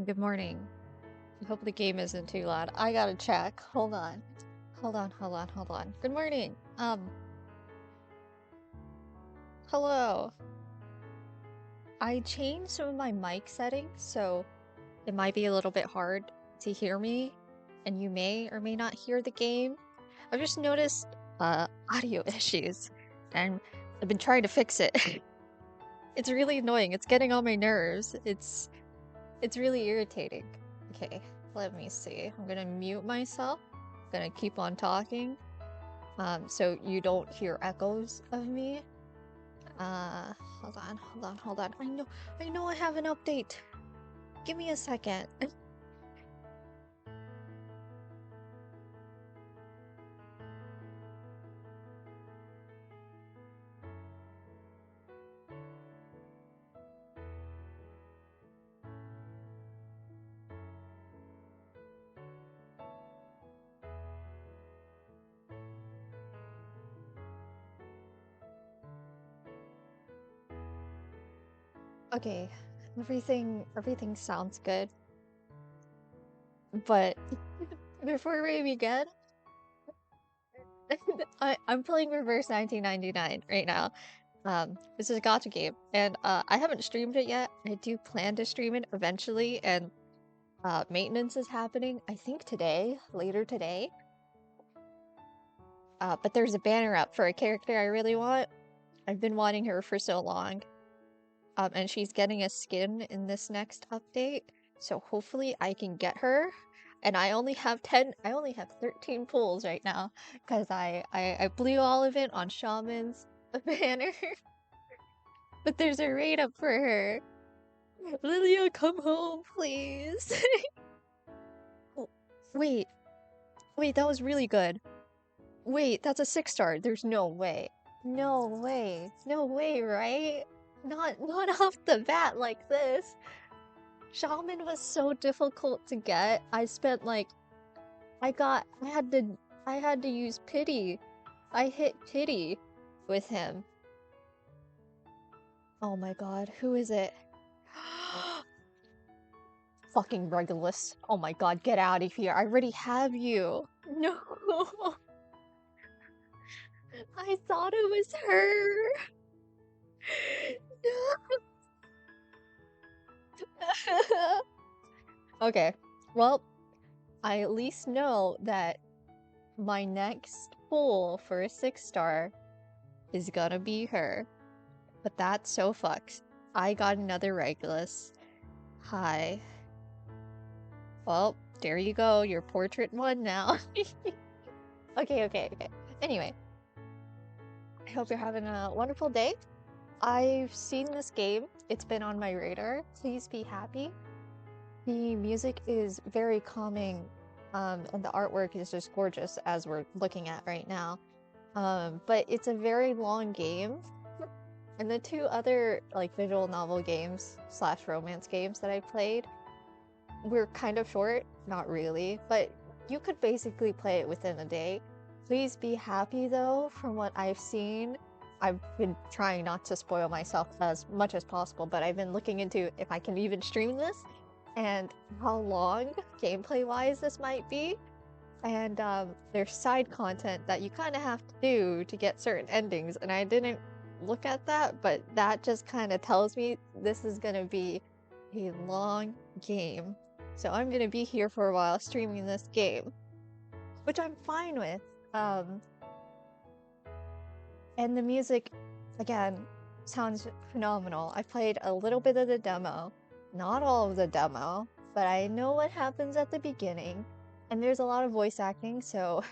Good morning. I hope the game isn't too loud. I gotta check. Hold on. Hold on. Good morning. Hello. I changed some of my mic settings, so it might be a little bit hard to hear me, and you may or may not hear the game. I've just noticed audio issues, and I've been trying to fix it. It's really annoying. It's getting on my nerves. It's really irritating. Okay, let me see. I'm gonna mute myself. I'm gonna keep on talking, so you don't hear echoes of me. Hold on. I know I have an update. Give me a second. Okay, everything sounds good. But before we begin, I'm playing Reverse 1999 right now. This is a gacha game, and I haven't streamed it yet. I do plan to stream it eventually, and maintenance is happening, I think today, later today. But there's a banner up for a character I really want. I've been wanting her for so long. And she's getting a skin in this next update, so hopefully I can get her. And I only have 13 pulls right now, because I blew all of it on Shaman's banner. But there's a raid up for her. Lilia, come home, please. Oh, wait, that was really good. Wait, that's a 6-star. There's no way. No way, right? Not off the bat like this. Shaman was so difficult to get. I spent like I had to use pity. I hit pity with him. Oh my god, who is it? Fucking Regulus. Oh my god, get out of here. I already have you. No. I thought it was her. No. Okay, well, I at least know that my next pull for a 6-star is gonna be her. But that's so fucked. I got another Regulus. Hi. Well, there you go. Your portrait won now. Okay. Anyway, I hope you're having a wonderful day. I've seen this game. It's been on my radar. Please be happy. The music is very calming, and the artwork is just gorgeous as we're looking at right now. But it's a very long game. And the two other like visual novel games / romance games that I played were kind of short, not really, but you could basically play it within a day. Please be happy though, from what I've seen. I've been trying not to spoil myself as much as possible, but I've been looking into if I can even stream this and how long gameplay wise this might be. And there's side content that you kind of have to do to get certain endings, and I didn't look at that, but that just kind of tells me this is gonna be a long game. So I'm gonna be here for a while streaming this game, which I'm fine with. And the music, again, sounds phenomenal. I played a little bit of the demo, not all of the demo, but I know what happens at the beginning, and there's a lot of voice acting, so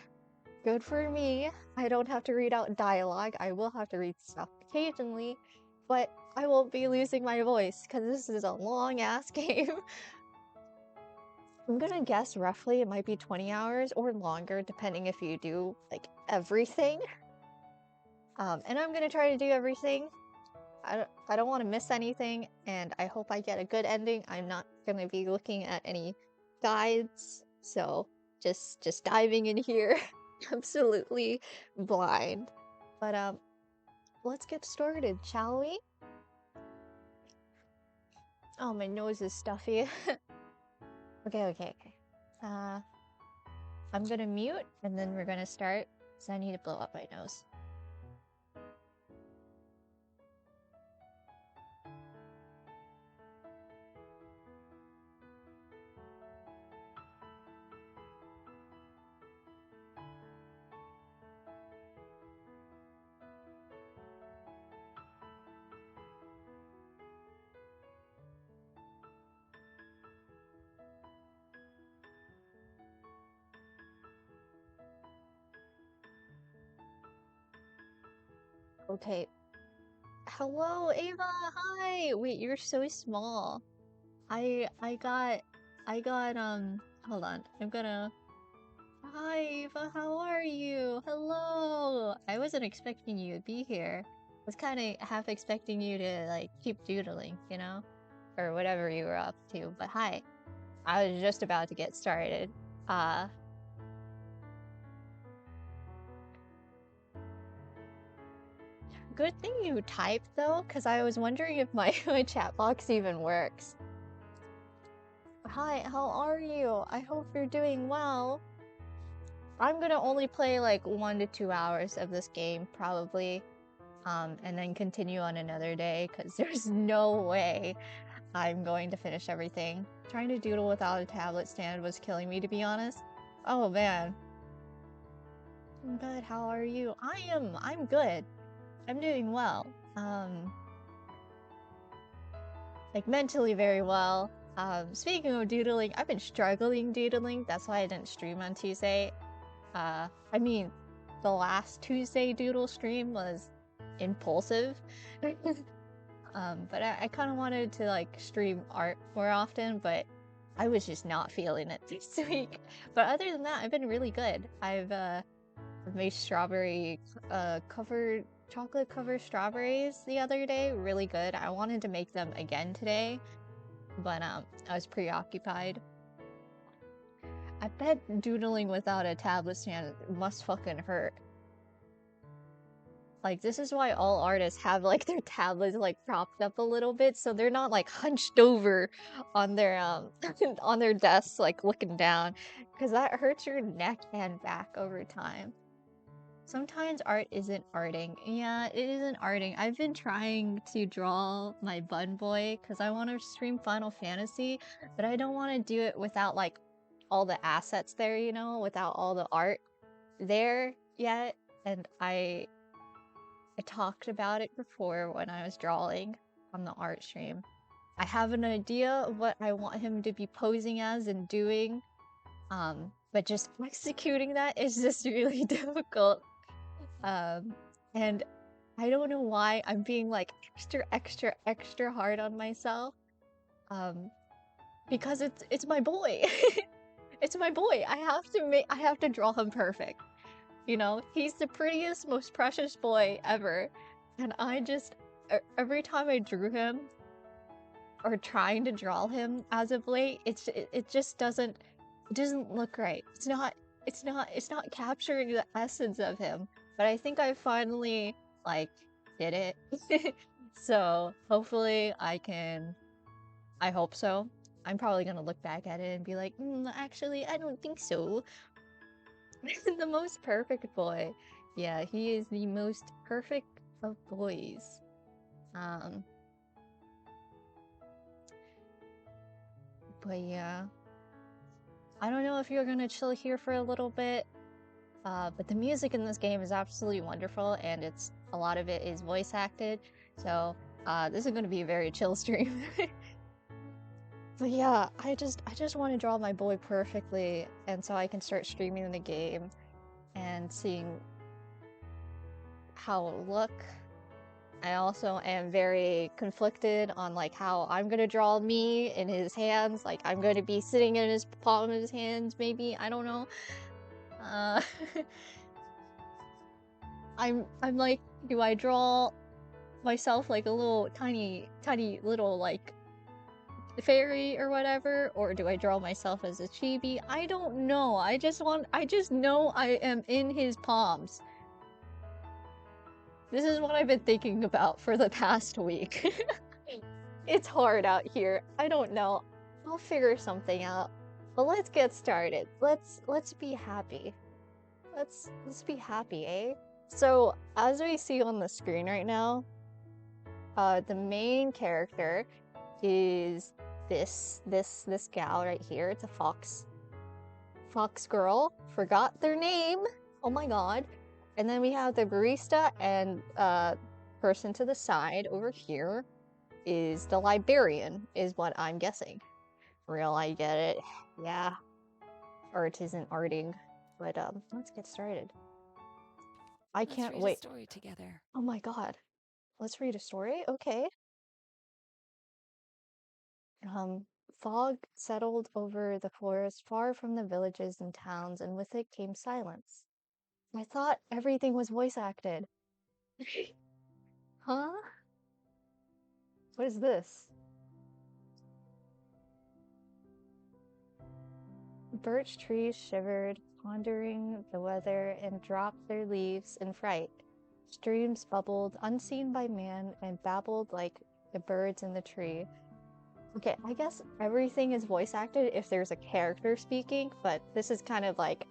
good for me. I don't have to read out dialogue. I will have to read stuff occasionally, but I won't be losing my voice because this is a long ass game. I'm gonna guess roughly it might be 20 hours or longer, depending if you do like everything. And I'm gonna try to do everything. I don't want to miss anything, and I hope I get a good ending. I'm not gonna be looking at any guides, so just diving in here, absolutely blind. But let's get started, shall we? Oh, my nose is stuffy. Okay. I'm gonna mute, and then we're gonna start, so I need to blow up my nose. Okay. Hello, Ava. Hi. Wait, you're so small. I got hold on. I'm gonna Hi, Ava. How are you? Hello. I wasn't expecting you to be here. I was kind of half expecting you to like keep doodling, you know, or whatever you were up to. But hi. I was just about to get started. Uh Good thing you typed though, because I was wondering if my my chat box even works. Hi, how are you? I hope you're doing well. I'm gonna only play like 1 to 2 hours of this game, probably, and then continue on another day, because there's no way I'm going to finish everything. Trying to doodle without a tablet stand was killing me, to be honest. Oh man. I'm good, how are you? I'm good. I'm doing well. Like mentally very well. Speaking of doodling, I've been struggling doodling. That's why I didn't stream on Tuesday. I mean, the last Tuesday doodle stream was impulsive. But I kind of wanted to like stream art more often, but I was just not feeling it this week. But other than that, I've been really good. I've made strawberry covered chocolate covered strawberries the other day, really good. I wanted to make them again today, but I was preoccupied. I bet doodling without a tablet stand must fucking hurt. Like, this is why all artists have like their tablets like propped up a little bit, so they're not like hunched over on their on their desks like looking down, because that hurts your neck and back over time. Sometimes art isn't arting. Yeah, it isn't arting. I've been trying to draw my bun boy because I want to stream Final Fantasy, but I don't want to do it without like all the assets there, you know, without all the art there yet. And I talked about it before when I was drawing. on the art stream. I have an idea of what I want him to be posing as and doing, but just executing that is just really difficult. And I don't know why I'm being like extra hard on myself. Because it's my boy. It's my boy. I have to draw him perfect. You know, he's the prettiest, most precious boy ever. And every time I drew him or trying to draw him as of late, it just doesn't look right. It's not capturing the essence of him. But I think I finally like did it. So hopefully I hope so. I'm probably gonna look back at it and be like, actually, I don't think so. The most perfect boy. Yeah, he is the most perfect of boys. But yeah. I don't know if you're gonna chill here for a little bit, but the music in this game is absolutely wonderful, and a lot of it is voice acted, so this is gonna be a very chill stream. But yeah, I just want to draw my boy perfectly, and so I can start streaming the game and seeing how it'll look. I also am very conflicted on like how I'm gonna draw me in his hands. Like I'm going to be sitting in his palm of his hands, maybe. I don't know. I'm like, do I draw myself like a little tiny little like fairy or whatever, or do I draw myself as a chibi? I don't know. I just know I am in his palms. This is what I've been thinking about for the past week. It's hard out here. I don't know. I'll figure something out. But let's get started. Let's be happy. Let's be happy, eh? So, as we see on the screen right now, the main character is this gal right here. It's a fox girl. Forgot their name. Oh my god. And then we have the barista, and person to the side over here is the librarian, is what I'm guessing. Real, I get it. Yeah. Art isn't arting. But let's get started. I can't wait. Let's read a story together. Oh my god. Let's read a story? Okay. Fog settled over the forest far from the villages and towns, and with it came silence. I thought everything was voice acted. Huh? What is this? Birch trees shivered, pondering the weather, and dropped their leaves in fright. Streams bubbled, unseen by man, and babbled like the birds in the tree. Okay, I guess everything is voice acted if there's a character speaking, but this is kind of like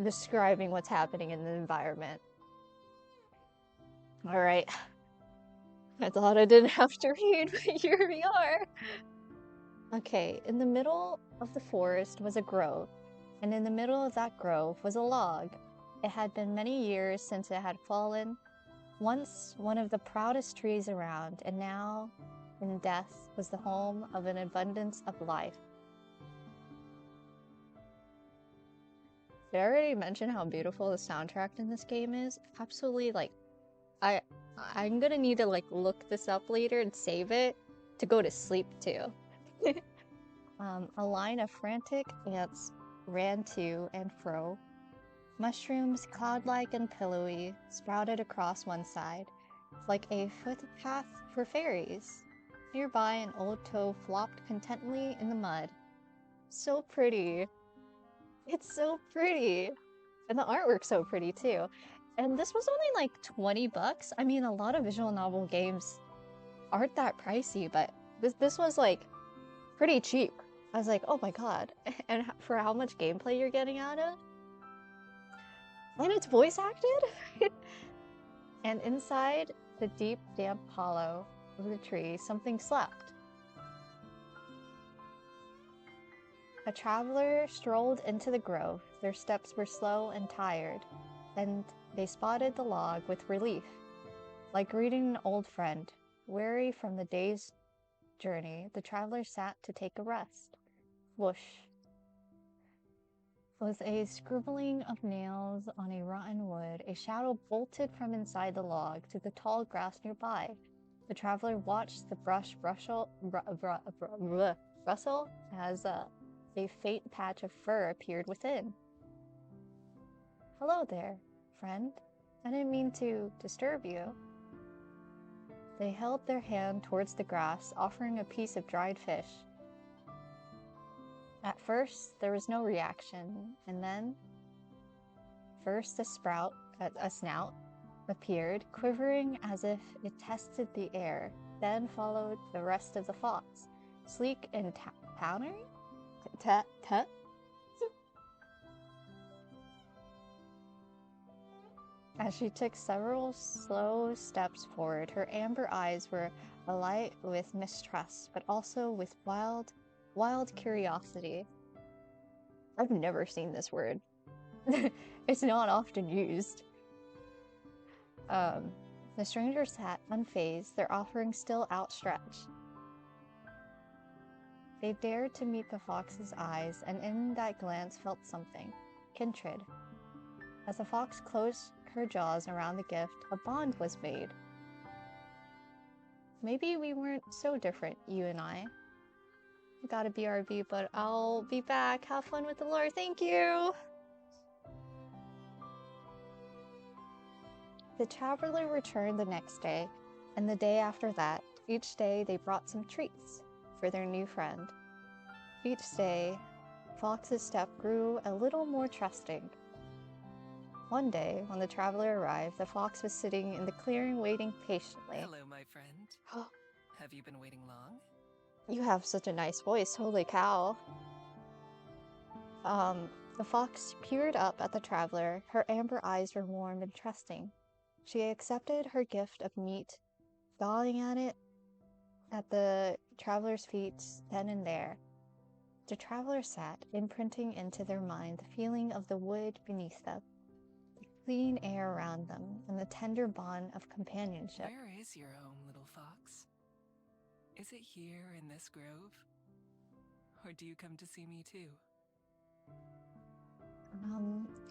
describing what's happening in the environment. Alright. I thought I didn't have to read, but here we are. Okay, in the middle of the forest was a grove, and in the middle of that grove was a log. It had been many years since it had fallen, once one of the proudest trees around, and now, in death, was the home of an abundance of life. Did I already mention how beautiful the soundtrack in this game is? Absolutely, like, I'm gonna need to like look this up later and save it to go to sleep to. A line of frantic ants ran to and fro. Mushrooms, cloud-like and pillowy, sprouted across one side, like a footpath for fairies. Nearby, an old toe flopped contentedly in the mud. So pretty. It's so pretty. And the artwork's so pretty too. And this was only like 20 bucks. I mean, a lot of visual novel games aren't that pricey, but this was like pretty cheap. I was like, oh my god. And for how much gameplay you're getting out of? And it's voice acted? And inside the deep, damp hollow of the tree, something slept. A traveler strolled into the grove. Their steps were slow and tired, and they spotted the log with relief, like greeting an old friend. Weary from the day's journey, the traveler sat to take a rest. Whoosh. With a scribbling of nails on a rotten wood, a shadow bolted from inside the log to the tall grass nearby. The traveler watched the brush rustle as a faint patch of fur appeared within. Hello there, friend. I didn't mean to disturb you. They held their hand towards the grass, offering a piece of dried fish. At first, there was no reaction, and then first a snout appeared, quivering as if it tested the air. Then followed the rest of the fox, sleek and powdery. As she took several slow steps forward, her amber eyes were alight with mistrust, but also with wild curiosity. I've never seen this word. It's not often used. The stranger sat unfazed, their offering still outstretched. They dared to meet the fox's eyes, and in that glance felt something. Kindred. As the fox closed her jaws around the gift, a bond was made. Maybe we weren't so different, you and I. Gotta BRB, but I'll be back. Have fun with the lore. Thank you! The traveler returned the next day, and the day after that. Each day they brought some treats for their new friend. Each day, Fox's step grew a little more trusting. One day, when the traveler arrived, the fox was sitting in the clearing waiting patiently. Hello, my friend. Have you been waiting long? You have such a nice voice, holy cow. The fox peered up at the traveler. Her amber eyes were warm and trusting. She accepted her gift of meat, gnawing at it at the traveler's feet then and there. The traveler sat, imprinting into their mind the feeling of the wood beneath them, the clean air around them, and the tender bond of companionship. Where is your home, little fox? Is it here in this grove? Or do you come to see me too?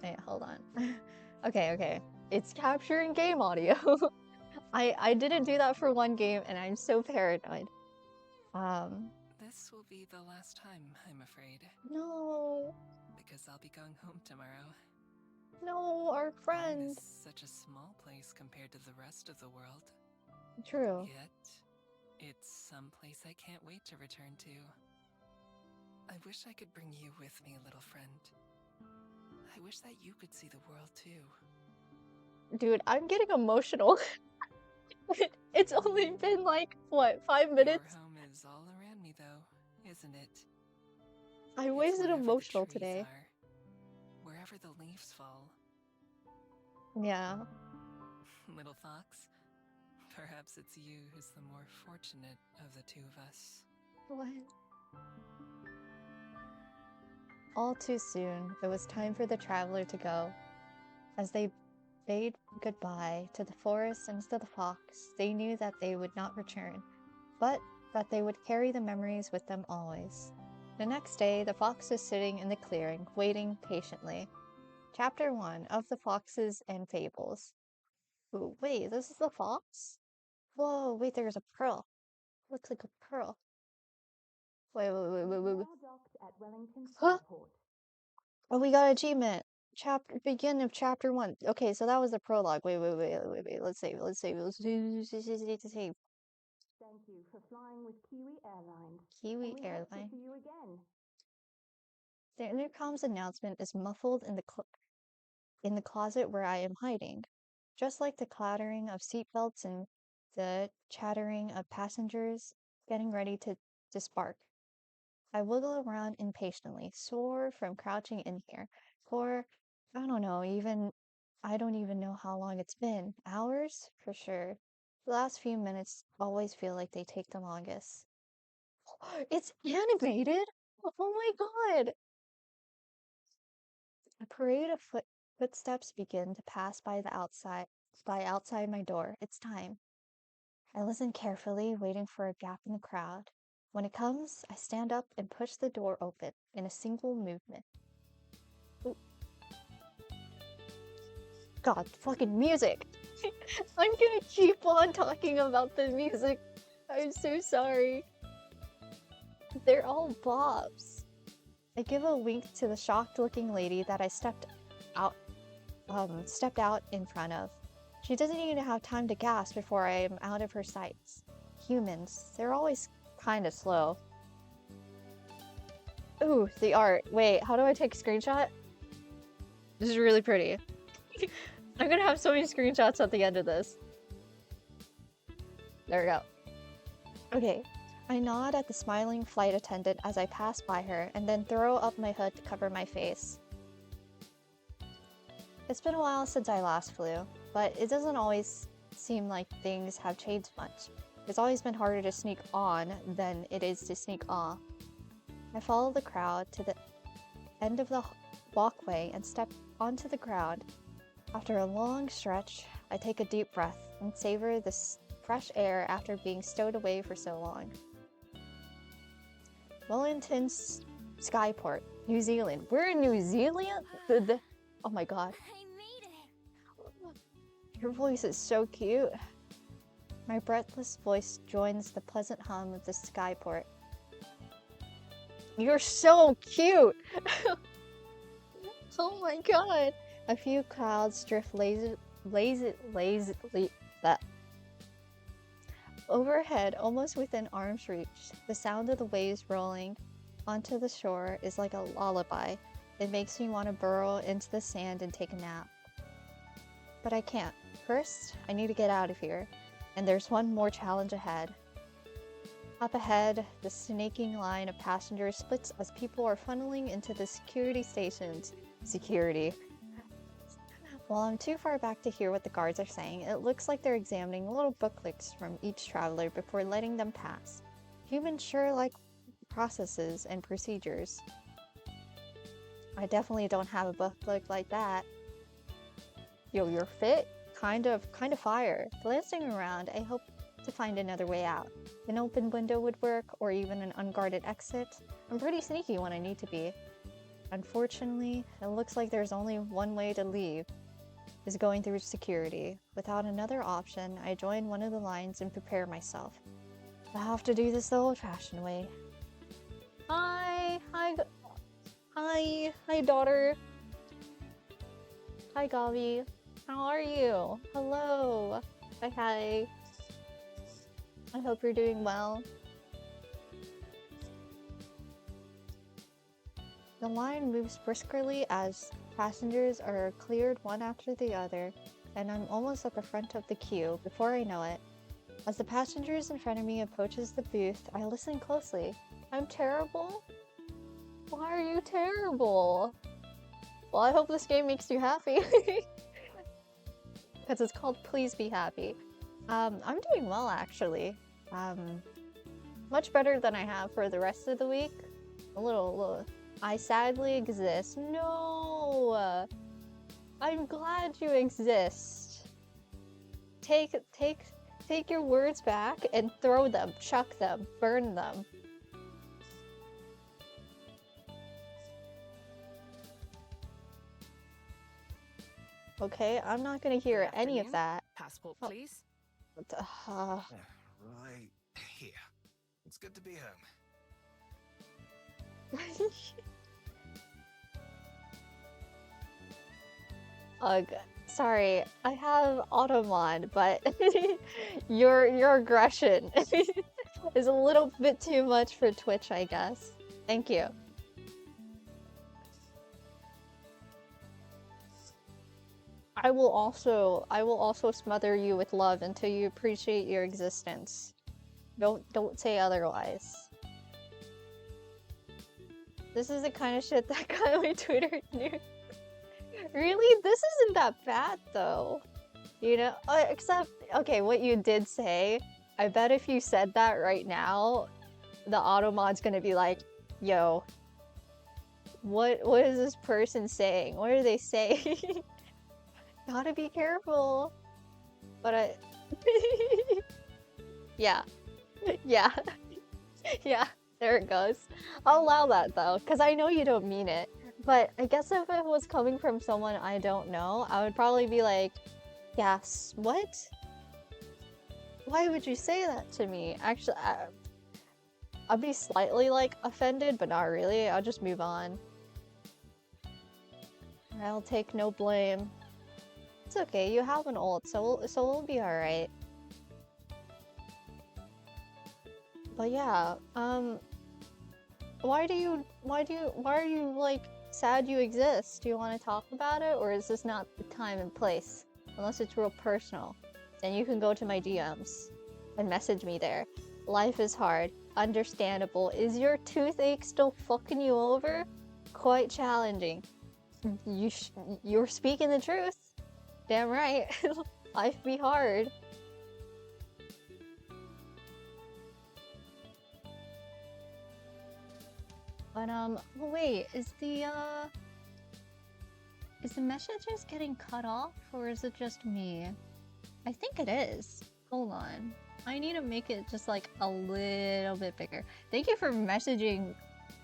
Hey, hold on. Okay. It's capturing game audio. I didn't do that for one game, and I'm so paranoid. This will be the last time, I'm afraid. No. Because I'll be going home tomorrow. No, our friend. Home is such a small place compared to the rest of the world. True. Yet, it's some place I can't wait to return to. I wish I could bring you with me, little friend. I wish that you could see the world too. Dude, I'm getting emotional. It's only been like, what, 5 minutes? Your home is all around me though, isn't it? I wasn't emotional today. Are, wherever the leaves fall. Yeah. Little fox, perhaps it's you who's the more fortunate of the two of us. What? All too soon, it was time for the traveler to go. As they bade goodbye to the forest and to the fox, they knew that they would not return, but that they would carry the memories with them always. The next day, the fox was sitting in the clearing, waiting patiently. Chapter 1 of the Foxes and Fables. Ooh, wait, this is the fox? Whoa, wait, there's a pearl. Looks like a pearl. Wait. Huh? Oh, we got achievement. Beginning of chapter 1. Okay, so that was the prologue. Wait. Let's save. Thank you for flying with Kiwi Airlines. Kiwi We hope to Airline. see you again. The intercom's announcement is muffled in the closet where I am hiding. Just like the clattering of seatbelts and the chattering of passengers getting ready to disembark. I wiggle around impatiently, sore from crouching in here. For, I don't even know how long it's been. Hours? For sure. The last few minutes always feel like they take the longest. It's animated? Oh my god! A parade of footsteps begin to pass by outside my door. It's time. I listen carefully, waiting for a gap in the crowd. When it comes, I stand up and push the door open in a single movement. Ooh. God, fucking music! I'm gonna keep on talking about the music. I'm so sorry. They're all bops. I give a wink to the shocked-looking lady that I stepped out in front of. She doesn't even have time to gasp before I am out of her sights. Humans, they're always kind of slow. Ooh, the art. Wait, how do I take a screenshot? This is really pretty. I'm gonna have so many screenshots at the end of this. There we go. Okay, I nod at the smiling flight attendant as I pass by her and then throw up my hood to cover my face. It's been a while since I last flew, but it doesn't always seem like things have changed much. It's always been harder to sneak on than it is to sneak off. I follow the crowd to the end of the walkway and step onto the ground. After a long stretch, I take a deep breath and savor this fresh air after being stowed away for so long. Wellington Skyport, New Zealand. We're in New Zealand? Oh my god. I made it! Your voice is so cute. My breathless voice joins the pleasant hum of the Skyport. You're so cute! Oh my god! A few clouds drift lazily overhead, almost within arm's reach. The sound of the waves rolling onto the shore is like a lullaby. It makes me want to burrow into the sand and take a nap. But I can't. First, I need to get out of here. And there's one more challenge ahead. Up ahead, the snaking line of passengers splits as people are funneling into the security stations. Security. While I'm too far back to hear what the guards are saying, it looks like they're examining little booklets from each traveler before letting them pass. Humans sure like processes and procedures. I definitely don't have a booklet like that. Yo, you're fit? Kind of fire. Glancing around, I hope to find another way out. An open window would work, or even an unguarded exit. I'm pretty sneaky when I need to be. Unfortunately, it looks like there's only one way to leave, is going through security. Without another option, I join one of the lines and prepare myself. I have to do this the old-fashioned way. Hi, daughter. Hi, Gabi. How are you? Hello. Hi. I hope you're doing well. The line moves briskly as passengers are cleared one after the other, and I'm almost at the front of the queue before I know it. As the passengers in front of me approaches the booth, I listen closely. I'm terrible? Why are you terrible? Well, I hope this game makes you happy. Because it's called Please Be Happy. I'm doing well, actually. Much better than I have for the rest of the week. A little. I sadly exist. No! I'm glad you exist. Take your words back and throw them, chuck them, burn them. Okay, I'm not gonna hear any of that. Passport, please. Right here. It's good to be home. Ugh, sorry, I have Automon, but your aggression is a little bit too much for Twitch, I guess. Thank you. I will also smother you with love until you appreciate your existence. Don't say otherwise. This is the kind of shit that got my Twitter news. Really? This isn't that bad though. You know, except, okay, what you did say, I bet if you said that right now, the Automod's gonna be like, yo, what is this person saying? What are they saying? Gotta be careful. But Yeah. Yeah. Yeah. There it goes. I'll allow that though, because I know you don't mean it. But I guess if it was coming from someone I don't know, I would probably be like, yes, what? Why would you say that to me? Actually, I'd be slightly like offended, but not really. I'll just move on. I'll take no blame. It's okay, you have an ult, so we'll be alright. But yeah, why are you like sad you exist? Do you want to talk about it, or is this not the time and place? Unless it's real personal, then you can go to my DMs and message me there. Life is hard. Understandable. Is your toothache still fucking you over? Quite challenging. You're speaking the truth. Damn right. Life be hard. But wait, is the messages getting cut off, or is it just me? I think it is. Hold on. I need to make it just like a little bit bigger. Thank you for messaging,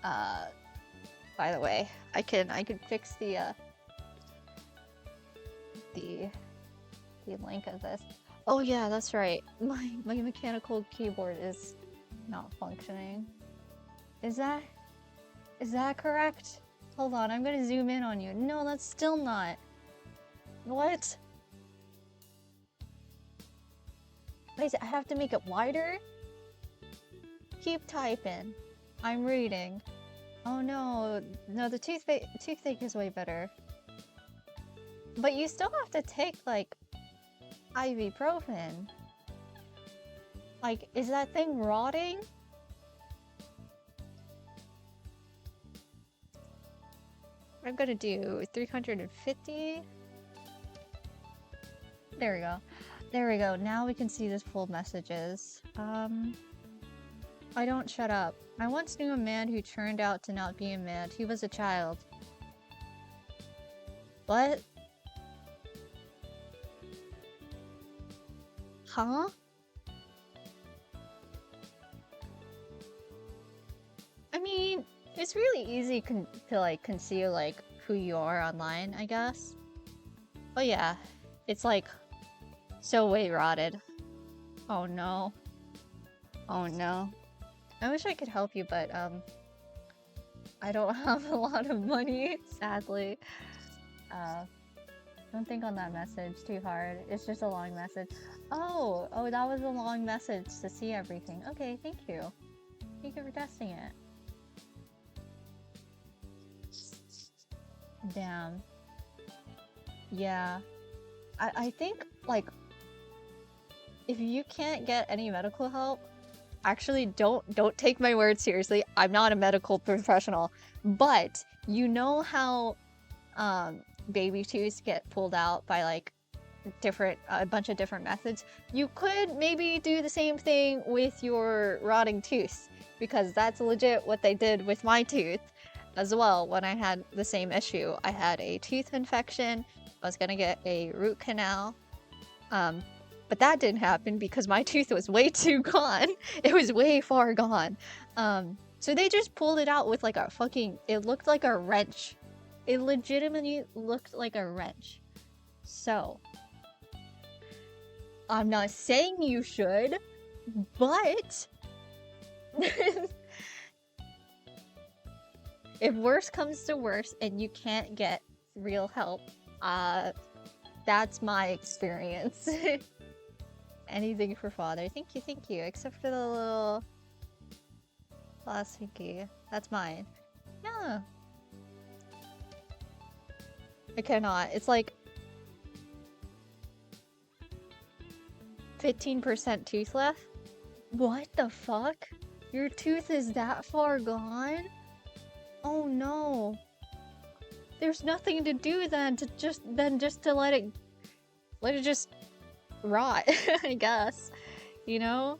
by the way. I can fix the link of this. Oh yeah, that's right. My mechanical keyboard is not functioning. Is that correct? Hold on, I'm gonna zoom in on you. No, that's still not. What? Wait, I have to make it wider? Keep typing. I'm reading. Oh no, no, the toothache is way better. But you still have to take, like, ibuprofen. Like, is that thing rotting? I'm gonna do 350. There we go. There we go. Now we can see this full messages. I don't shut up. I once knew a man who turned out to not be a man. He was a child. What? Huh? I mean, it's really easy to like conceal like who you are online, I guess. Oh yeah, it's like so way rotted. Oh no. Oh no. I wish I could help you, but I don't have a lot of money, sadly. Don't think on that message too hard. It's just a long message. Oh, that was a long message to see everything. Okay, thank you. Thank you for testing it. Damn. Yeah. I think, like, if you can't get any medical help, actually don't take my word seriously. I'm not a medical professional, but you know how baby tooths get pulled out by like a bunch of different methods? You could maybe do the same thing with your rotting tooth, because that's legit what they did with my tooth as well when I had the same issue. I had a tooth infection. I was gonna get a root canal. But that didn't happen because my tooth was way too gone. It was way far gone. So they just pulled it out with like a fucking, it looked like a wrench. It legitimately looked like a wrench. So, I'm not saying you should, but if worse comes to worse and you can't get real help, that's my experience. Anything for father. Thank you. Except for the little plasticky. That's mine. Yeah. I cannot. It's like 15% tooth left. What the fuck? Your tooth is that far gone? Oh no. There's nothing to do then to just to let it just rot, I guess. You know?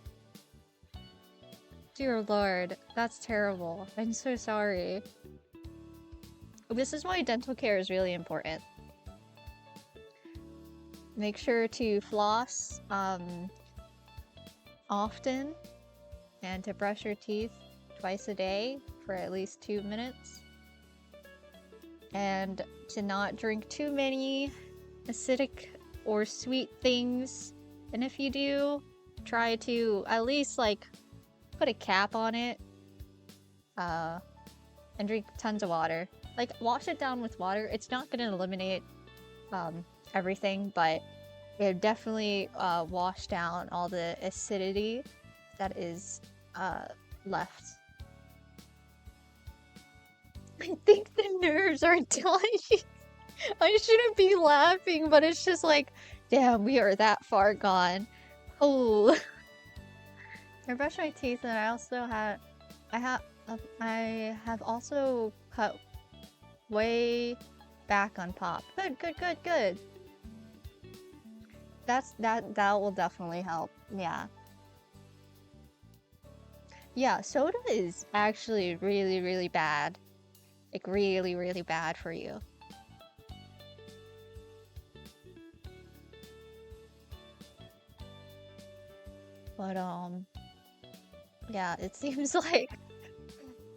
Dear Lord, that's terrible. I'm so sorry. This is why dental care is really important. Make sure to floss often and to brush your teeth twice a day for at least 2 minutes. And to not drink too many acidic or sweet things. And if you do, try to at least like put a cap on it. And drink tons of water. Like, wash it down with water. It's not gonna eliminate everything, but it definitely wash down all the acidity that is left. I think the nerves are dying. I shouldn't be laughing, but it's just like, damn, we are that far gone. Oh. I brushed my teeth, and I have also cut way back on pop. Good. That will definitely help. Yeah. Yeah, soda is actually really bad. Like really bad for you. But yeah, it seems like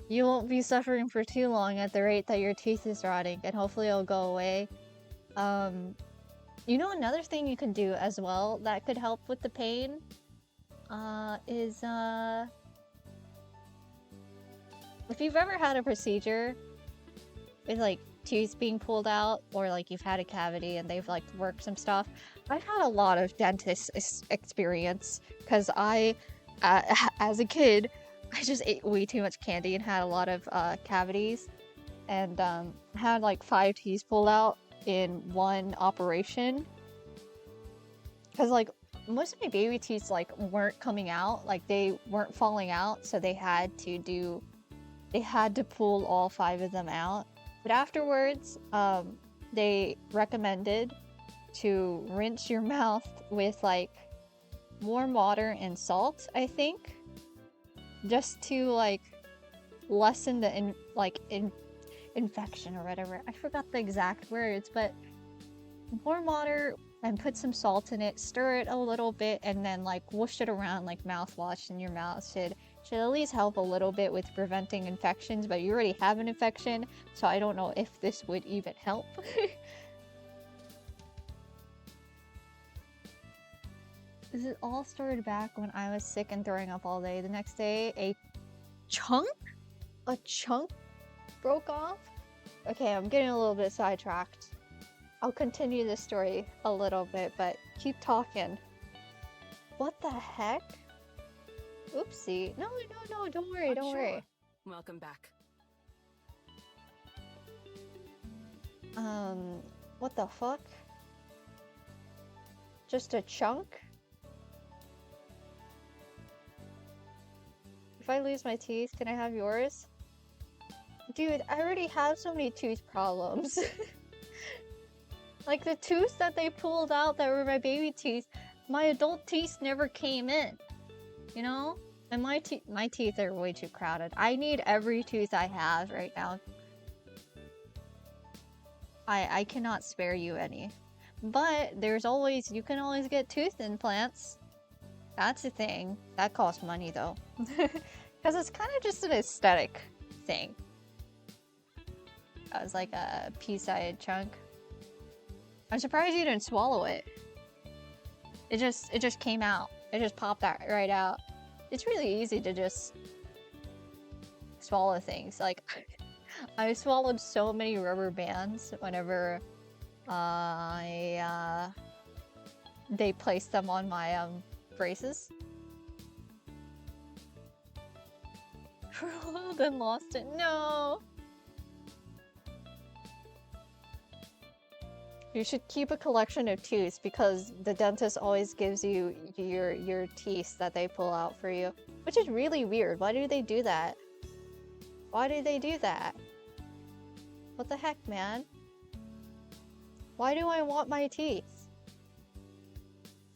you won't be suffering for too long at the rate that your teeth is rotting, and hopefully it'll go away. You know, another thing you can do as well that could help with the pain is if you've ever had a procedure with like teeth being pulled out, or like you've had a cavity and they've like worked some stuff. I've had a lot of dentist experience because as a kid, I just ate way too much candy and had a lot of cavities, and had like 5 teeth pulled out in one operation. Because like most of my baby teeth like weren't coming out, like they weren't falling out, so they had to pull all 5 of them out. But afterwards, they recommended to rinse your mouth with like warm water and salt, I think, just to like lessen the infection or whatever. I forgot the exact words, but warm water and put some salt in it, stir it a little bit, and then like whoosh it around like mouthwash in your mouth should at least help a little bit with preventing infections. But you already have an infection, so I don't know if this would even help. This is all started back when I was sick and throwing up all day. The next day, a chunk broke off. Okay, I'm getting a little bit sidetracked. I'll continue this story a little bit, but keep talking. What the heck? Oopsie. No, don't worry, don't worry. Welcome back. What the fuck? Just a chunk? If I lose my teeth, can I have yours? Dude, I already have so many tooth problems. Like the tooth that they pulled out that were my baby teeth, my adult teeth never came in. You know? And my teeth are way too crowded. I need every tooth I have right now. I cannot spare you any. But you can always get tooth implants. That's a thing. That costs money though. Because it's kind of just an aesthetic thing. That was like a pea-sized chunk. I'm surprised you didn't swallow it. It just came out. It just popped that right out. It's really easy to just swallow things. Like, I swallowed so many rubber bands whenever they placed them on my braces. Then lost it. No! You should keep a collection of teeth because the dentist always gives you your teeth that they pull out for you. Which is really weird. Why do they do that? Why do they do that? What the heck, man? Why do I want my teeth?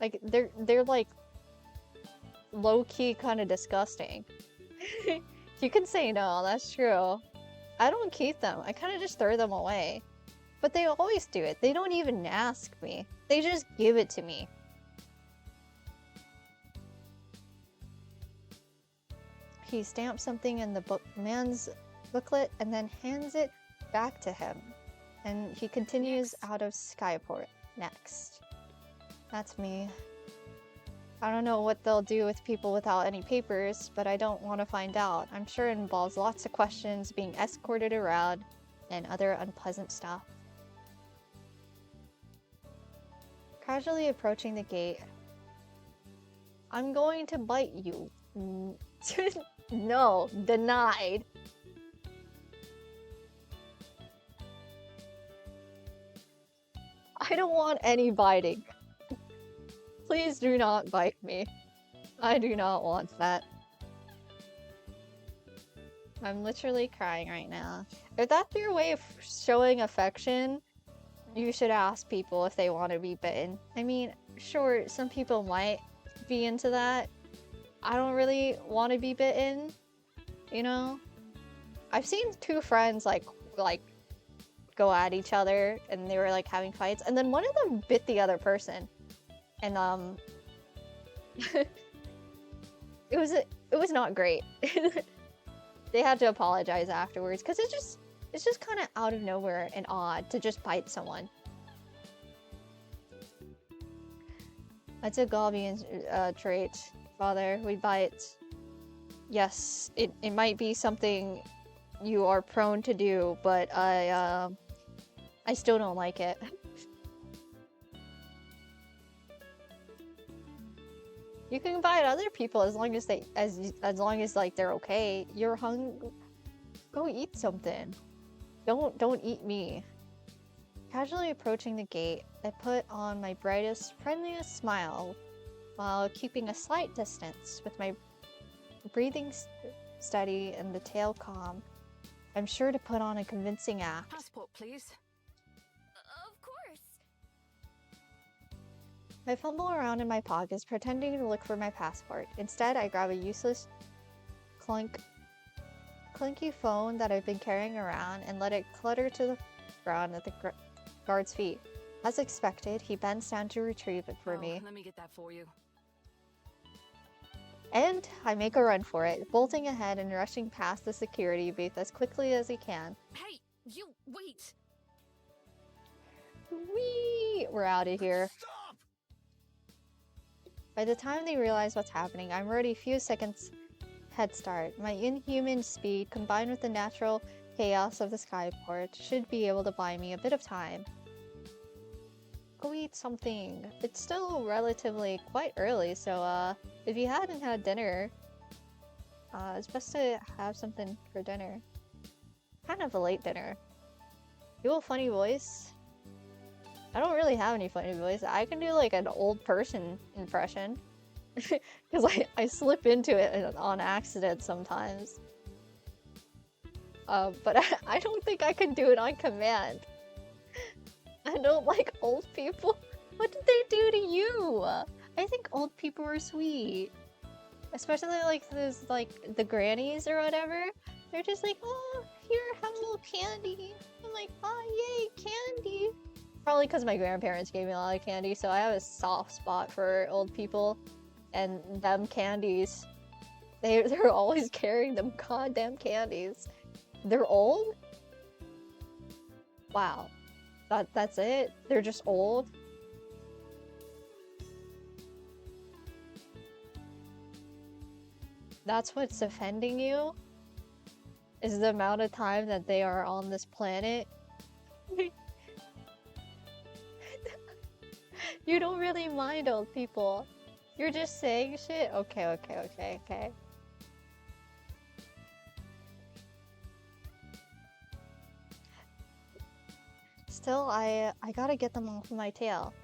Like, they're like low-key kind of disgusting. You can say no, that's true. I don't keep them. I kind of just throw them away. But they always do it. They don't even ask me. They just give it to me. He stamps something in the man's booklet and then hands it back to him. And he continues out of Skyport. Next. That's me. I don't know what they'll do with people without any papers, but I don't want to find out. I'm sure it involves lots of questions, being escorted around, and other unpleasant stuff. Casually approaching the gate. I'm going to bite you. No, denied. I don't want any biting. Please do not bite me. I do not want that. I'm literally crying right now. If that's your way of showing affection, you should ask people if they want to be bitten. I mean, sure, some people might be into that. I don't really want to be bitten, you know? I've seen two friends like go at each other and they were like having fights, and then one of them bit the other person. And it was not great. They had to apologize afterwards because it's just kind of out of nowhere and odd to just bite someone. That's a Galbian trait, Father. We bite. Yes, it might be something you are prone to do, but I still don't like it. You can bite other people as long as as long as like they're okay. You're hungry. Go eat something. Don't eat me. Casually approaching the gate, I put on my brightest, friendliest smile while keeping a slight distance with my breathing steady and the tail calm. I'm sure to put on a convincing act. Passport, please. Of course. I fumble around in my pockets, pretending to look for my passport. Instead, I grab a useless clinky phone that I've been carrying around and let it clutter to the ground at the guard's feet. As expected, he bends down to retrieve it for me. Let me get that for you. And I make a run for it, bolting ahead and rushing past the security booth as quickly as he can. Hey, you wait. Whee! We're out of here. Stop! By the time they realize what's happening, I'm already a few seconds head start. My inhuman speed, combined with the natural chaos of the Skyport, should be able to buy me a bit of time. Go eat something. It's still relatively quite early, so if you hadn't had dinner, it's best to have something for dinner. Kind of a late dinner. You have a funny voice? I don't really have any funny voice. I can do like an old person impression. Because I slip into it on accident sometimes. But I don't think I can do it on command. I don't like old people. What did they do to you? I think old people are sweet. Especially like those, like, the grannies or whatever. They're just like, oh, here, have a little candy. I'm like, oh, yay, candy. Probably because my grandparents gave me a lot of candy, so I have a soft spot for old people. And them candies. They're always carrying them goddamn candies. They're old? Wow. That's it? They're just old? That's what's offending you? Is the amount of time that they are on this planet? You don't really mind old people. You're just saying shit? Okay. Still, I gotta get them off of my tail.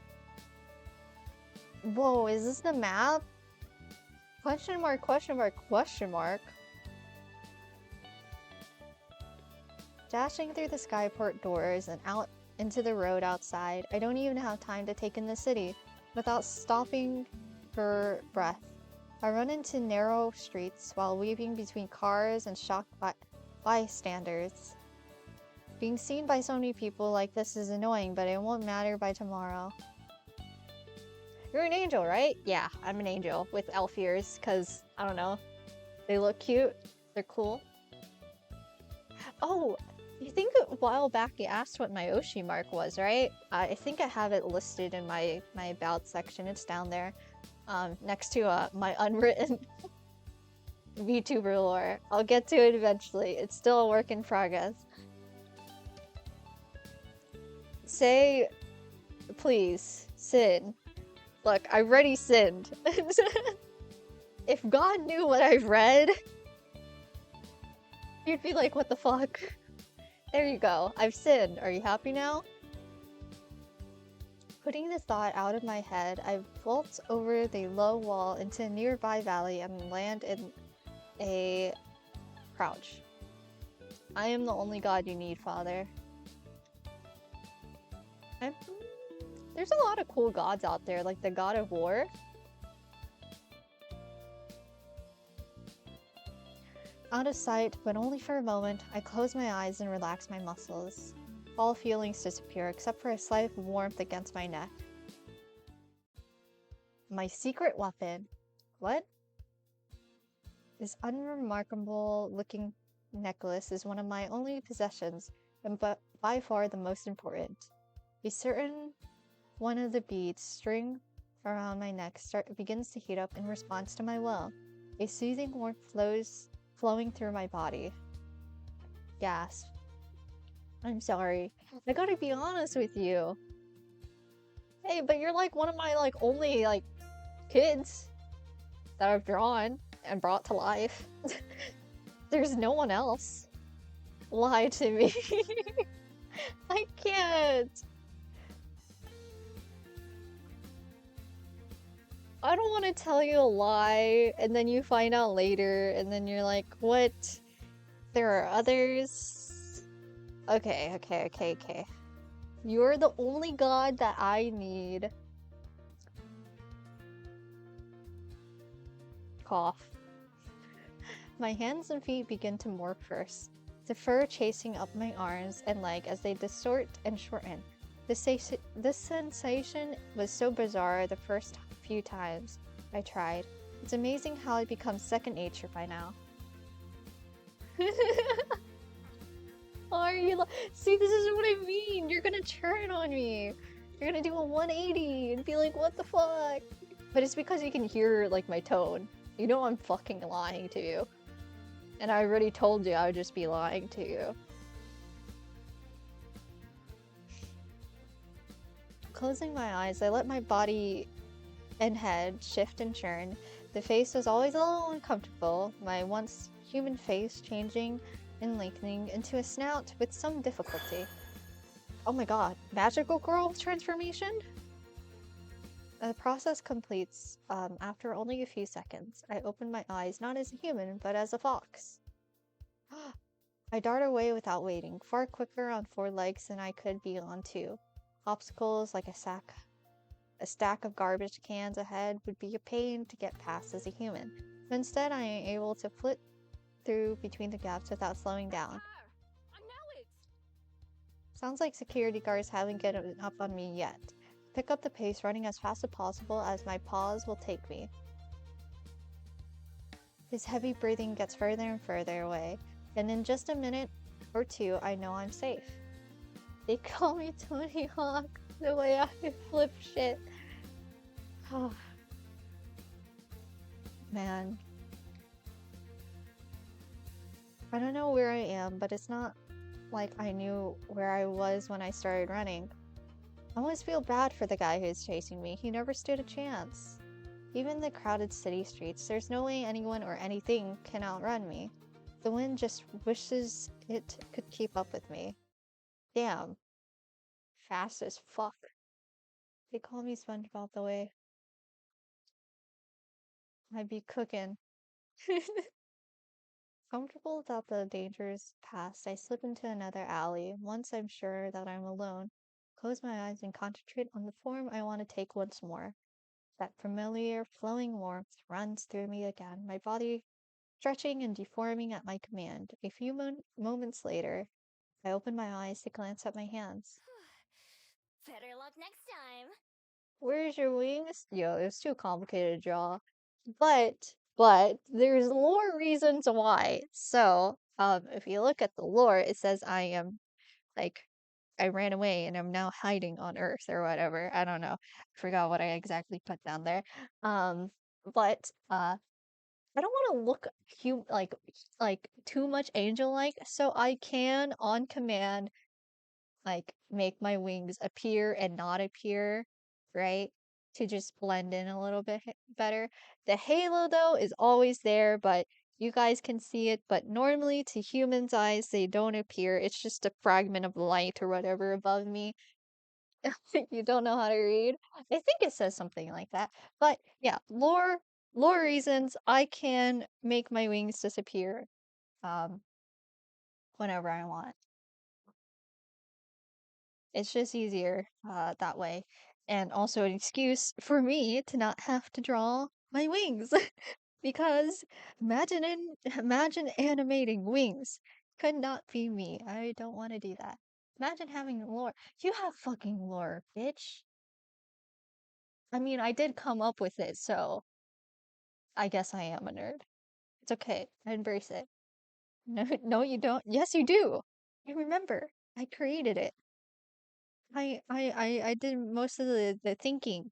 Whoa, is this the map? Question mark, question mark, question mark. Dashing through the Skyport doors and out into the road outside, I don't even have time to take in the city without stopping for breath. I run into narrow streets while weaving between cars and shocked bystanders. Being seen by so many people like this is annoying, but it won't matter by tomorrow. You're an angel, right? Yeah, I'm an angel with elf ears, because, I don't know. They look cute. They're cool. Oh, you think a while back you asked what my Oshi mark was, right? I think I have it listed in my about section. It's down there, next to my unwritten VTuber lore. I'll get to it eventually. It's still a work in progress. Say, please, sin. Look, I already sinned. If God knew what I've read, you'd be like, what the fuck? There you go. I've sinned. Are you happy now? Putting the thought out of my head, I vault over the low wall into a nearby valley and land in a crouch. I am the only god you need, Father. There's a lot of cool gods out there, like the god of war. Out of sight, but only for a moment, I close my eyes and relax my muscles. All feelings disappear except for a slight warmth against my neck. My secret weapon. What? This unremarkable looking necklace is one of my only possessions, and by far the most important. A certain one of the beads string around my neck begins to heat up in response to my will. A soothing warmth flowing through my body. Gasp. I'm sorry. I gotta be honest with you. Hey, but you're like one of my only kids that I've drawn and brought to life. There's no one else. Lie to me. I can't. I don't want to tell you a lie, and then you find out later, and then you're like, what? There are others? Okay. You're the only god that I need. Cough. My hands and feet begin to morph first, the fur chasing up my arms and leg as they distort and shorten. This sensation was so bizarre the first few times I tried. It's amazing how it becomes second nature by now. Are you see, this is what I mean. You're gonna turn on me. You're gonna do a 180 and be like, what the fuck? But it's because you can hear my tone. You know I'm fucking lying to you. And I already told you I would just be lying to you. Closing my eyes, I let my body and head shift and churn. The face was always a little uncomfortable, my once human face changing and lengthening into a snout with some difficulty. Oh my god, magical girl transformation? The process completes after only a few seconds. I open my eyes not as a human, but as a fox. I dart away without waiting, far quicker on 4 legs than I could be on 2. Obstacles like a stack of garbage cans ahead would be a pain to get past as a human. But instead, I am able to flit through between the gaps without slowing down. Sounds like security guards haven't gotten up on me yet. Pick up the pace, running as fast as possible as my paws will take me. His heavy breathing gets further and further away, and in just a minute or two, I know I'm safe. They call me Tony Hawk, the way I flip shit. Man. I don't know where I am, but it's not like I knew where I was when I started running. I always feel bad for the guy who's chasing me. He never stood a chance. Even the crowded city streets, there's no way anyone or anything can outrun me. The wind just wishes it could keep up with me. Damn. Fast as fuck. They call me SpongeBob the way I be cooking. Comfortable that the danger's past, I slip into another alley. Once I'm sure that I'm alone, close my eyes and concentrate on the form I want to take once more. That familiar, flowing warmth runs through me again, my body stretching and deforming at my command. A few moments later, I open my eyes to glance at my hands. Better luck next time. Where's your wings? Yo, it was too complicated to draw. But but there's lore reasons why. So, if you look at the lore, it says I am like I ran away and I'm now hiding on Earth or whatever. I don't know. I forgot what I exactly put down there. But I don't want to look like too much angel-like, so I can on command like make my wings appear and not appear, right? To just blend in a little bit better. The halo though is always there, but you guys can see it, but normally to humans' eyes they don't appear. It's just a fragment of light or whatever above me. You don't know how to read. I think it says something like that. But yeah, lore reasons I can make my wings disappear um whenever I want. It's just easier that way. And also an excuse for me to not have to draw my wings. Because imagine animating wings. Could not be me. I don't want to do that. Imagine having lore. You have fucking lore, bitch. I mean, I did come up with it, so I guess I am a nerd. It's okay. I embrace it. No, no, you don't. Yes, you do. I remember. I created it. I did most of the thinking.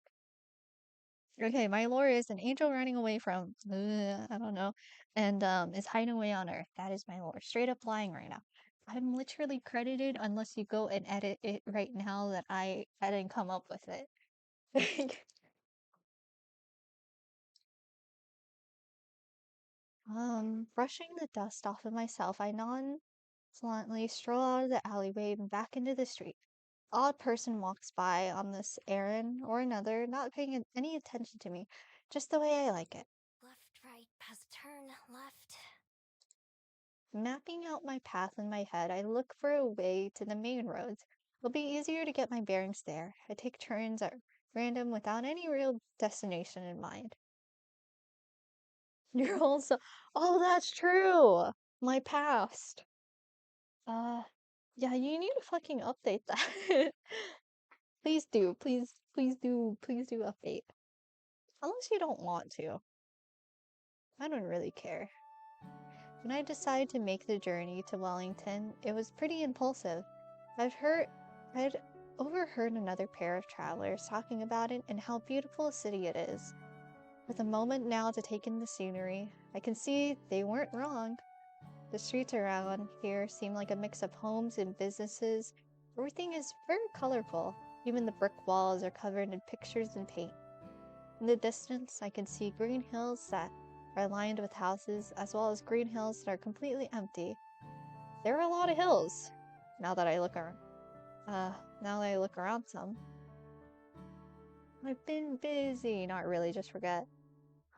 Okay, my lore is an angel running away from I don't know, and is hiding away on Earth. That is my lore. Straight up lying right now. I'm literally credited unless you go and edit it right now that I didn't come up with it. Brushing the dust off of myself, I nonchalantly stroll out of the alleyway and back into the street. Odd person walks by on this errand or another, not paying any attention to me, just the way I like it. Left, right, past turn, left. Mapping out my path in my head, I look for a way to the main roads. It'll be easier to get my bearings there. I take turns at random without any real destination in mind. You're also, oh, that's true. My past. Uh, yeah, you need to fucking update that. Please do. Please do update. Unless you don't want to. I don't really care. When I decided to make the journey to Wellington, it was pretty impulsive. I'd overheard another pair of travelers talking about it and how beautiful a city it is. With a moment now to take in the scenery, I can see they weren't wrong. The streets around here seem like a mix of homes and businesses. Everything is very colorful. Even the brick walls are covered in pictures and paint. In the distance, I can see green hills that are lined with houses, as well as green hills that are completely empty. There are a lot of hills, now that I look around. Now that I look around some. I've been busy. Not really, just forget.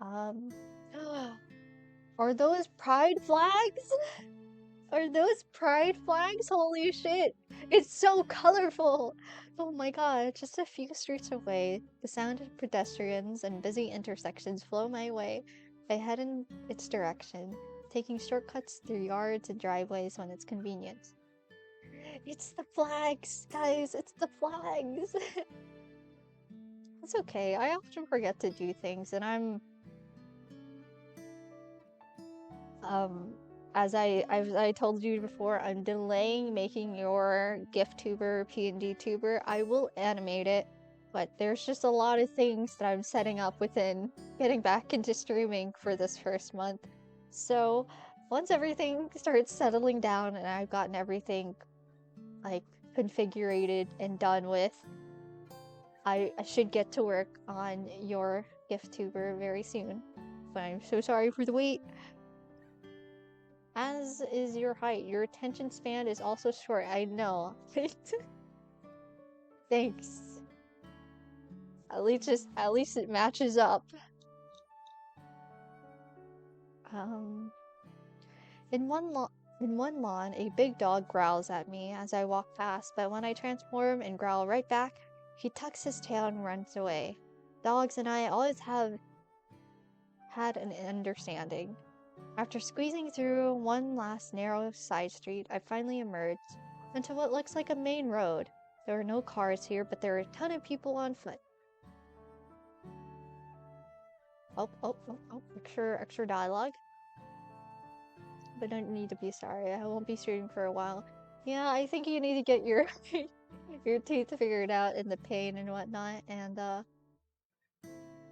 Um, are those pride flags? Are those pride flags? Holy shit! It's so colorful! Oh my god, just a few streets away, the sound of pedestrians and busy intersections flow my way. I head in its direction, taking shortcuts through yards and driveways when it's convenient. It's the flags, guys! It's the flags! It's okay, I often forget to do things, and Um, as I told you before, I'm delaying making your gift tuber PNG tuber. I will animate it, but there's just a lot of things that I'm setting up within getting back into streaming for this first month. So once everything starts settling down and I've gotten everything like configured and done with, I should get to work on your gift tuber very soon. But I'm so sorry for the wait. As is your height. Your attention span is also short. I know. Thanks. At least it matches up. Um, in one lawn, a big dog growls at me as I walk past, but when I transform and growl right back, he tucks his tail and runs away. Dogs and I always have had an understanding. After squeezing through one last narrow side street, I finally emerged onto what looks like a main road. There are no cars here, but there are a ton of people on foot. Extra dialogue. But don't need to be sorry. I won't be streaming for a while. Yeah, I think you need to get your your teeth figured out and the pain and whatnot. And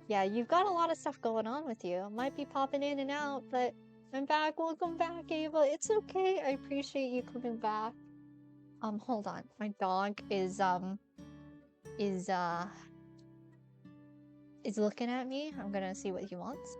yeah, you've got a lot of stuff going on with you. I might be popping in and out, but I'm back. Welcome back, Ava. It's okay. I appreciate you coming back. Hold on. My dog is looking at me. I'm gonna see what he wants.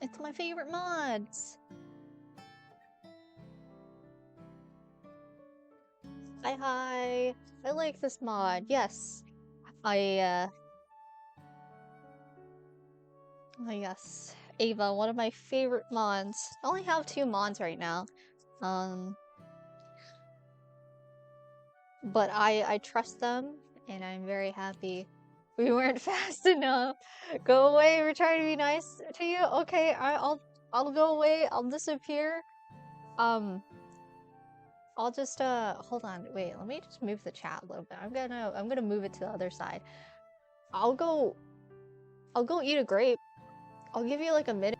It's my favorite mods. Hi. I like this mod. Yes. Oh yes. Ava, one of my favorite mods. I only have 2 mods right now. But I trust them and I'm very happy. We weren't fast enough. Go away, we're trying to be nice to you. Okay, I'll go away, I'll disappear. I'll just hold on, wait, let me just move the chat a little bit. I'm gonna move it to the other side. I'll go eat a grape. I'll give you like a minute.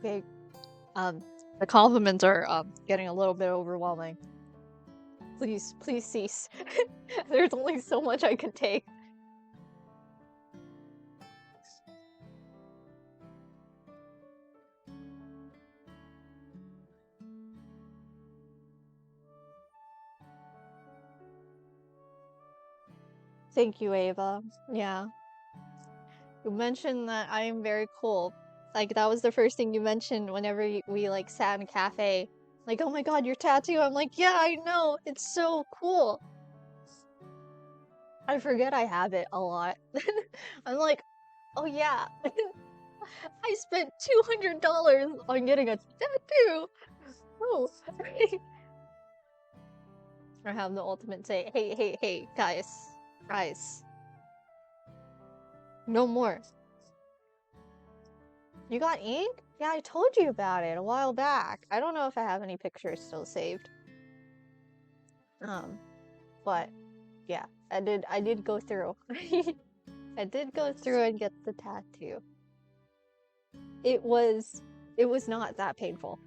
Okay, the compliments are getting a little bit overwhelming. Please cease. There's only so much I can take. Thank you, Ava. Yeah. You mentioned that I am very cool. Like, that was the first thing you mentioned whenever we like sat in a cafe. Like, oh my god, your tattoo! I'm like, yeah, I know! It's so cool! I forget I have it a lot. I'm like, oh yeah, I spent $200 on getting a tattoo! Oh! I have the ultimate say, hey, guys. No more. You got ink? Yeah, I told you about it a while back. I don't know if I have any pictures still saved. But yeah, I did go through. I did go through and get the tattoo. It was not that painful.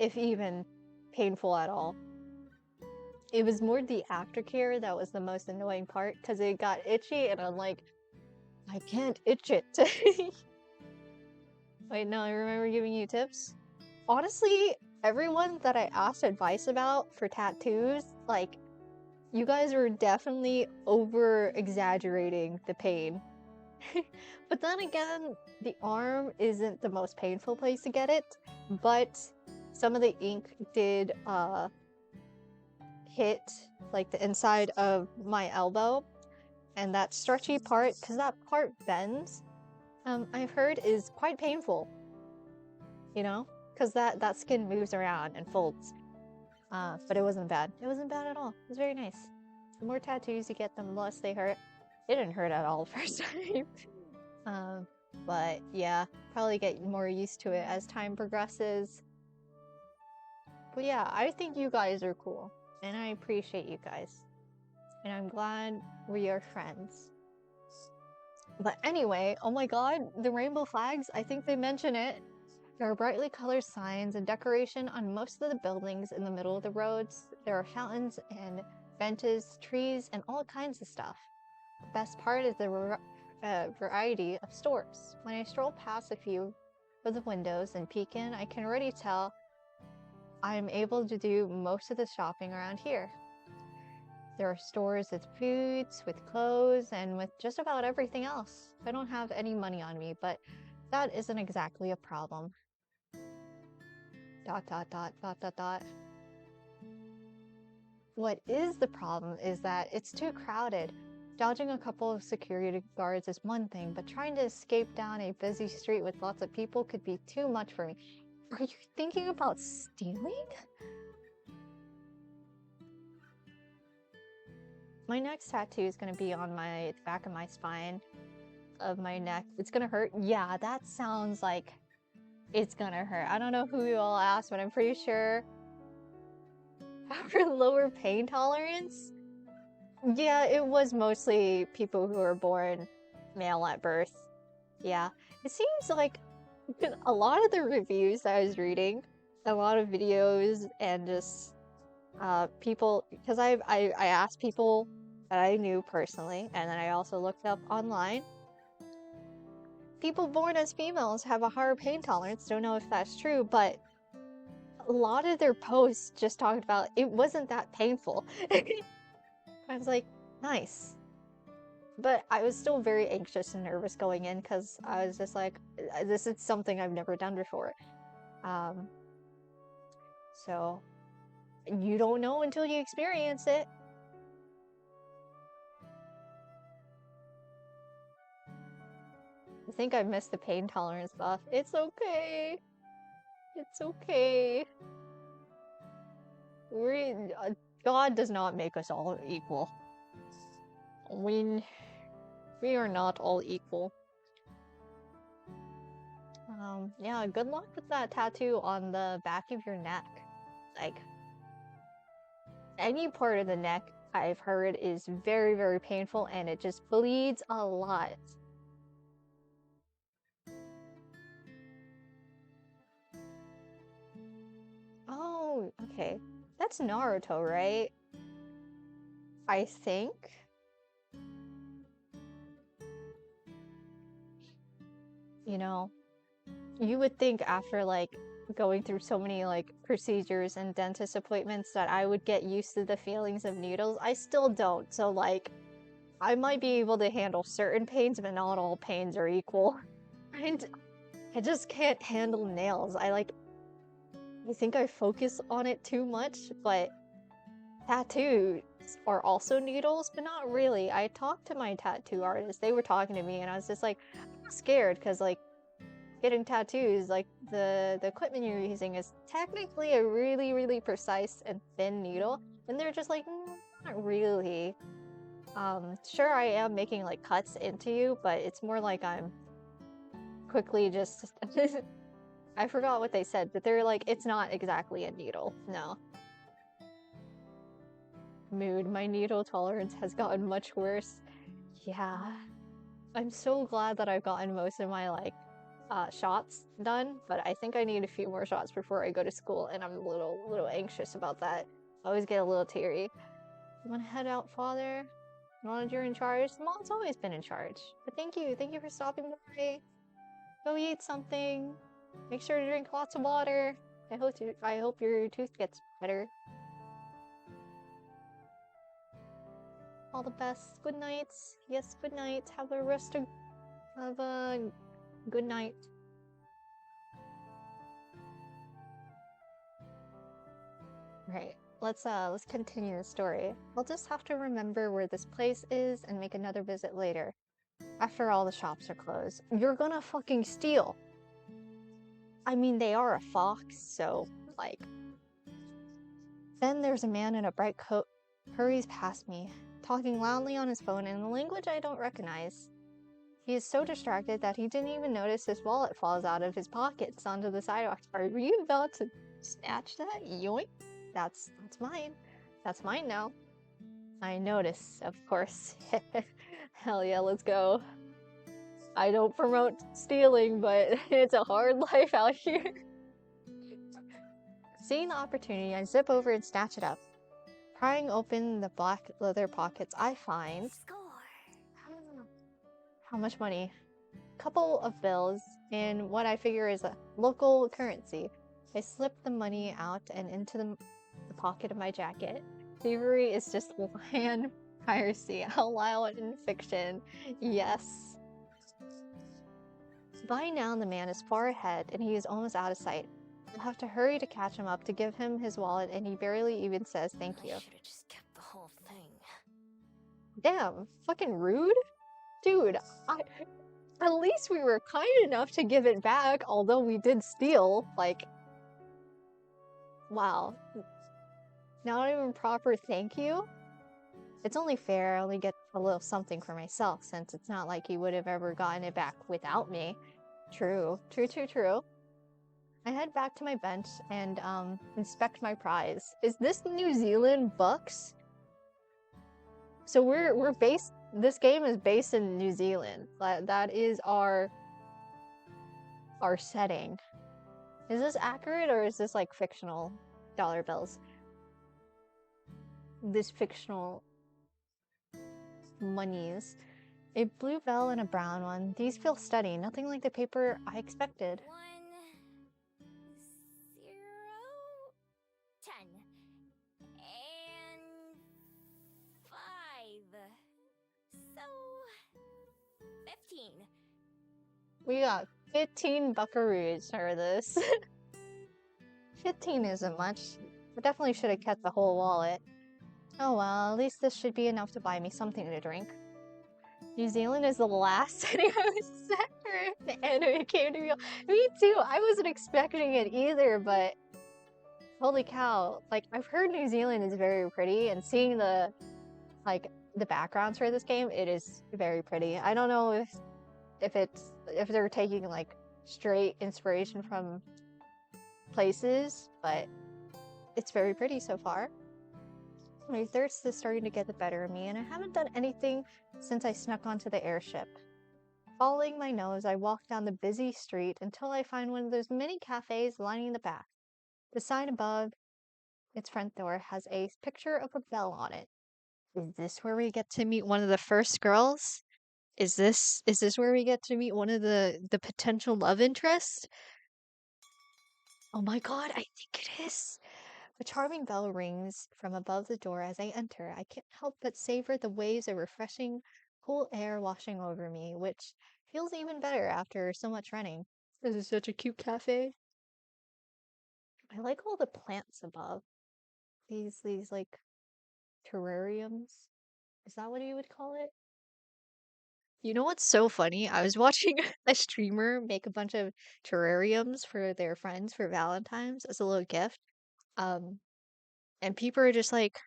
If even painful at all. It was more the aftercare that was the most annoying part because it got itchy and I'm like, I can't itch it. Wait, no, I remember giving you tips. Honestly, everyone that I asked advice about for tattoos, like, you guys were definitely over-exaggerating the pain. But then again, the arm isn't the most painful place to get it, but some of the ink did hit like the inside of my elbow, And that stretchy part, because that part bends, I've heard is quite painful. You know? Because that skin moves around and folds. But it wasn't bad. It wasn't bad at all. It was very nice. The more tattoos you get, the less they hurt. It didn't hurt at all the first time. But yeah, probably get more used to it as time progresses. But yeah, I think you guys are cool. And I appreciate you guys. And I'm glad we are friends. But anyway, oh my god, the rainbow flags, I think they mention it. There are brightly colored signs and decoration on most of the buildings in the middle of the roads. There are fountains and benches, trees, and all kinds of stuff. The best part is the variety of stores. When I stroll past a few of the windows and peek in, I can already tell I'm able to do most of the shopping around here. There are stores with foods, with clothes, and with just about everything else. I don't have any money on me, but that isn't exactly a problem. ... What is the problem is that it's too crowded. Dodging a couple of security guards is one thing, but trying to escape down a busy street with lots of people could be too much for me. Are you thinking about stealing? My next tattoo is gonna be on the back of my spine, of my neck. It's gonna hurt. Yeah, that sounds like it's gonna hurt. I don't know who you all asked, but I'm pretty sure after lower pain tolerance. Yeah, it was mostly people who were born male at birth. Yeah, it seems like a lot of the reviews that I was reading, a lot of videos, and just people, because I asked people that I knew personally, and then I also looked up online. People born as females have a higher pain tolerance. Don't know if that's true, but a lot of their posts just talked about it wasn't that painful. I was like, nice. But I was still very anxious and nervous going in because I was just like, this is something I've never done before. So you don't know until you experience it. I think I missed the pain tolerance buff. It's okay. It's okay. God does not make us all equal. We are not all equal. Yeah, good luck with that tattoo on the back of your neck. Like, any part of the neck I've heard is very, very painful and it just bleeds a lot. Oh, okay. That's Naruto, right? I think. You know, you would think after like going through so many like procedures and dentist appointments that I would get used to the feelings of needles. I still don't. So like, I might be able to handle certain pains, but not all pains are equal. And I just can't handle nails. I think I focus on it too much, but tattoos are also needles, but not really. I talked to my tattoo artist. They were talking to me and I was just like, I'm scared because like getting tattoos, like the equipment you're using is technically a really, really precise and thin needle. And they're just like, not really. Sure, I am making like cuts into you, but it's more like I'm quickly just I forgot what they said, but they're like, it's not exactly a needle. No. Mood, my needle tolerance has gotten much worse. Yeah. I'm so glad that I've gotten most of my like shots done, but I think I need a few more shots before I go to school, and I'm a little anxious about that. I always get a little teary. You wanna head out, Father? Mom, you're in charge? Mom's always been in charge. But thank you for stopping by. Go eat something. Make sure to drink lots of water. I hope your tooth gets better. All the best. Good nights. Yes, good night. Have a good night. Right. let's continue the story. I'll just have to remember where this place is and make another visit later. After all the shops are closed. You're gonna fucking steal. I mean, they are a fox, so, like... Then there's a man in a bright coat hurries past me, talking loudly on his phone in a language I don't recognize. He is so distracted that he didn't even notice his wallet falls out of his pockets onto the sidewalk. Are you about to snatch that? Yoink! That's mine. That's mine now. I notice, of course. Hell yeah, let's go. I don't promote stealing, but it's a hard life out here. Seeing the opportunity, I zip over and snatch it up. Prying open the black leather pockets, I find... Score. How much money? Couple of bills in what I figure is a local currency. I slip the money out and into the pocket of my jacket. Thievery is just land piracy. I'll allow it in fiction. Yes. By now, the man is far ahead and he is almost out of sight. I'll have to hurry to catch him up to give him his wallet, and he barely even says thank you. I should have just kept the whole thing. Damn, fucking rude? Dude, at least we were kind enough to give it back, although we did steal. Like, wow. Not even proper thank you? It's only fair I only get a little something for myself, since it's not like he would have ever gotten it back without me. True. True. I head back to my bench and inspect my prize. Is this New Zealand bucks? So we're based. This game is based in New Zealand. That is our setting. Is this accurate or is this like fictional dollar bills? This fictional monies. A blue bell and a brown one. These feel steady. Nothing like the paper I expected. 1, 0, 10, and 5. So 15. We got 15 buckaroos for this. 15 isn't much. I definitely should have kept the whole wallet. Oh well, at least this should be enough to buy me something to drink. New Zealand is the last city I was set for the anime came to me. Me too, I wasn't expecting it either, but holy cow. Like, I've heard New Zealand is very pretty, and seeing the backgrounds for this game, it is very pretty. I don't know if they're taking like straight inspiration from places, but it's very pretty so far. My thirst is starting to get the better of me, and I haven't done anything since I snuck onto the airship. Following my nose, I walk down the busy street until I find one of those mini cafes lining the back. The sign above its front door has a picture of a bell on it. Is this where we get to meet one of the first girls? Is this where we get to meet one of the potential love interests? Oh my god, I think it is! A charming bell rings from above the door as I enter. I can't help but savor the waves of refreshing, cool air washing over me, which feels even better after so much running. This is such a cute cafe. I like all the plants above. These like terrariums. Is that what you would call it? You know what's so funny? I was watching a streamer make a bunch of terrariums for their friends for Valentine's as a little gift. And people are just like,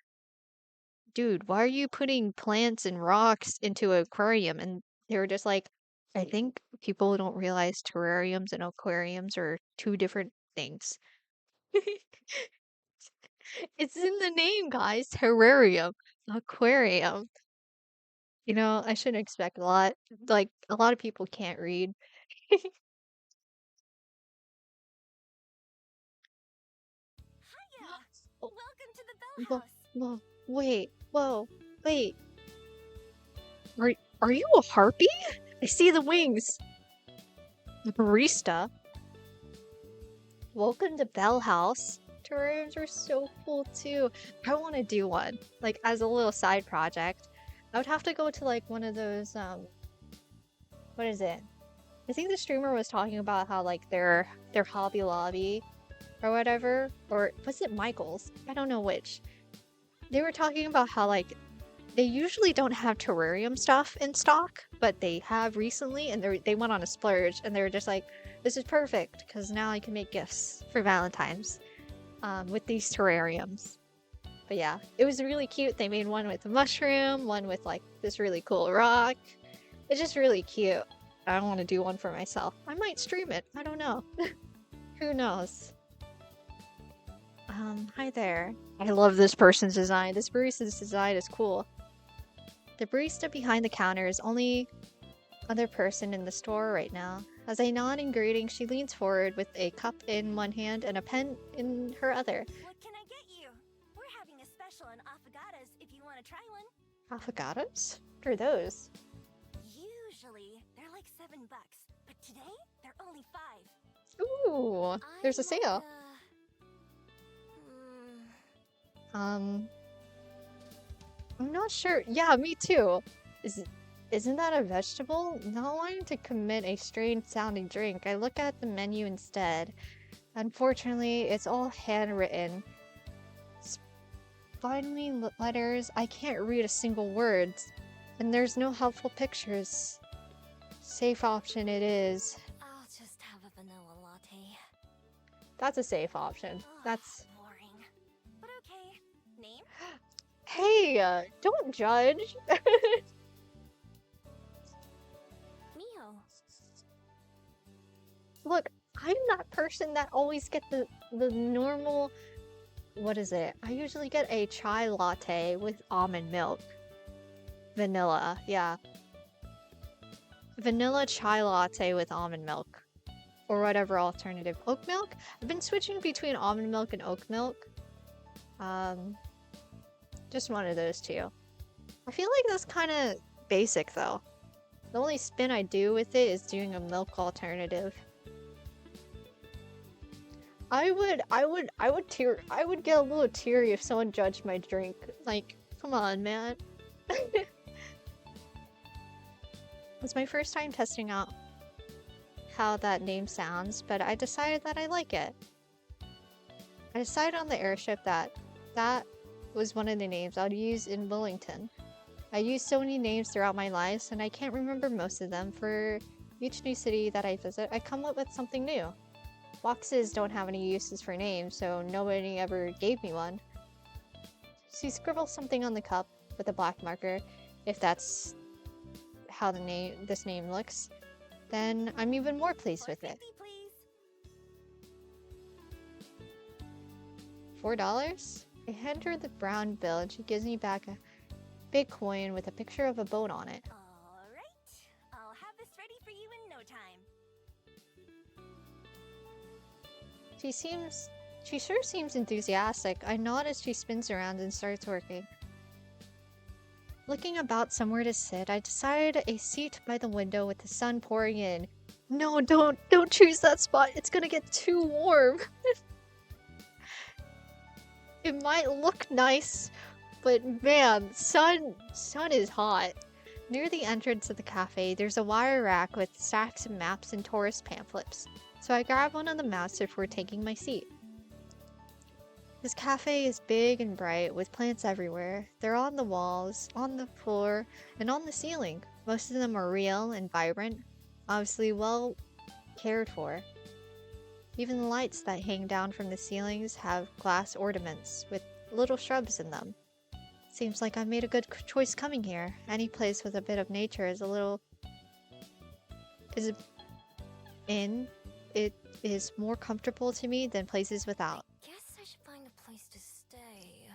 dude, why are you putting plants and rocks into an aquarium? And they were just like, I think people don't realize terrariums and aquariums are two different things. It's in the name, guys. Terrarium, aquarium. You know, I shouldn't expect a lot. Like, a lot of people can't read. Hiya! Oh, Welcome to the whoa, Bell House. whoa, wait. Are you a harpy? I see the wings. The barista. Welcome to Bell House. Terrariums are so cool too. I want to do one, like as a little side project. I would have to go to like one of those what is it? I think the streamer was talking about how like their Hobby Lobby or whatever, or was it Michael's? I don't know which. They were talking about how like they usually don't have terrarium stuff in stock, but they have recently, and they went on a splurge, and they were just like, "This is perfect because now I can make gifts for Valentine's with these terrariums." But yeah, it was really cute. They made one with a mushroom, one with like this really cool rock. It's just really cute. I want to do one for myself. I might stream it. I don't know. Who knows? Hi there. I love this person's design. This barista's design is cool. The barista behind the counter is only other person in the store right now. As I nod in greeting, she leans forward with a cup in one hand and a pen in her other. What can I get you? We're having a special on affogatos if you want to try one. Affogatos? What are those? Usually, they're like $7, but today, they're only 5. Ooh, there's a I'd like sale. I'm not sure. Yeah, me too. Isn't that a vegetable? Not wanting to commit a strange sounding drink, I look at the menu instead. Unfortunately, it's all handwritten. Finally, letters. I can't read a single word, and there's no helpful pictures. Safe option it is. I'll just have a vanilla latte. That's a safe option. Ugh, That's... boring. But okay. Name? Hey, don't judge. Mio. Look, I'm that person that always get the normal... What is it? I usually get a chai latte with almond milk. Vanilla, yeah. Vanilla chai latte with almond milk. Or whatever alternative. Oat milk? I've been switching between almond milk and oat milk. Just one of those two. I feel like that's kind of basic though. The only spin I do with it is doing a milk alternative. I would get a little teary if someone judged my drink. Like, come on, man. It's my first time testing out how that name sounds, but I decided that I like it. I decided on the airship that was one of the names I'd use in Wellington. I used so many names throughout my life, and I can't remember most of them. For each new city that I visit, I come up with something new. Boxes don't have any uses for names, so nobody ever gave me one. So you scribble something on the cup with a black marker, if that's how this name looks, then I'm even more pleased with it. 450, please. $4? I hand her the brown bill and she gives me back a big coin with a picture of a boat on it. Alright. I'll have this ready for you in no time. She sure seems enthusiastic. I nod as she spins around and starts working. Looking about somewhere to sit, I decided a seat by the window with the sun pouring in. No, don't choose that spot. It's gonna get too warm. It might look nice, but man, sun is hot. Near the entrance of the cafe, there's a wire rack with stacks of maps and tourist pamphlets. So I grab one of the maps before taking my seat. This cafe is big and bright with plants everywhere. They're on the walls, on the floor, and on the ceiling. Most of them are real and vibrant, obviously well cared for. Even the lights that hang down from the ceilings have glass ornaments with little shrubs in them. Seems like I made a good choice coming here. Any place with a bit of nature is it is more comfortable to me than places without. Guess I should find a place to stay.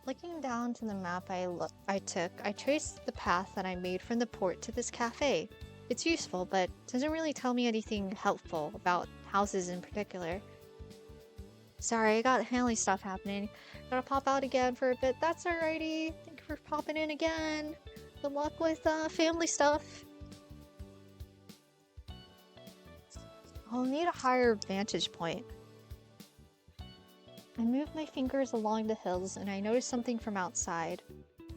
Looking down to the map I took, I traced the path that I made from the port to this cafe. It's useful, but doesn't really tell me anything helpful about houses in particular. Sorry, I got family stuff happening. Gotta pop out again for a bit. That's alrighty. Thank you for popping in again. Good luck with family stuff. I'll need a higher vantage point. I move my fingers along the hills and I notice something from outside.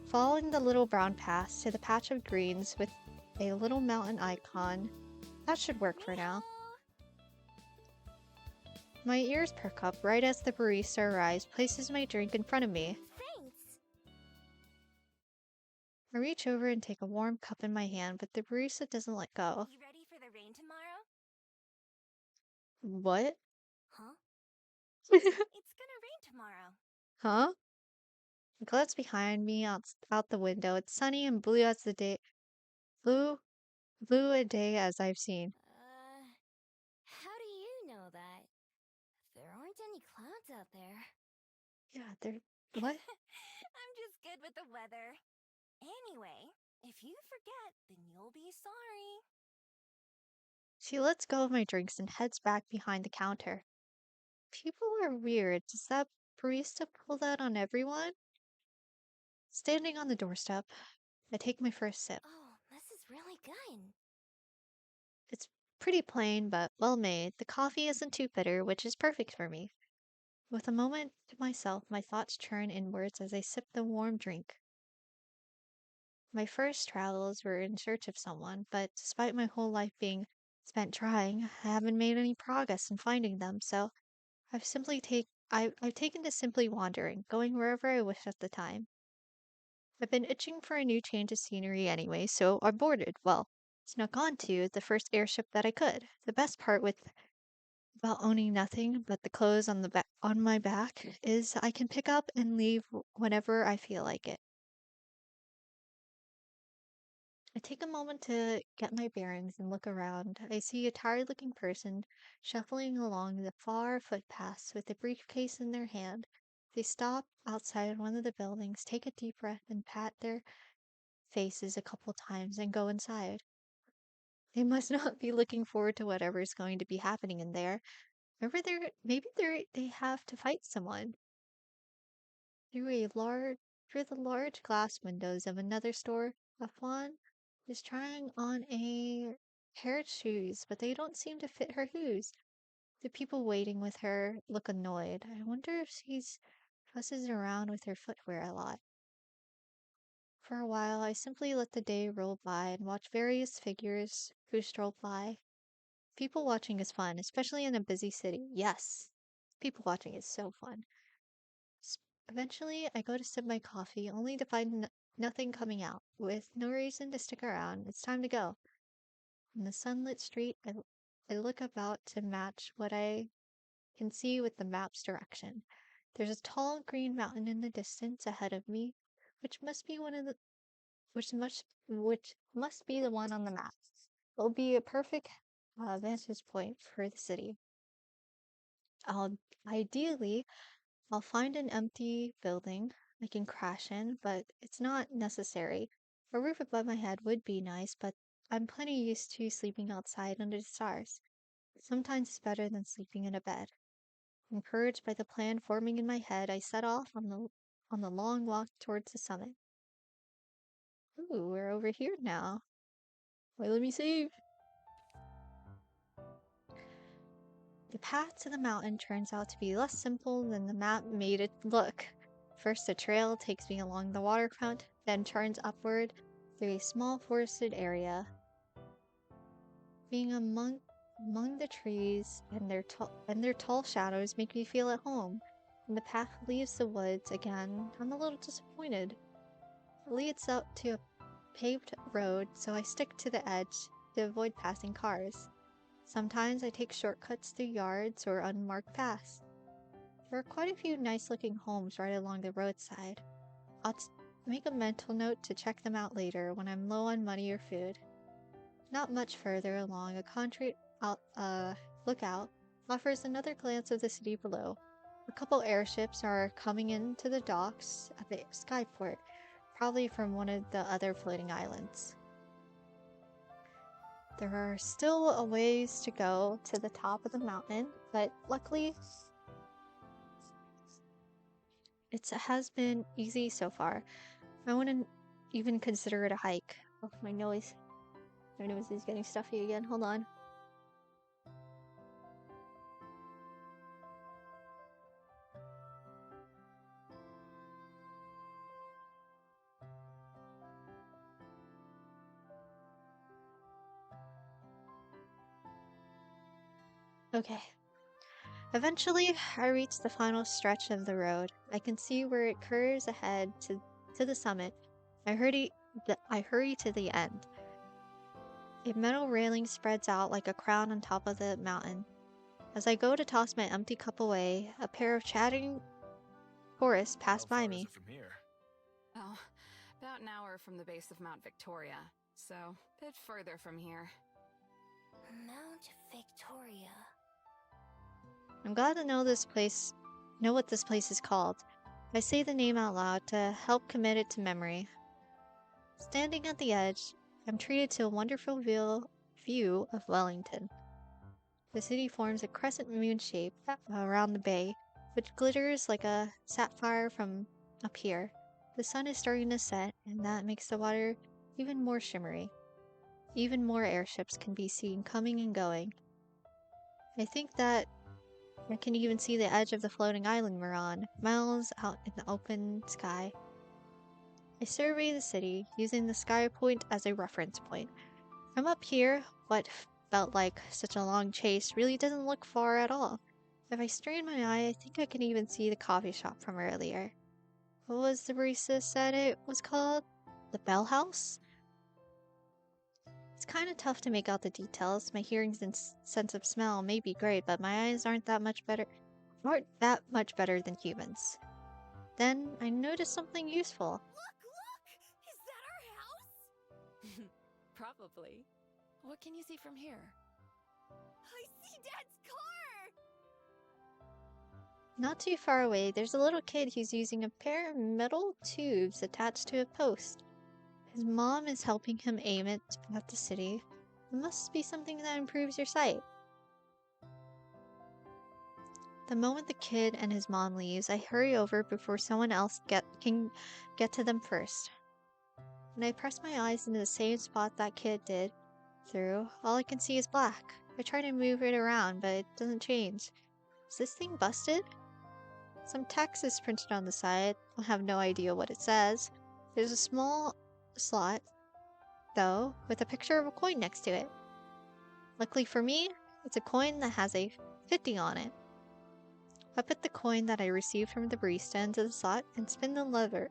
Following the little brown path to the patch of greens with a little mountain icon. That should work for now. My ears perk up right as the barista arrives, places my drink in front of me. Thanks. I reach over and take a warm cup in my hand, but the barista doesn't let go. You ready for the rain tomorrow? What? Huh? It's gonna rain tomorrow. Huh? I glance behind me out the window. It's sunny and blue as the day, blue, blue a day as I've seen. How do you know that? There aren't any clouds out there. Yeah, there. What? I'm just good with the weather. Anyway, if you forget, then you'll be sorry. She lets go of my drinks and heads back behind the counter. People are weird. Does that barista pull that on everyone? Standing on the doorstep, I take my first sip. Oh, this is really good. It's pretty plain, but well made. The coffee isn't too bitter, which is perfect for me. With a moment to myself, my thoughts churn inwards as I sip the warm drink. My first travels were in search of someone, but despite my whole life being spent trying, I haven't made any progress in finding them, so I've taken to simply wandering, going wherever I wish at the time. I've been itching for a new change of scenery anyway, so I boarded, well, snuck onto the first airship that I could. The best part with about owning nothing but the clothes on my back is I can pick up and leave whenever I feel like it. I take a moment to get my bearings and look around. I see a tired looking person shuffling along the far footpaths with a briefcase in their hand. They stop outside one of the buildings, take a deep breath, and pat their faces a couple times and go inside. They must not be looking forward to whatever's going to be happening in there. Maybe they have to fight someone. Through the large glass windows of another store, a fawn is trying on a pair of shoes, but they don't seem to fit her shoes. The people waiting with her look annoyed. I wonder if she's fusses around with her footwear a lot. For a while, I simply let the day roll by and watch various figures who stroll by. People watching is fun, especially in a busy city. Yes, people watching is so fun. Eventually, I go to sip my coffee, only to find nothing coming out. With no reason to stick around, it's time to go. In the sunlit street, I look about to match what I can see with the map's direction. There's a tall green mountain in the distance ahead of me, which must be one of the which must be the one on the map. It'll be a perfect vantage point for the city. I'll ideally I'll find an empty building I can crash in, but it's not necessary. A roof above my head would be nice, but I'm plenty used to sleeping outside under the stars. Sometimes it's better than sleeping in a bed. Encouraged by the plan forming in my head, I set off on the long walk towards the summit. Ooh, we're over here now. Wait, let me see. The path to the mountain turns out to be less simple than the map made it look. First, a trail takes me along the waterfront, then turns upward through a small forested area. Being among the trees and their tall shadows make me feel at home. When the path leaves the woods again, I'm a little disappointed. It leads up to a paved road, so I stick to the edge to avoid passing cars. Sometimes I take shortcuts through yards or unmarked paths. There are quite a few nice looking homes right along the roadside. I'll make a mental note to check them out later when I'm low on money or food. Not much further along, a concrete lookout offers another glance of the city below. A couple airships are coming into the docks at the skyport, probably from one of the other floating islands. There are still a ways to go to the top of the mountain, but luckily it has been easy so far. I wouldn't even consider it a hike. Oh, my nose is getting stuffy again. Hold on. Okay. Eventually, I reach the final stretch of the road. I can see where it curves ahead to the summit. I hurry to the end. A metal railing spreads out like a crown on top of the mountain. As I go to toss my empty cup away, a pair of chatting tourists pass by me. From here? Oh, about an hour from the base of Mount Victoria, so a bit further from here. Mount Victoria. I'm glad to know what this place is called. I say the name out loud to help commit it to memory. Standing at the edge, I'm treated to a wonderful view of Wellington. The city forms a crescent moon shape around the bay, which glitters like a sapphire from up here. The sun is starting to set, and that makes the water even more shimmery. Even more airships can be seen coming and going. I think that I can even see the edge of the floating island we're on, miles out in the open sky. I survey the city, using the sky point as a reference point. From up here, what felt like such a long chase really doesn't look far at all. If I strain my eye, I think I can even see the coffee shop from earlier. What was the barista said it was called? The Bell House? It's kind of tough to make out the details. My hearing and sense of smell may be great, but my eyes aren't that much better than humans. Then I noticed something useful. Look! Is that our house? Probably. What can you see from here? I see Dad's car! Not too far away, there's a little kid who's using a pair of metal tubes attached to a post. His mom is helping him aim it at the city. It must be something that improves your sight. The moment the kid and his mom leaves, I hurry over before someone else can get to them first. When I press my eyes into the same spot that kid did through, all I can see is black. I try to move it around, but it doesn't change. Is this thing busted? Some text is printed on the side. I have no idea what it says. There's a small slot, though, with a picture of a coin next to it. Luckily for me, it's a coin that has a 50 on it. I put the coin that I received from the barista into the slot and spin the lever.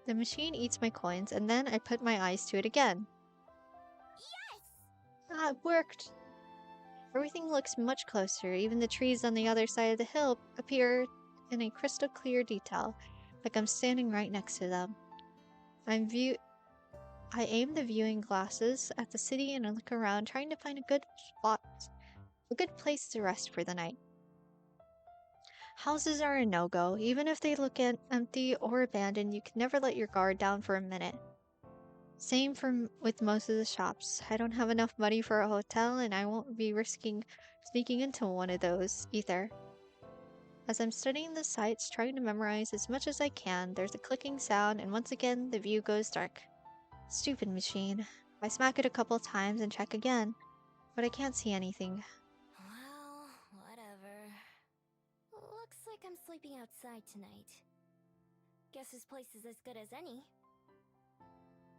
The machine eats my coins, and then I put my eyes to it again. Yes! Ah, it worked! Everything looks much closer. Even the trees on the other side of the hill appear in a crystal clear detail, like I'm standing right next to them. I aim the viewing glasses at the city and I look around, trying to find a good place to rest for the night. Houses are a no-go. Even if they look empty or abandoned, you can never let your guard down for a minute. Same with most of the shops. I don't have enough money for a hotel, and I won't be risking sneaking into one of those either. As I'm studying the sights, trying to memorize as much as I can, there's a clicking sound, and once again, the view goes dark. Stupid machine. I smack it a couple times and check again, but I can't see anything. Well, whatever. Looks like I'm sleeping outside tonight. Guess this place is as good as any.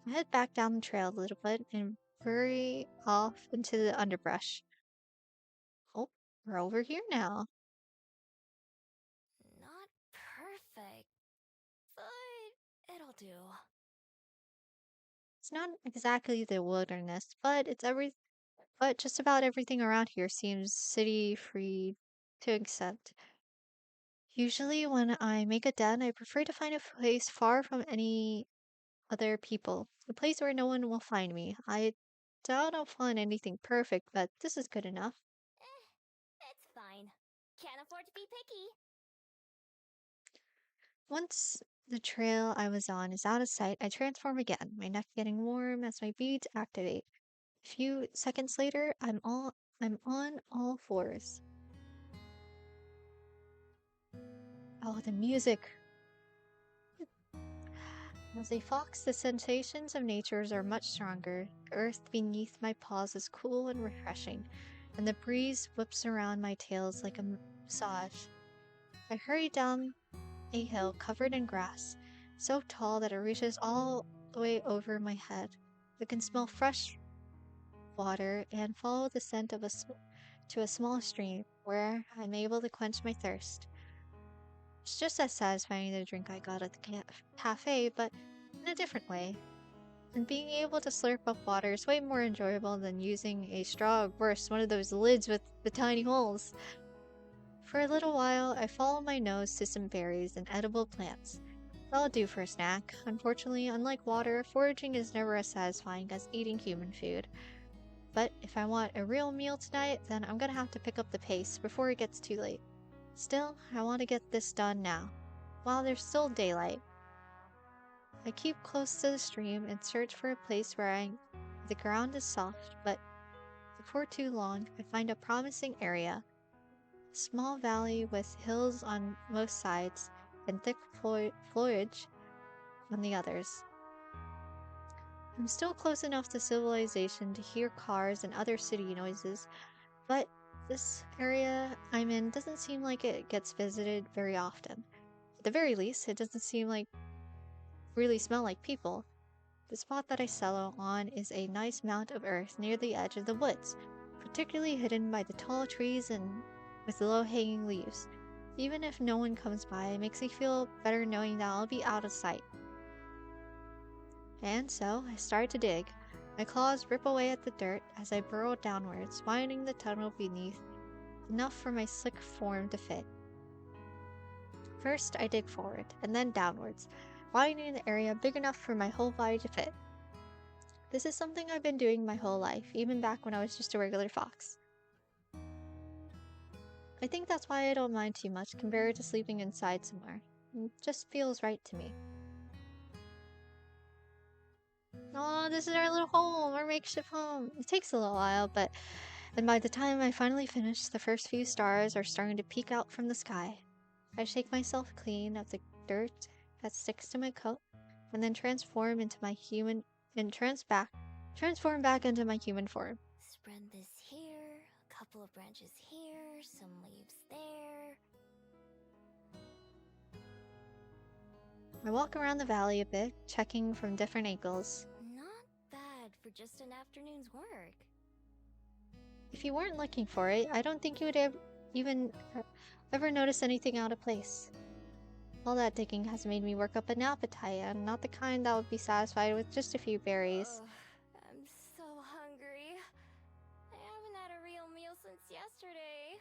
I head back down the trail a little bit and hurry off into the underbrush. Oh, we're over here now. Not perfect, but it'll do. It's not exactly the wilderness, but just about everything around here seems city free to accept. Usually when I make a den, I prefer to find a place far from any other people. A place where no one will find me. I doubt I'll find anything perfect, but this is good enough. It's fine. Can't afford to be picky. Once the trail I was on is out of sight, I transform again, my neck getting warm as my beads activate. A few seconds later, I'm on all fours. Oh, the music. As a fox, the sensations of nature are much stronger. The earth beneath my paws is cool and refreshing, and the breeze whips around my tails like a massage. I hurry down a hill covered in grass, so tall that it reaches all the way over my head. I can smell fresh water and follow the scent to a small stream. where I'm able to quench my thirst. It's just as satisfying as the drink I got at the cafe, but in a different way. And being able to slurp up water is way more enjoyable than using a straw, or worse, one of those lids with the tiny holes. For a little while, I followed my nose to some berries and edible plants. That'll do for a snack. Unfortunately, unlike water, foraging is never as satisfying as eating human food. But if I want a real meal tonight, then I'm gonna have to pick up the pace before it gets too late. Still, I want to get this done now, while there's still daylight. I keep close to the stream and search for a place where the ground is soft, but before too long, I find a promising area. A small valley with hills on most sides and thick foliage on the others. I'm still close enough to civilization to hear cars and other city noises, but this area I'm in doesn't seem like it gets visited very often. At the very least, it doesn't seem like really smell like people. The spot that I settle on is a nice mound of earth near the edge of the woods, particularly hidden by the tall trees and with low-hanging leaves. Even if no one comes by, it makes me feel better knowing that I'll be out of sight. And so, I start to dig. My claws rip away at the dirt as I burrow downwards, widening the tunnel beneath enough for my slick form to fit. First, I dig forward, and then downwards, widening the area big enough for my whole body to fit. This is something I've been doing my whole life, even back when I was just a regular fox. I think that's why I don't mind too much compared to sleeping inside somewhere. It just feels right to me. Oh, this is our little home, our makeshift home. It takes a little while, and by the time I finally finish, the first few stars are starting to peek out from the sky. I shake myself clean of the dirt that sticks to my coat, and then transform back into my human form. Spread this here, a couple of branches here, some leaves there. I walk around the valley a bit, checking from different angles. Not bad for just an afternoon's work. If you weren't looking for it, I don't think you would ever notice anything out of place. All that digging has made me work up an appetite, and not the kind that would be satisfied with just a few berries. I'm so hungry. I haven't had a real meal since yesterday.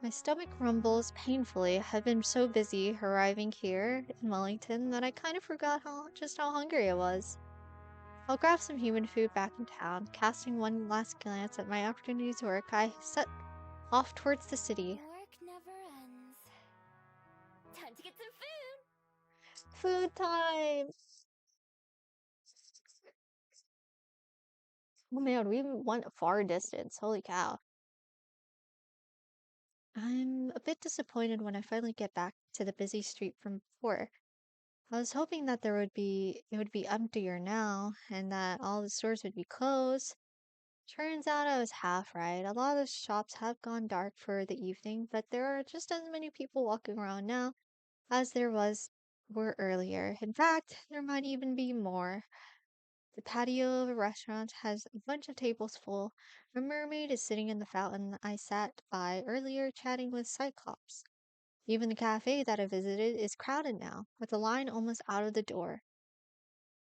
My stomach rumbles painfully. I've been so busy arriving here in Wellington that I kind of forgot just how hungry I was. I'll grab some human food back in town. Casting one last glance at my afternoon's work, I set off towards the city. Work never ends. Time to get some food! Food time! Oh man, we even went a far distance. Holy cow. I'm a bit disappointed when I finally get back to the busy street from before. I was hoping that it would be emptier now and that all the stores would be closed. Turns out I was half right. A lot of the shops have gone dark for the evening, but there are just as many people walking around now as were earlier. In fact, there might even be more. The patio of a restaurant has a bunch of tables full. A mermaid is sitting in the fountain I sat by earlier chatting with Cyclops. Even the cafe that I visited is crowded now, with a line almost out of the door.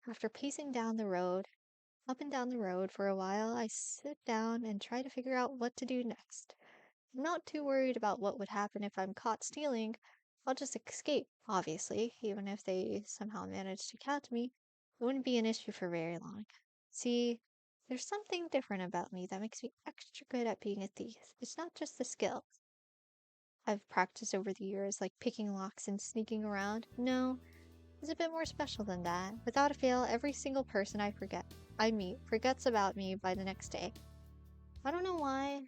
After pacing up and down the road for a while, I sit down and try to figure out what to do next. I'm not too worried about what would happen if I'm caught stealing. I'll just escape, obviously, even if they somehow manage to catch me. It wouldn't be an issue for very long. See, there's something different about me that makes me extra good at being a thief. It's not just the skill I've practiced over the years, like picking locks and sneaking around. No, it's a bit more special than that. Without a fail, every single person I meet forgets about me by the next day. I don't know why,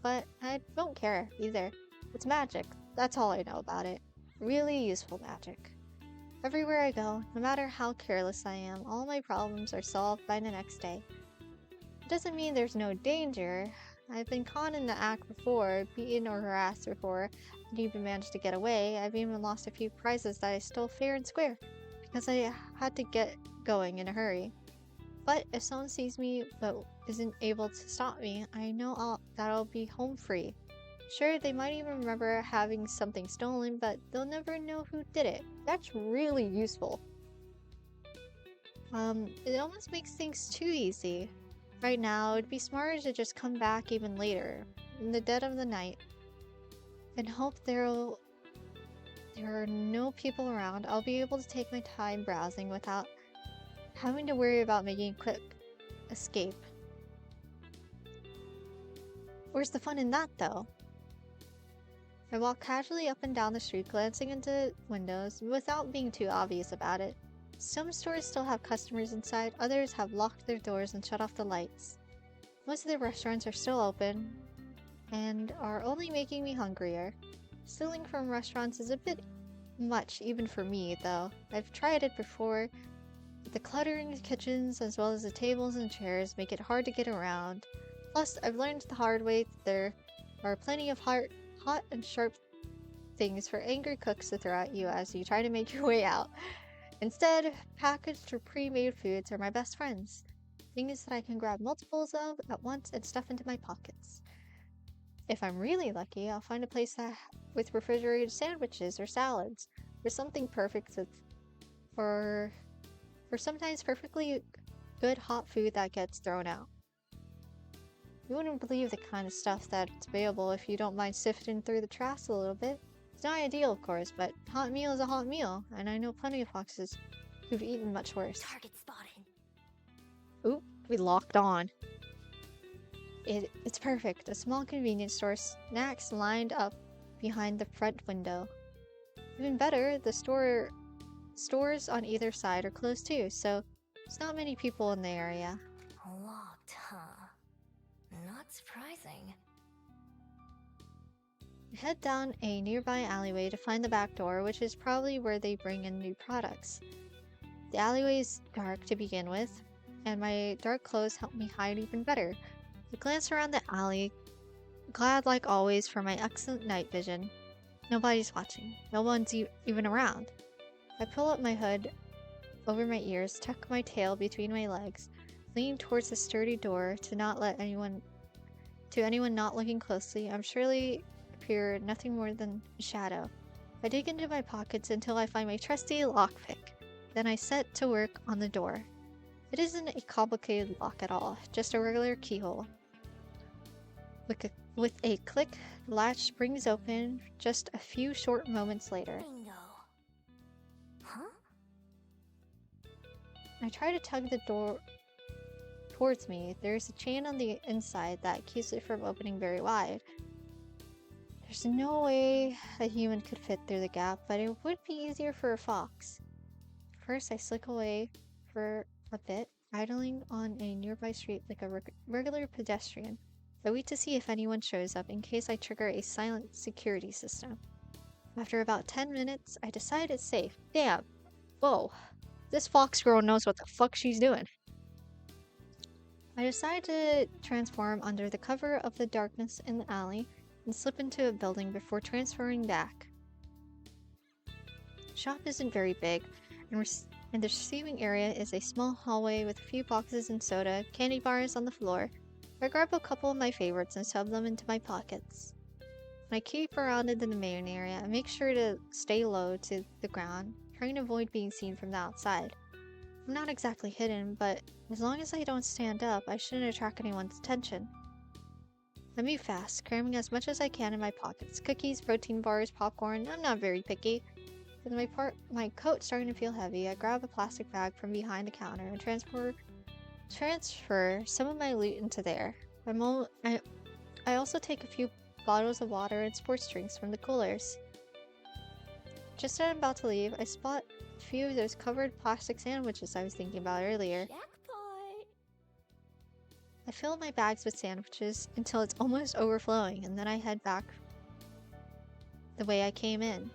but I don't care either. It's magic. That's all I know about it. Really useful magic. Everywhere I go, no matter how careless I am, all my problems are solved by the next day. It doesn't mean there's no danger. I've been caught in the act before, beaten or harassed before, and even managed to get away. I've even lost a few prizes that I stole fair and square, because I had to get going in a hurry. But if someone sees me but isn't able to stop me, I know that I'll be home free. Sure, they might even remember having something stolen, but they'll never know who did it. That's really useful. It almost makes things too easy. Right now, it'd be smarter to just come back even later, in the dead of the night, and hope there are no people around. I'll be able to take my time browsing without having to worry about making a quick escape. Where's the fun in that, though? I walk casually up and down the street, glancing into windows without being too obvious about it. Some stores still have customers inside, others have locked their doors and shut off the lights. Most of the restaurants are still open and are only making me hungrier. Stealing from restaurants is a bit much, even for me, though. I've tried it before. The cluttering kitchens, as well as the tables and chairs, make it hard to get around. Plus, I've learned the hard way that there are plenty of hot and sharp things for angry cooks to throw at you as you try to make your way out. Instead, packaged or pre-made foods are my best friends. Things that I can grab multiples of at once and stuff into my pockets. If I'm really lucky, I'll find a place with refrigerated sandwiches or salads, or something perfect or sometimes perfectly good hot food that gets thrown out. You wouldn't believe the kind of stuff that's available if you don't mind sifting through the trash a little bit. It's not ideal, of course, but hot meal is a hot meal, and I know plenty of foxes who've eaten much worse. Target spotted. Oop, we locked on. It's perfect. A small convenience store, snacks lined up behind the front window. Even better, the stores on either side are closed too, so there's not many people in the area. Locked, huh? Not surprising. I head down a nearby alleyway to find the back door, which is probably where they bring in new products. The alleyway is dark to begin with, and my dark clothes help me hide even better. I glance around the alley, glad like always for my excellent night vision. Nobody's watching. No one's even around. I pull up my hood over my ears, tuck my tail between my legs, lean towards the sturdy door to anyone not looking closely. I'm surely appear nothing more than a shadow. I dig into my pockets until I find my trusty lockpick. Then I set to work on the door. It isn't a complicated lock at all, just a regular keyhole. With a click, the latch springs open just a few short moments later. Bingo. Huh? I try to tug the door towards me. There's a chain on the inside that keeps it from opening very wide. There's no way a human could fit through the gap, but it would be easier for a fox. First, I slink away for a bit, idling on a nearby street like a regular pedestrian. I wait to see if anyone shows up in case I trigger a silent security system. After about 10 minutes, I decide it's safe. Damn. Whoa. This fox girl knows what the fuck she's doing. I decide to transform under the cover of the darkness in the alley and slip into a building before transferring back. The shop isn't very big, and the receiving area is a small hallway with a few boxes and soda, candy bars on the floor. I grab a couple of my favorites and shove them into my pockets. When I keep around into the main area, I make sure to stay low to the ground, trying to avoid being seen from the outside. I'm not exactly hidden, but as long as I don't stand up, I shouldn't attract anyone's attention. I move fast, cramming as much as I can in my pockets. Cookies, protein bars, popcorn, I'm not very picky. With my coat starting to feel heavy, I grab a plastic bag from behind the counter and transfer some of my loot into there. I also take a few bottles of water and sports drinks from the coolers. Just as I'm about to leave, I spot a few of those covered plastic sandwiches I was thinking about earlier. Jackpot! I fill my bags with sandwiches until it's almost overflowing, and then I head back the way I came in.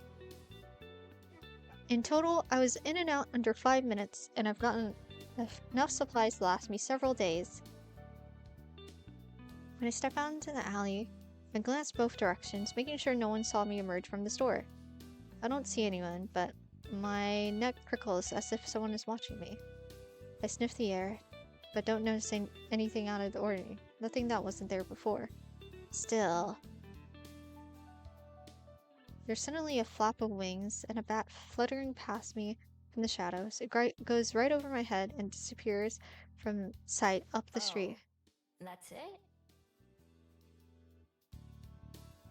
In total, I was in and out under 5 minutes, and I've gotten enough supplies to last me several days. When I step out into the alley, I glance both directions, making sure no one saw me emerge from the store. I don't see anyone, but my neck prickles as if someone is watching me. I sniff the air. but don't notice anything out of the ordinary. Nothing that wasn't there before. Still. There's suddenly a flap of wings and a bat fluttering past me from the shadows. It goes right over my head and disappears from sight up the street. That's it?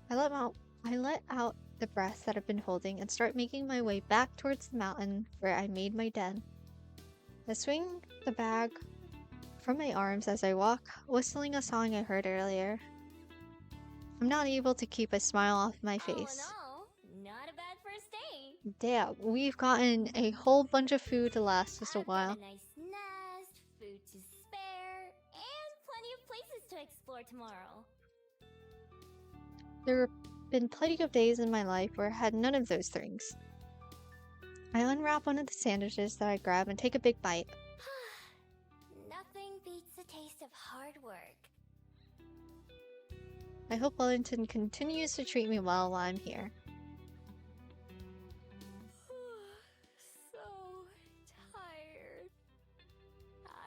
I let out the breath that I've been holding and start making my way back towards the mountain where I made my den. I swing the bag from my arms as I walk, whistling a song I heard earlier. I'm not able to keep a smile off my face. All in all, not a bad first day. Damn, we've gotten a whole bunch of food to last us a I've while. got a nice nest, food to spare, and plenty of places to explore tomorrow. There have been plenty of days in my life where I had none of those things. I unwrap one of the sandwiches that I grab and take a big bite. Nothing beats the taste of hard work. I hope Wellington continues to treat me well while I'm here. So tired.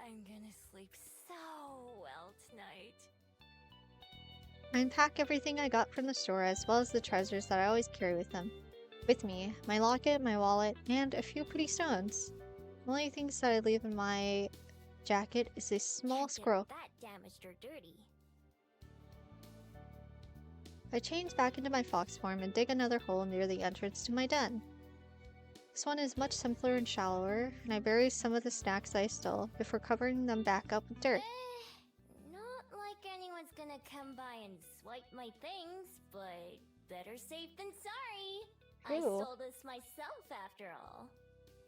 I'm gonna sleep so well tonight. I unpack everything I got from the store as well as the treasures that I always carry with me, my locket, my wallet, and a few pretty stones. The only things that I leave in my jacket is a small Can't get squirrel. that damaged or dirty. I change back into my fox form and dig another hole near the entrance to my den. This one is much simpler and shallower, and I bury some of the snacks I stole before covering them back up with dirt. Not like anyone's gonna come by and swipe my things, but better safe than sorry. I Cool. stole this myself after all.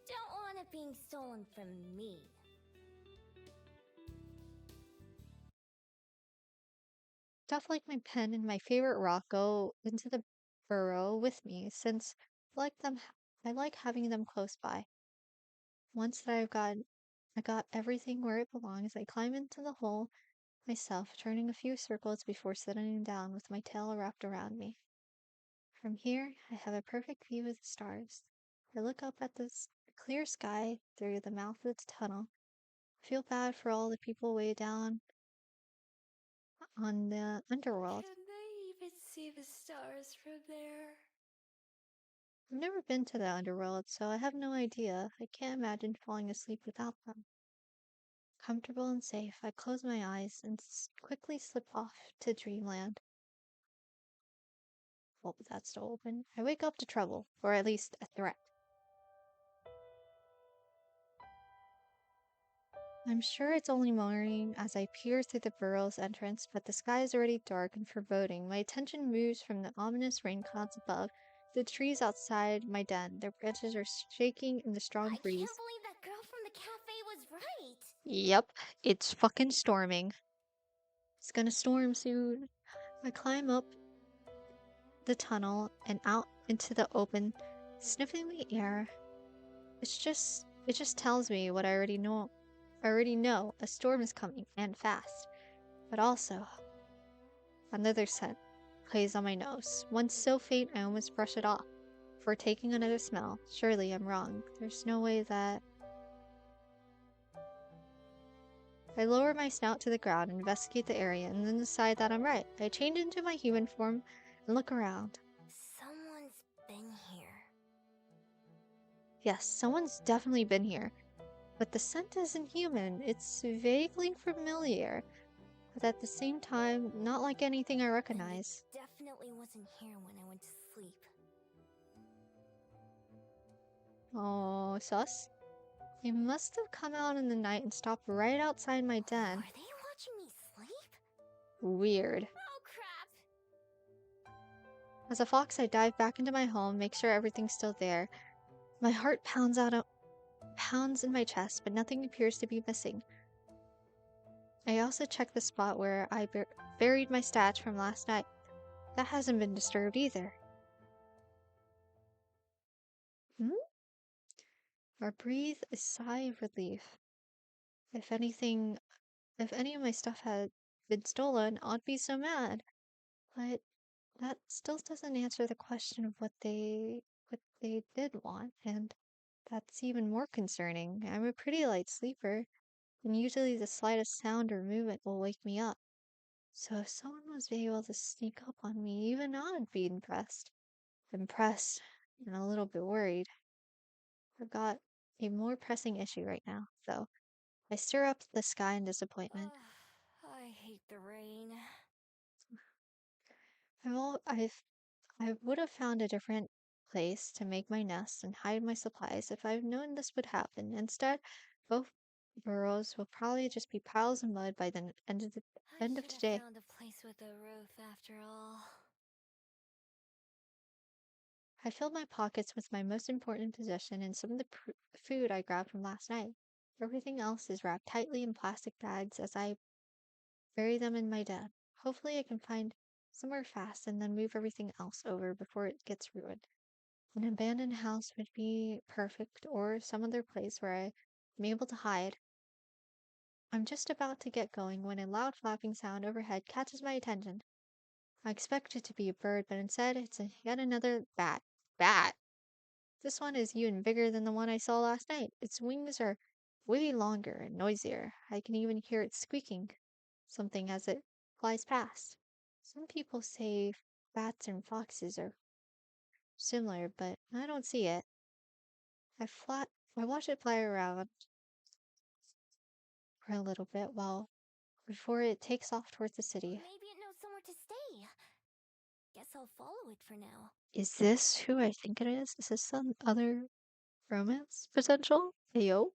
Don't want it being stolen from me. Stuff like my pen and my favorite rock go into the burrow with me since I like having them close by. Once that I got everything where it belongs, I climb into the hole myself, turning a few circles before settling down with my tail wrapped around me. From here, I have a perfect view of the stars. I look up at the clear sky through the mouth of the tunnel. I feel bad for all the people way down on the underworld. Can they even see the stars from there? I've never been to the underworld, so I have no idea. I can't imagine falling asleep without them. Comfortable and safe, I close my eyes and quickly slip off to dreamland. Oh, that's still open. I wake up to trouble, or at least a threat. I'm sure it's only morning as I peer through the burrow's entrance, but the sky is already dark and foreboding. My attention moves from the ominous rain clouds above to the trees outside my den. Their branches are shaking in the strong I breeze. can't believe that girl from the cafe was right. Yep, it's fucking storming. It's gonna storm soon. I climb up the tunnel and out into the open, sniffing the air. It just tells me what I already know. I already know a storm is coming and fast. But also, another scent plays on my nose. One so faint I almost brush it off. Before taking another smell, surely I'm wrong. There's no way that... I lower my snout to the ground, investigate the area, and then decide that I'm right. I change into my human form and look around. Someone's been here. Yes, someone's definitely been here. But the scent isn't human. It's vaguely familiar. But at the same time, not like anything I recognize. And it definitely wasn't here when I went to sleep. Oh, sus? They must have come out in the night and stopped right outside my den. Are they watching me sleep? Weird. Oh crap! As a fox, I dive back into my home, make sure everything's still there. My heart pounds in my chest, but nothing appears to be missing. I also check the spot where I buried my stats from last night. That hasn't been disturbed either. Or breathe a sigh of relief. If any of my stuff had been stolen, I'd be so mad. But that still doesn't answer the question of what they did want, and that's even more concerning. I'm a pretty light sleeper. and usually the slightest sound or movement will wake me up. So if someone was able to sneak up on me, even I'd be impressed. Impressed and a little bit worried. I've got a more pressing issue right now, though. I stir up the sky in disappointment. I hate the rain. I would have found a different place to make my nest and hide my supplies if I'd known this would happen. Instead, both burrows will probably just be piles of mud by the I end of should have today. found a place with a roof after all. I filled my pockets with my most important possession and some of the food I grabbed from last night. Everything else is wrapped tightly in plastic bags as I bury them in my den. Hopefully, I can find somewhere fast and then move everything else over before it gets ruined. An abandoned house would be perfect, or some other place where I'm able to hide. I'm just about to get going when a loud flapping sound overhead catches my attention. I expect it to be a bird, but instead it's yet another bat. Bat! This one is even bigger than the one I saw last night. Its wings are way longer and noisier. I can even hear it squeaking something as it flies past. Some people say bats and foxes are similar, but I don't see it. I watch it fly around for a little bit while before it takes off towards the city. Maybe it knows somewhere to stay. Guess I'll follow it for now. Is this who I think it is? Is this some other romance potential? Ayo?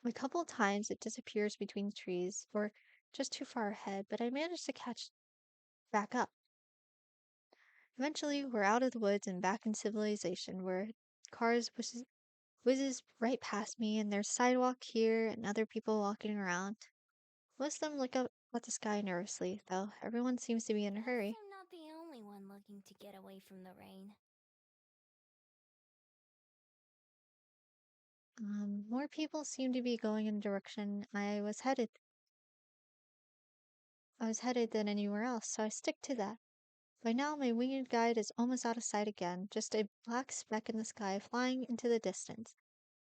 A couple times it disappears between the trees or just too far ahead, but I manage to catch back up. Eventually, we're out of the woods and back in civilization where cars whizzes right past me and there's sidewalk here and other people walking around. Most of them look up at the sky nervously, though everyone seems to be in a Guess hurry. I'm not the only one looking to get away from the rain. More people seem to be going in the direction I was headed than anywhere else, so I stick to that. By now, my winged guide is almost out of sight again, just a black speck in the sky flying into the distance.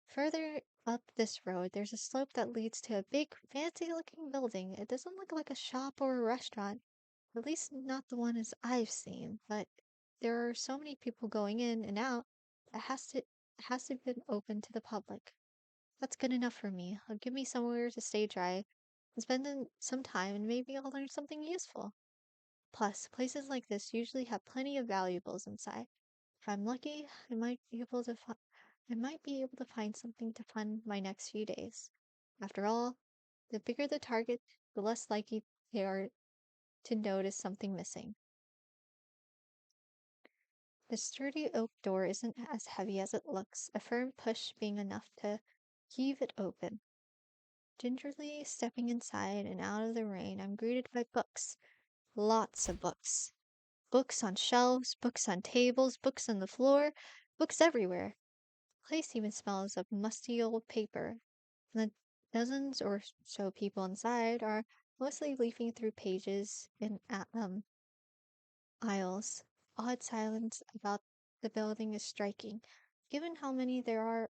Further up this road, there's a slope that leads to a big, fancy-looking building. It doesn't look like a shop or a restaurant, at least not the one as I've seen, but there are so many people going in and out, it has to be open to the public. That's good enough for me. It'll give me somewhere to stay dry and spend some time, and maybe I'll learn something useful. Plus, places like this usually have plenty of valuables inside. If I'm lucky, I might be able to find something to fund my next few days. After all, the bigger the target, the less likely they are to notice something missing. The sturdy oak door isn't as heavy as it looks, a firm push being enough to heave it open. Gingerly stepping inside and out of the rain, I'm greeted by books. Lots of books. Books on shelves, books on tables, books on the floor, books everywhere. The place even smells of musty old paper. And the dozens or so people inside are mostly leafing through pages in aisles. Odd silence about the building is striking, given how many there are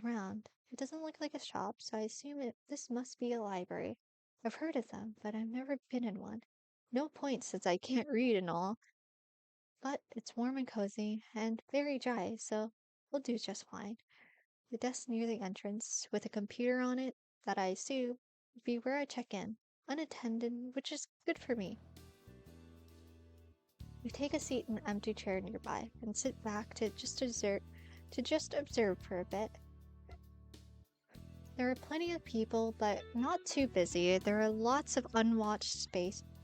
around. It doesn't look like a shop, so I assume this must be a library. I've heard of them, but I've never been in one. No point since I can't read and all. But it's warm and cozy and very dry, so we'll do just fine. The desk near the entrance, with a computer on it that I assume would be where I check in, unattended, which is good for me. We take a seat in an empty chair nearby and sit back to just observe for a bit. There are plenty of people, but not too busy. There are lots of unwatched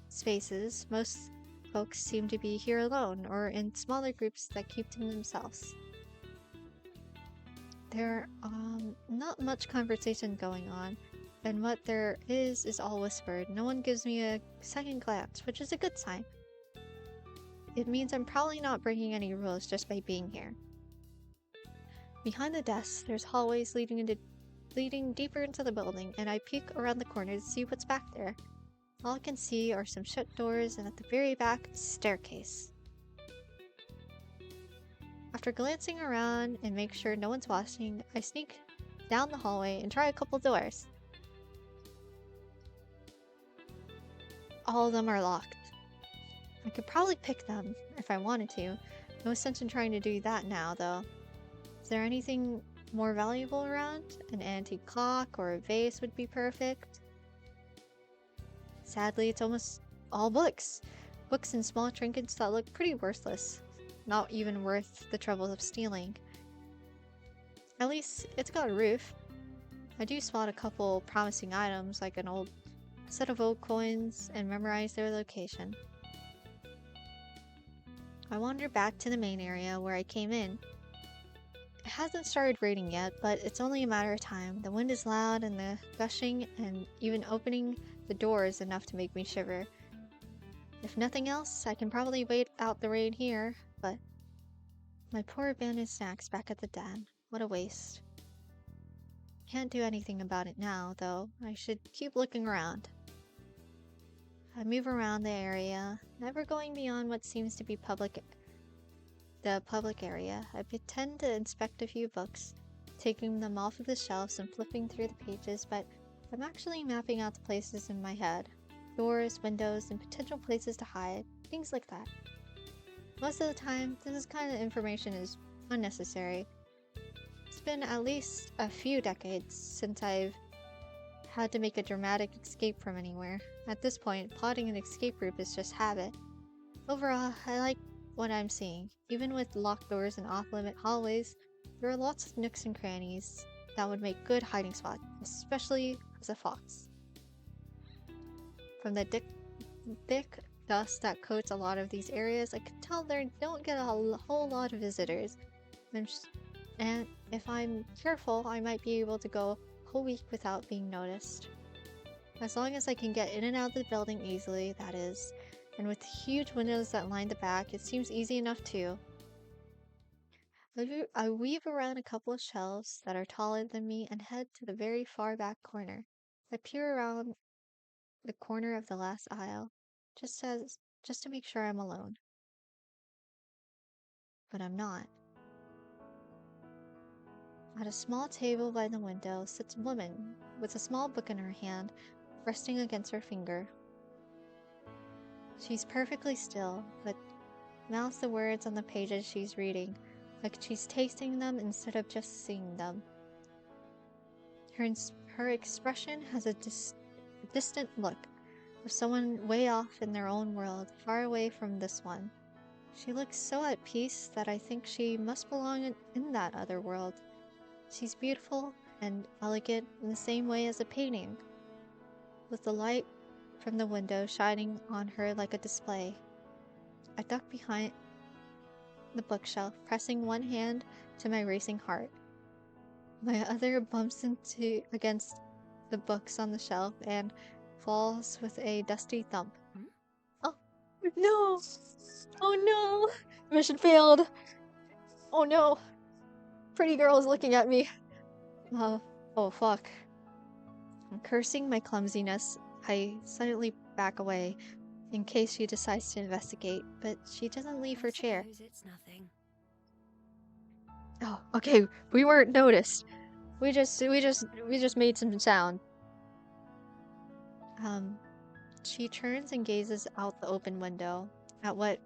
spaces. Most folks seem to be here alone or in smaller groups that keep to themselves. There not much conversation going on, and what there is all whispered. No one gives me a second glance, which is a good sign. It means I'm probably not breaking any rules just by being here. Behind the desks, there's hallways leading deeper into the building, and I peek around the corner to see what's back there. All I can see are some shut doors, and at the very back, a staircase. After glancing around and make sure no one's watching, I sneak down the hallway and try a couple doors. all of them are locked. I could probably pick them if I wanted to. No sense in trying to do that now, though. Is there anything more valuable around? An antique clock or a vase would be perfect. Sadly, it's almost all books. Books and small trinkets that look pretty worthless. Not even worth the trouble of stealing. At least, it's got a roof. I do spot a couple promising items, like an old set of old coins, and memorize their location. I wander back to the main area where I came in. It hasn't started raining yet, but it's only a matter of time. The wind is loud and the gushing, and even opening the door is enough to make me shiver. If nothing else, I can probably wait out the rain here, but my poor abandoned snacks back at the den. What a waste. Can't do anything about it now, though. I should keep looking around. I move around the area, never going beyond what seems to be the public area. I pretend to inspect a few books, taking them off of the shelves and flipping through the pages, but I'm actually mapping out the places in my head. Doors, windows, and potential places to hide, things like that. Most of the time, this kind of information is unnecessary. It's been at least a few decades since I've had to make a dramatic escape from anywhere. At this point, plotting an escape route is just habit. Overall, I like what I'm seeing. Even with locked doors and off-limit hallways, there are lots of nooks and crannies that would make good hiding spots, especially as a fox. From the thick dust that coats a lot of these areas, I can tell they don't get a whole lot of visitors. And if I'm careful, I might be able to go a whole week without being noticed. As long as I can get in and out of the building easily, that is. And with huge windows that line the back, it seems easy enough too. I weave around a couple of shelves that are taller than me and head to the very far back corner. I peer around the corner of the last aisle, just to make sure I'm alone. But I'm not. At a small table by the window sits a woman with a small book in her hand, resting against her finger. She's perfectly still, but mouths the words on the pages she's reading, like she's tasting them instead of just seeing them. Her expression has a distant look of someone way off in their own world, far away from this one. She looks so at peace that I think she must belong in that other world. She's beautiful and elegant in the same way as a painting, with the light from the window shining on her like a display. I duck behind the bookshelf, pressing one hand to my racing heart. My other bumps against the books on the shelf and falls with a dusty thump. Oh, no! Oh no! Mission failed! Oh no! Pretty girl is looking at me. Oh fuck. Cursing my clumsiness, I suddenly back away in case she decides to investigate, but she doesn't leave her chair. It's nothing. Oh, okay, we weren't noticed. We just made some sound. She turns and gazes out the open window at what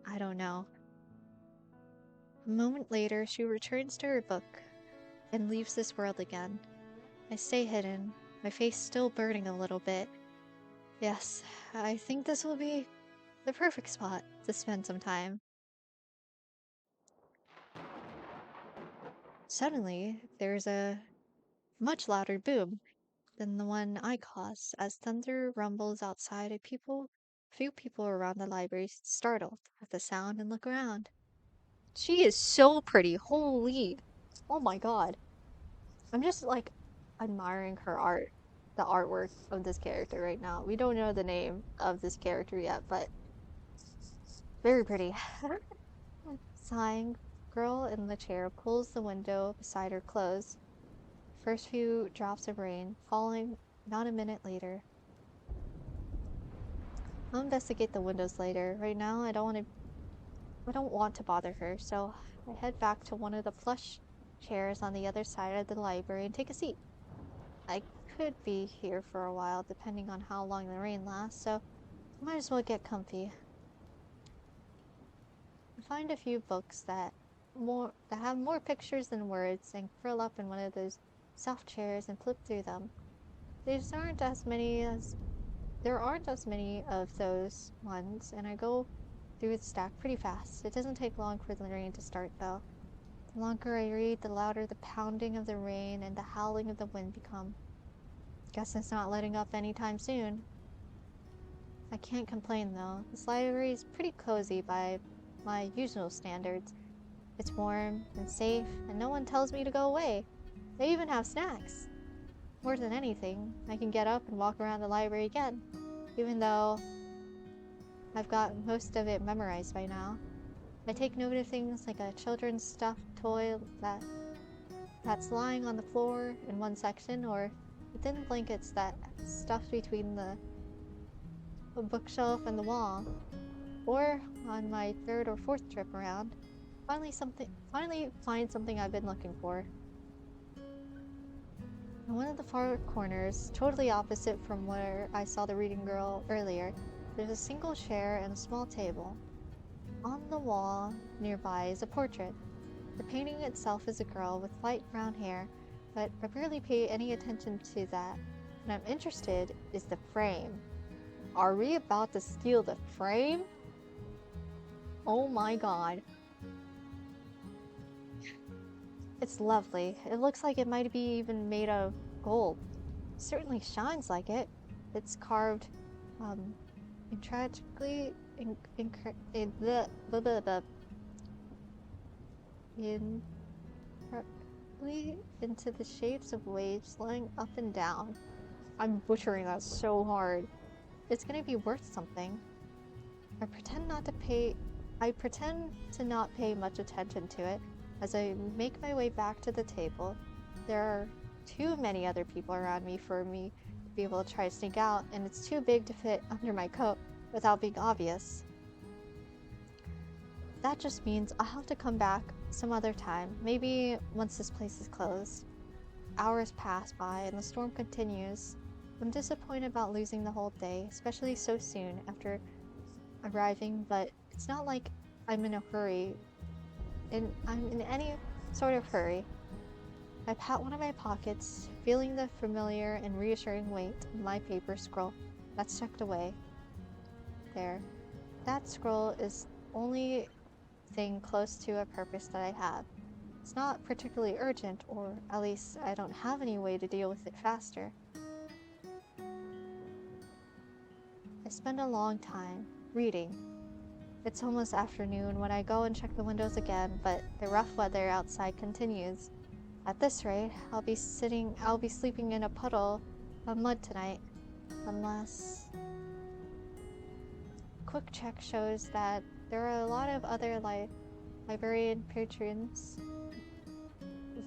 I don't know. A moment later, she returns to her book and leaves this world again. I stay hidden, my face still burning a little bit. Yes, I think this will be the perfect spot to spend some time. Suddenly, there's a much louder boom than the one I caused as thunder rumbles outside. Few people around the library startled at the sound and look around. She is so pretty. Holy. Oh my god. I'm just like admiring her art, the artwork of this character right now. We don't know the name of this character yet, but very pretty. Sighing, girl in the chair pulls the window beside her closed. First few drops of rain, falling not a minute later. I'll investigate the windows later. Right now, I don't want to bother her, so I head back to one of the plush chairs on the other side of the library and take a seat. I could be here for a while, depending on how long the rain lasts, so Might as well get comfy. Find a few books that have more pictures than words and curl up in one of those soft chairs and flip through them. There aren't as many of those ones, and I go through the stack pretty fast. It doesn't take long for the rain to start, though. The longer I read, the louder the pounding of the rain and the howling of the wind become. Guess it's not letting up anytime soon. I can't complain, though. This library is pretty cozy by my usual standards. It's warm and safe, and no one tells me to go away. They even have snacks. More than anything, I can get up and walk around the library again, even though I've got most of it memorized by now. I take note of things like a children's stuffed toy that's lying on the floor in one section, or the thin blankets that stuffed between the bookshelf and the wall, or on my third or fourth trip around, finally find something I've been looking for. In one of the far corners, totally opposite from where I saw the reading girl earlier, there's a single chair and a small table. On the wall nearby is a portrait. The painting itself is a girl with light brown hair, but I barely pay any attention to that. What I'm interested is the frame. Are we about to steal the frame? Oh my god. It's lovely. It looks like it might be even made of gold. It certainly shines like it. It's carved, intricately into the shapes of waves flowing up and down. I'm butchering that so hard. It's gonna be worth something. I pretend to not pay much attention to it. As I make my way back to the table, there are too many other people around me for me to be able to try to sneak out, and it's too big to fit under my coat without being obvious. That just means I'll have to come back some other time, maybe once this place is closed. Hours pass by and the storm continues. I'm disappointed about losing the whole day, especially so soon after arriving, but it's not like I'm in a hurry. I'm in any sort of hurry. I pat one of my pockets, feeling the familiar and reassuring weight of my paper scroll that's tucked away. There. That scroll is the only thing close to a purpose that I have. It's not particularly urgent, or at least I don't have any way to deal with it faster. I spend a long time reading. It's almost afternoon when I go and check the windows again, but the rough weather outside continues. At this rate, I'll be sleeping in a puddle of mud tonight, unless... Quick check shows that there are a lot of other librarian patrons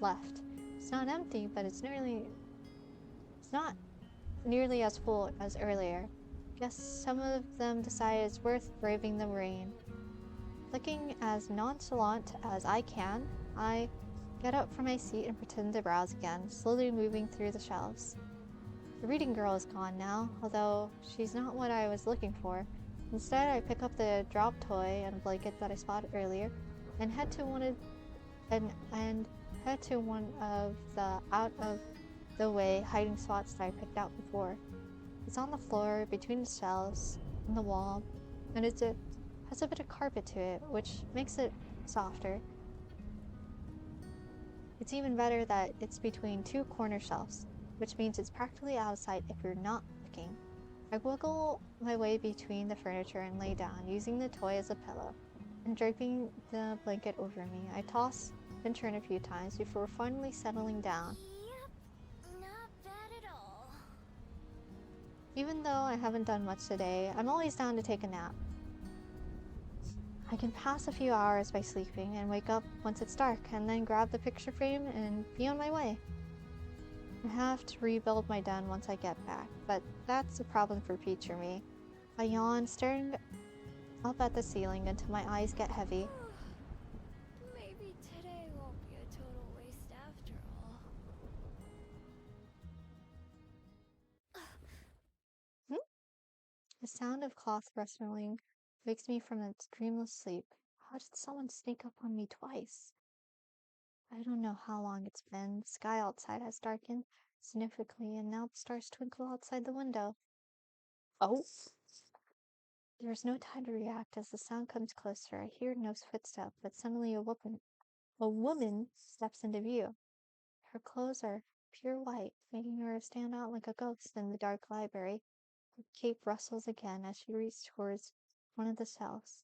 left. It's not empty, but it's not nearly as full as earlier. Guess some of them decide it's worth braving the rain. Looking as nonchalant as I can, I get up from my seat and pretend to browse again, slowly moving through the shelves. The reading girl is gone now, although she's not what I was looking for. Instead, I pick up the drop toy and a blanket that I spotted earlier, and head to one of the out-of-the-way hiding spots that I picked out before. It's on the floor, between the shelves, and the wall, and has a bit of carpet to it, which makes it softer. It's even better that it's between two corner shelves, which means it's practically out of sight if you're not looking. I wiggle my way between the furniture and lay down, using the toy as a pillow, and draping the blanket over me. I toss and turn a few times before finally settling down. Yep, not bad at all. Even though I haven't done much today, I'm always down to take a nap. I can pass a few hours by sleeping and wake up once it's dark, and then grab the picture frame and be on my way. I have to rebuild my den once I get back, but that's a problem for Peach or me. I yawn, staring up at the ceiling until my eyes get heavy. Maybe today won't be a total waste after all. The sound of cloth rustling wakes me from its dreamless sleep. How did someone sneak up on me twice? I don't know how long it's been. The sky outside has darkened significantly, and now the stars twinkle outside the window. Oh! There's no time to react as the sound comes closer. I hear no footstep, but suddenly a woman steps into view. Her clothes are pure white, making her stand out like a ghost in the dark library. Her cape rustles again as she reaches towards one of the shelves.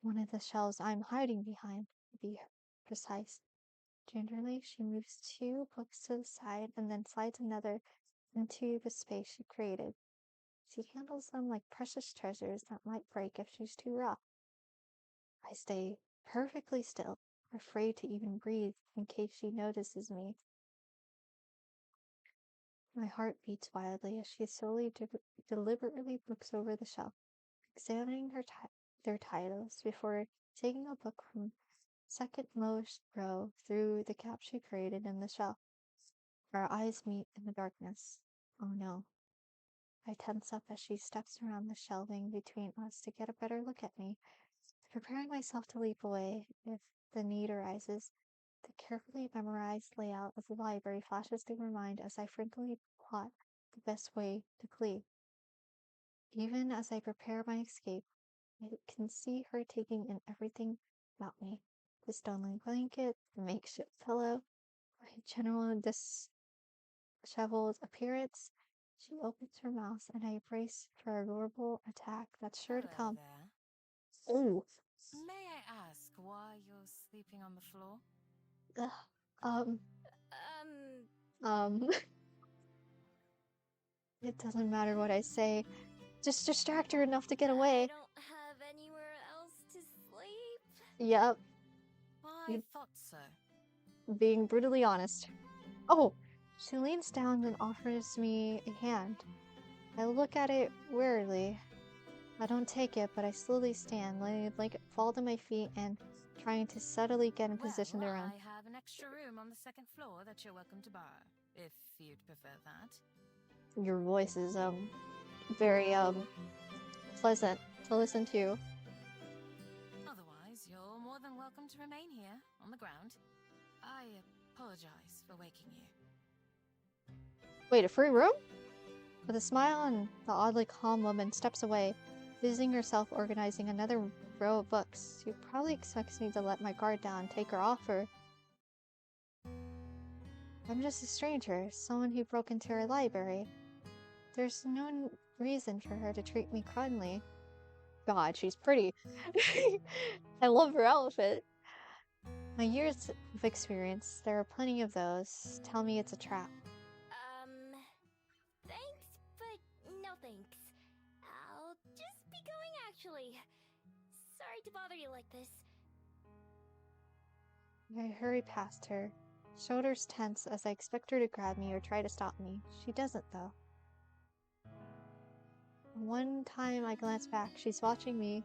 One of the shelves I'm hiding behind, to be precise. Gingerly, she moves 2 books to the side and then slides another into the space she created. She handles them like precious treasures that might break if she's too rough. I stay perfectly still, afraid to even breathe in case she notices me. My heart beats wildly as she slowly, deliberately looks over the shelf, examining their titles before taking a book from second-most row through the gap she created in the shelf. Our eyes meet in the darkness. Oh no. I tense up as she steps around the shelving between us to get a better look at me, preparing myself to leap away if the need arises. The carefully memorized layout of the library flashes through my mind as I frankly plot the best way to flee. Even as I prepare my escape, I can see her taking in everything about me. The stolen blanket, the makeshift pillow, my general disheveled appearance. She opens her mouth and I brace for a verbal attack that's sure to Hello come. there. Oh, May I ask why you're sleeping on the floor? ugh, um, Um, um, it doesn't matter what I say. Just distract her enough to get I away. don't have anywhere else to sleep. Yep, I thought so. being brutally honest. Oh, she leans down and offers me a hand. I look at it wearily. I don't take it, but I slowly stand, letting the blanket fall to my feet and trying to subtly get in position to run. I have an extra room on the second floor that you're welcome to borrow, if you'd prefer that. Your voice is, very, pleasant to listen to. Otherwise, you're more than welcome to remain here, on the ground. I apologize for waking you. Wait, a free room? With a smile, and the oddly calm woman steps away, busying herself organizing another row of books. She probably expects me to let my guard down and take her offer. I'm just a stranger, someone who broke into her library. There's no reason for her to treat me kindly. God, she's pretty. I love her outfit. My years of experience, there are plenty of those, tell me it's a trap. Thanks, but no thanks. I'll just be going actually. Sorry to bother you like this. I hurry past her, shoulders tense as I expect her to grab me or try to stop me. She doesn't, though. One time I glance back, she's watching me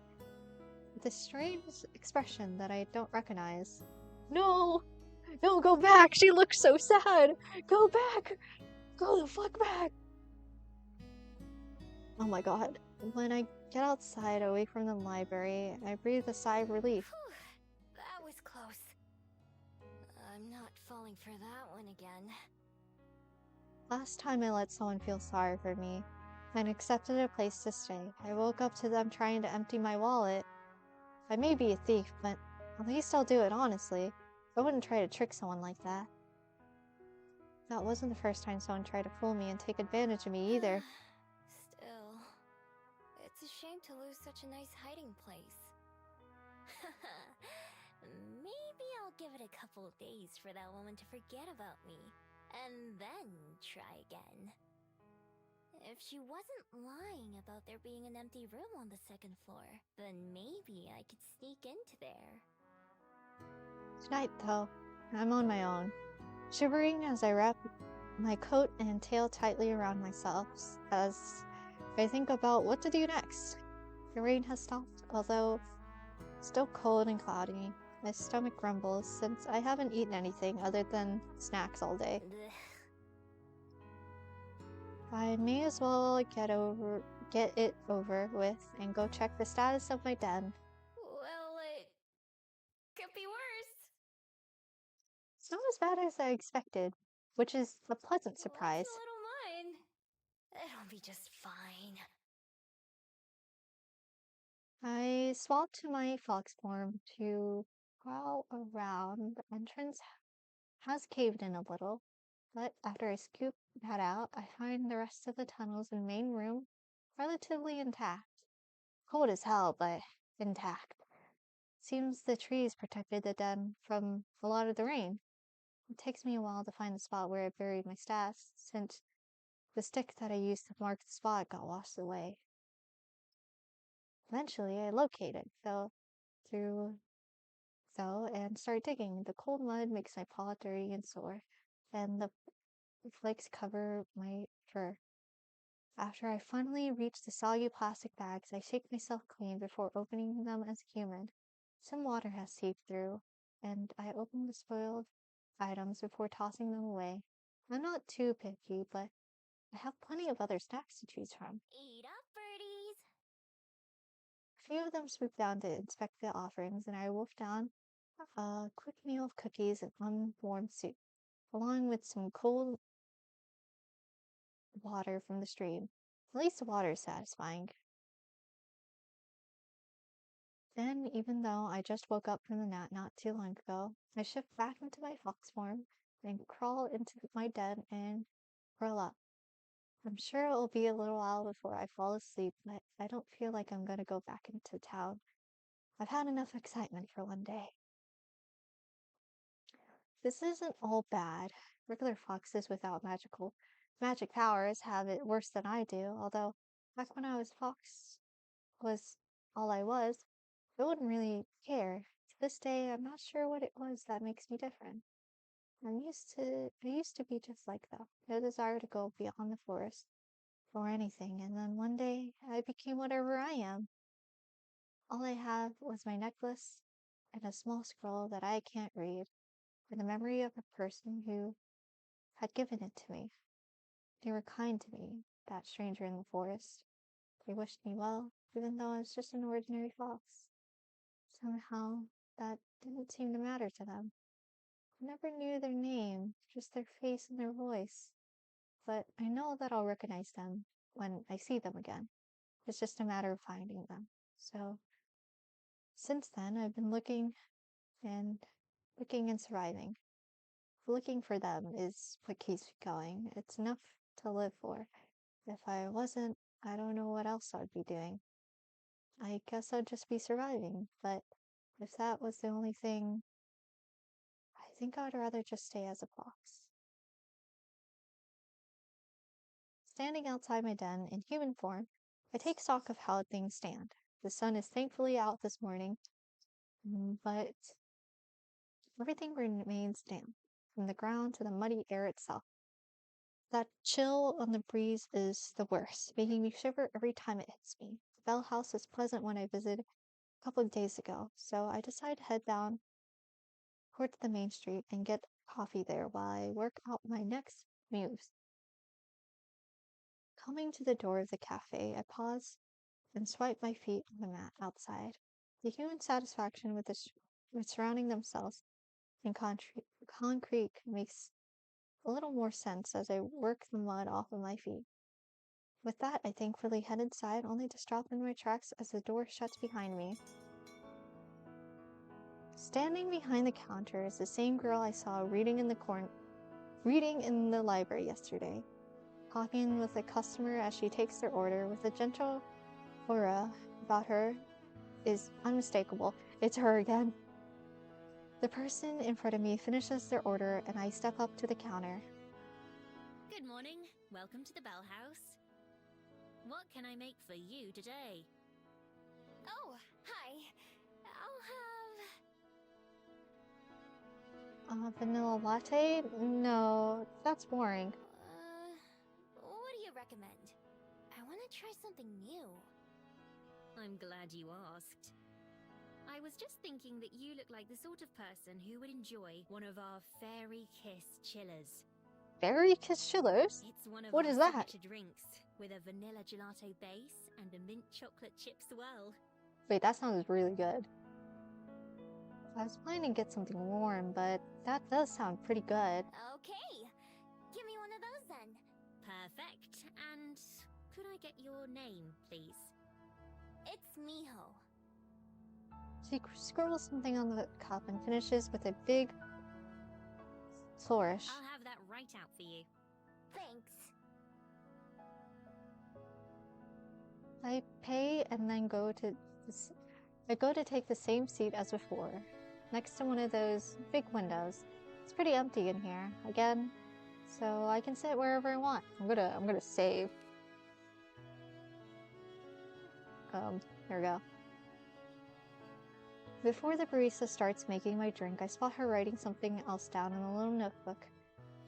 with a strange expression that I don't recognize. No! No, go back! She looks so sad! Go back! Go the fuck back! Oh my god. When I get outside, away from the library, I breathe a sigh of relief. Whew, that was close. I'm not falling for that one again. Last time I let someone feel sorry for me and accepted a place to stay, I woke up to them trying to empty my wallet. I may be a thief, but at least I'll do it honestly. I wouldn't try to trick someone like that. That wasn't the first time someone tried to fool me and take advantage of me either. Still, it's a shame to lose such a nice hiding place. Maybe I'll give it a couple of days for that woman to forget about me, and then try again. If she wasn't lying about there being an empty room on the second floor, then maybe I could sneak into there. Tonight, though, I'm on my own, shivering as I wrap my coat and tail tightly around myself as I think about what to do next. The rain has stopped, although still cold and cloudy. My stomach grumbles since I haven't eaten anything other than snacks all day. Ugh. I may as well get it over with and go check the status of my den. Well, it could be worse. It's not as bad as I expected, which is a pleasant surprise. What's a little mine? It'll be just fine. I swapped to my fox form to crawl around. The entrance has caved in a little, but after I scoop that out, I find the rest of the tunnels and main room relatively intact. Cold as hell, but intact. Seems the trees protected the den from a lot of the rain. It takes me a while to find the spot where I buried my stats, since the stick that I used to mark the spot got washed away. Eventually, I located, fell through and started digging. The cold mud makes my paw dirty and sore, and the flakes cover my fur. After I finally reach the soggy plastic bags, I shake myself clean before opening them as a human. Some water has seeped through, and I open the spoiled items before tossing them away. I'm not too picky, but I have plenty of other snacks to choose from. Eat up, birdies! A few of them swoop down to inspect the offerings, and I wolf down a quick meal of cookies and unwarmed soup, along with some cold water from the stream. At least the water is satisfying. Then, even though I just woke up from the nap not too long ago, I shift back into my fox form and crawl into my den and curl up. I'm sure it'll be a little while before I fall asleep, but I don't feel like I'm gonna go back into town. I've had enough excitement for one day. This isn't all bad. Regular foxes without magic powers have it worse than I do, although back when I was fox was all I was, I wouldn't really care. To this day, I'm not sure what it was that makes me different. I used to be just like that. No desire to go beyond the forest or anything, and then one day I became whatever I am. All I have was my necklace and a small scroll that I can't read, and the memory of a person who had given it to me. They were kind to me, that stranger in the forest. They wished me well, even though I was just an ordinary fox. Somehow, that didn't seem to matter to them. I never knew their name, just their face and their voice. But I know that I'll recognize them when I see them again. It's just a matter of finding them. So, since then, I've been and looking and surviving. Looking for them is what keeps me going. It's enough to live for. If I wasn't, I don't know what else I'd be doing. I guess I'd just be surviving, but if that was the only thing, I think I'd rather just stay as a fox. Standing outside my den in human form, I take stock of how things stand. The sun is thankfully out this morning, but everything remains damp, from the ground to the muddy air itself. That chill on the breeze is the worst, making me shiver every time it hits me. The Bell House was pleasant when I visited a couple of days ago, so I decide to head down towards the main street and get coffee there while I work out my next moves. Coming to the door of the cafe, I pause and swipe my feet on the mat outside. The human satisfaction with surrounding themselves in concrete makes a little more sense as I work the mud off of my feet. With that, I thankfully head inside, only to stop in my tracks as the door shuts behind me. Standing behind the counter is the same girl I saw reading in the library yesterday, talking with a customer as she takes their order with a gentle aura about her is unmistakable. It's her again. The person in front of me finishes their order and I step up to the counter. Good morning. Welcome to the Bell House. What can I make for you today? Oh, hi. I'll have... Vanilla latte? No, that's boring. What do you recommend? I want to try something new. I'm glad you asked. I was just thinking that you look like the sort of person who would enjoy one of our Fairy Kiss chillers. berry chillos? It's one of What our is that? signature drinks, with a vanilla gelato base and a mint chocolate chip swirl. Wait, that sounds really good. I was planning to get something warm, but that does sound pretty good. Okay, give me one of those then. Perfect. And could I get your name, please? It's Miho. She scribbles something on the cup and finishes with a big flourish. I'll have that right out for you. Thanks. I pay and then go to take the same seat as before, next to one of those big windows. It's pretty empty in here, again, so I can sit wherever I want. I'm gonna save. There we go. Before the barista starts making my drink, I spot her writing something else down in a little notebook.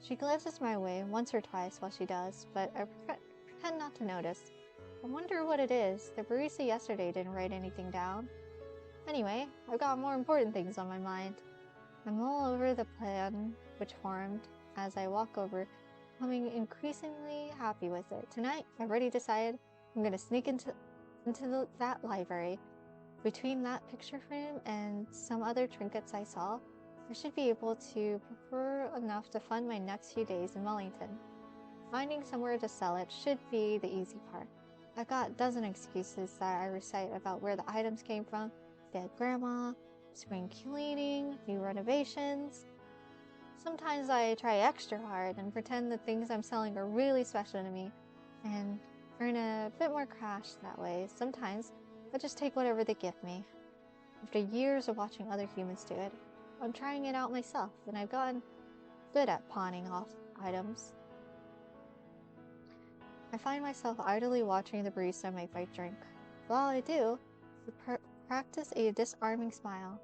She glances my way once or twice while she does, but I pretend not to notice. I wonder what it is. The barista yesterday didn't write anything down. Anyway, I've got more important things on my mind. I mull over the plan which formed as I walk over, becoming increasingly happy with it. Tonight, I've already decided I'm gonna sneak into that library. Between that picture frame and some other trinkets I saw, I should be able to prefer enough to fund my next few days in Wellington. Finding somewhere to sell it should be the easy part. I've got a dozen excuses that I recite about where the items came from: dead grandma, spring cleaning, new renovations. Sometimes I try extra hard and pretend the things I'm selling are really special to me and earn a bit more cash that way. Sometimes I just take whatever they give me. After years of watching other humans do it, I'm trying it out myself, and I've gotten good at pawning off items. I find myself idly watching the barista make my drink. While I do, I practice a disarming smile.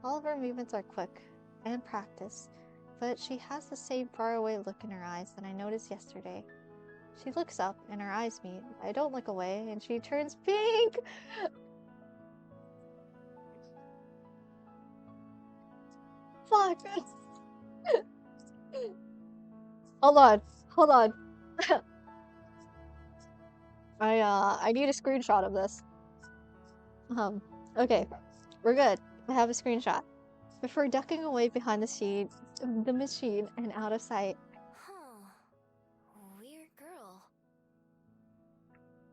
All of her movements are quick and practiced, but she has the same faraway look in her eyes that I noticed yesterday. She looks up and our eyes meet. I don't look away and she turns pink! Fuck! Hold on. I need a screenshot of this. Okay, we're good. I have a screenshot. Before ducking away behind the machine and out of sight, Weird girl.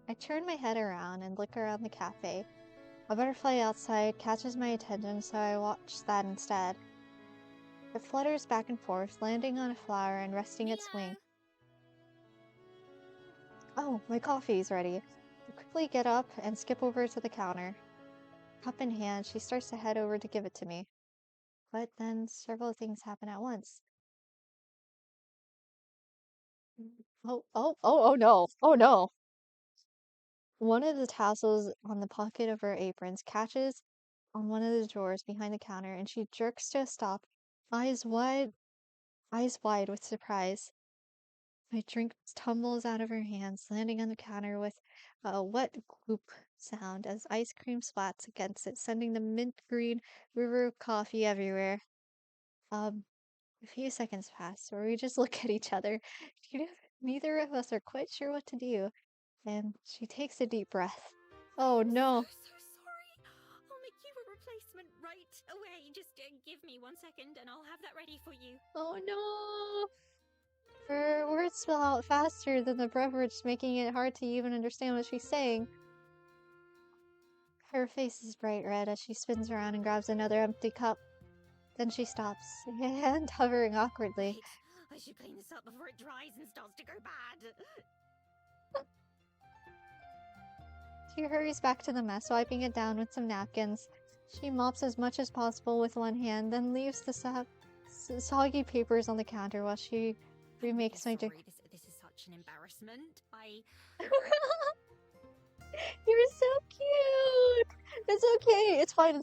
I turn my head around and look around the cafe. A butterfly outside catches my attention, so I watch that instead. It flutters back and forth, landing on a flower and resting its wing. Oh, my coffee's ready. I quickly get up and skip over to the counter. Cup in hand, she starts to head over to give it to me. But then several things happen at once. Oh no. Oh no. One of the tassels on the pocket of her aprons catches on one of the drawers behind the counter, and she jerks to a stop, eyes wide with surprise. My drink tumbles out of her hands, landing on the counter with a wet gloop sound as ice cream splats against it, sending the mint green river of coffee everywhere. A few seconds pass, where we just look at each other. Neither of us are quite sure what to do, and she takes a deep breath. Oh no. So sorry. I'll make you a replacement right away. Just give me 1 second and I'll have that ready for you. Oh no. Her words spill out faster than the beverage, making it hard to even understand what she's saying. Her face is bright red as she spins around and grabs another empty cup. Then she stops, hand hovering awkwardly. Wait, I should clean this up before it dries and starts to go bad. She hurries back to the mess, wiping it down with some napkins. She mops as much as possible with one hand, then leaves the soggy papers on the counter while she remakes my drink. This is such an embarrassment. You're so cute! It's okay. It's fine.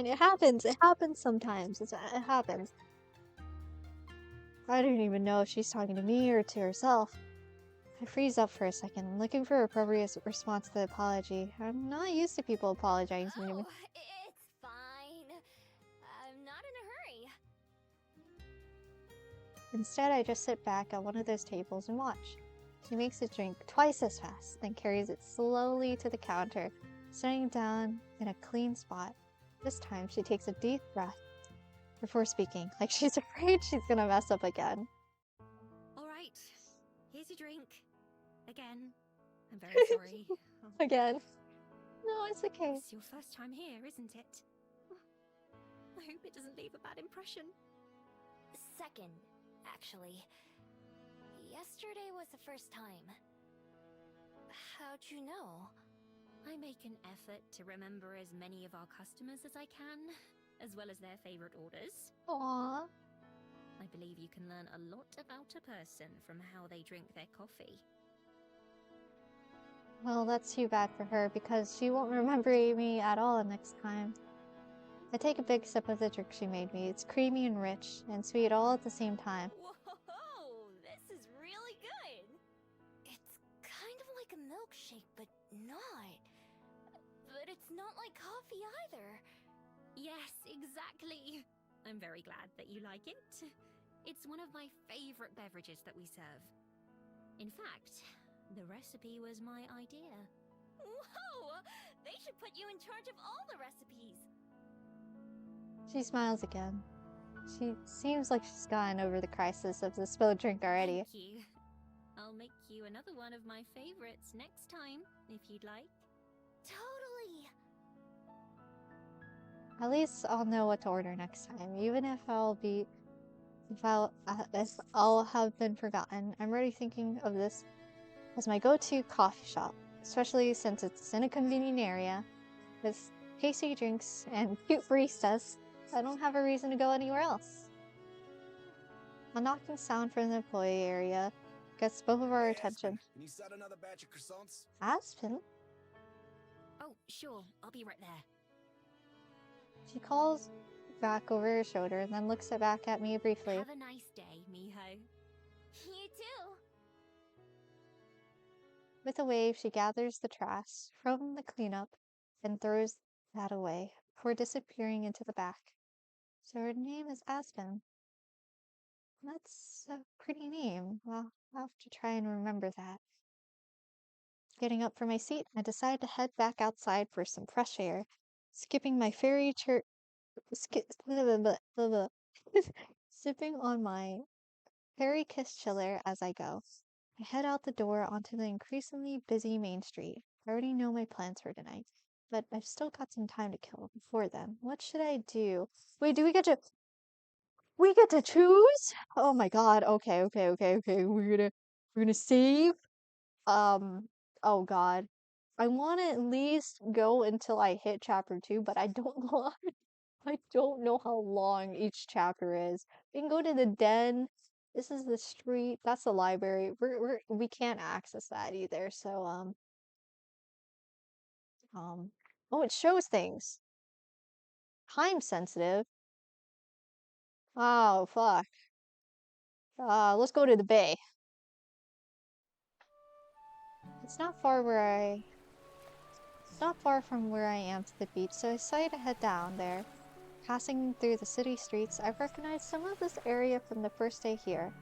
It happens. It happens sometimes. It happens. I don't even know if she's talking to me or to herself. I freeze up for a second, looking for an appropriate response to the apology. I'm not used to people apologizing to me. It's fine. I'm not in a hurry. Instead, I just sit back at one of those tables and watch. She makes a drink twice as fast, then carries it slowly to the counter, sitting down in a clean spot. This time, she takes a deep breath before speaking, like she's afraid she's gonna mess up again. Alright, here's your drink. Again. I'm very sorry. Again. No, it's okay. It's your first time here, isn't it? I hope it doesn't leave a bad impression. Second, actually. Yesterday was the first time. How'd you know? I make an effort to remember as many of our customers as I can, as well as their favorite orders. Aww. I believe you can learn a lot about a person from how they drink their coffee. Well, that's too bad for her, because she won't remember me at all next time. I take a big sip of the drink she made me. It's creamy and rich, and sweet all at the same time. Whoa, this is really good! It's kind of like a milkshake, but not. But it's not like coffee either. Yes, exactly. I'm very glad that you like it. It's one of my favorite beverages that we serve. In fact, the recipe was my idea. Whoa! They should put you in charge of all the recipes. She smiles again. She seems like she's gotten over the crisis of the spilled drink already. Thank you. I'll make you another one of my favorites next time, if you'd like. Totally! At least I'll know what to order next time, even if I'll have been forgotten. I'm already thinking of this as my go-to coffee shop, especially since it's in a convenient area with tasty drinks and cute baristas. I don't have a reason to go anywhere else. A knocking sound from the employee area gets both of our attention. Can you start another batch of croissants? Aspen? Oh, sure. I'll be right there. She calls back over her shoulder and then looks back at me briefly. Have a nice day, Miho. You too! With a wave, she gathers the trash from the cleanup and throws that away before disappearing into the back. So her name is Aspen. That's a pretty name. Well, I'll have to try and remember that. Getting up from my seat, I decide to head back outside for some fresh air, skipping my fairy sipping on my fairy kiss chiller as I go. I head out the door onto the increasingly busy main street. I already know my plans for tonight, but I've still got some time to kill before then. What should I do? Wait, do we get to... We get to choose? Oh my god. Okay. We're gonna save. Oh god. I want to at least go until I hit chapter 2, but I don't know. I don't know how long each chapter is. We can go to the den. This is the street. That's the library. We can't access that either. So oh, it shows things. Time sensitive. Oh fuck. Let's go to the bay. It's not far from where I am to the beach, so I decided to head down there. Passing through the city streets, I recognized some of this area from the first day here,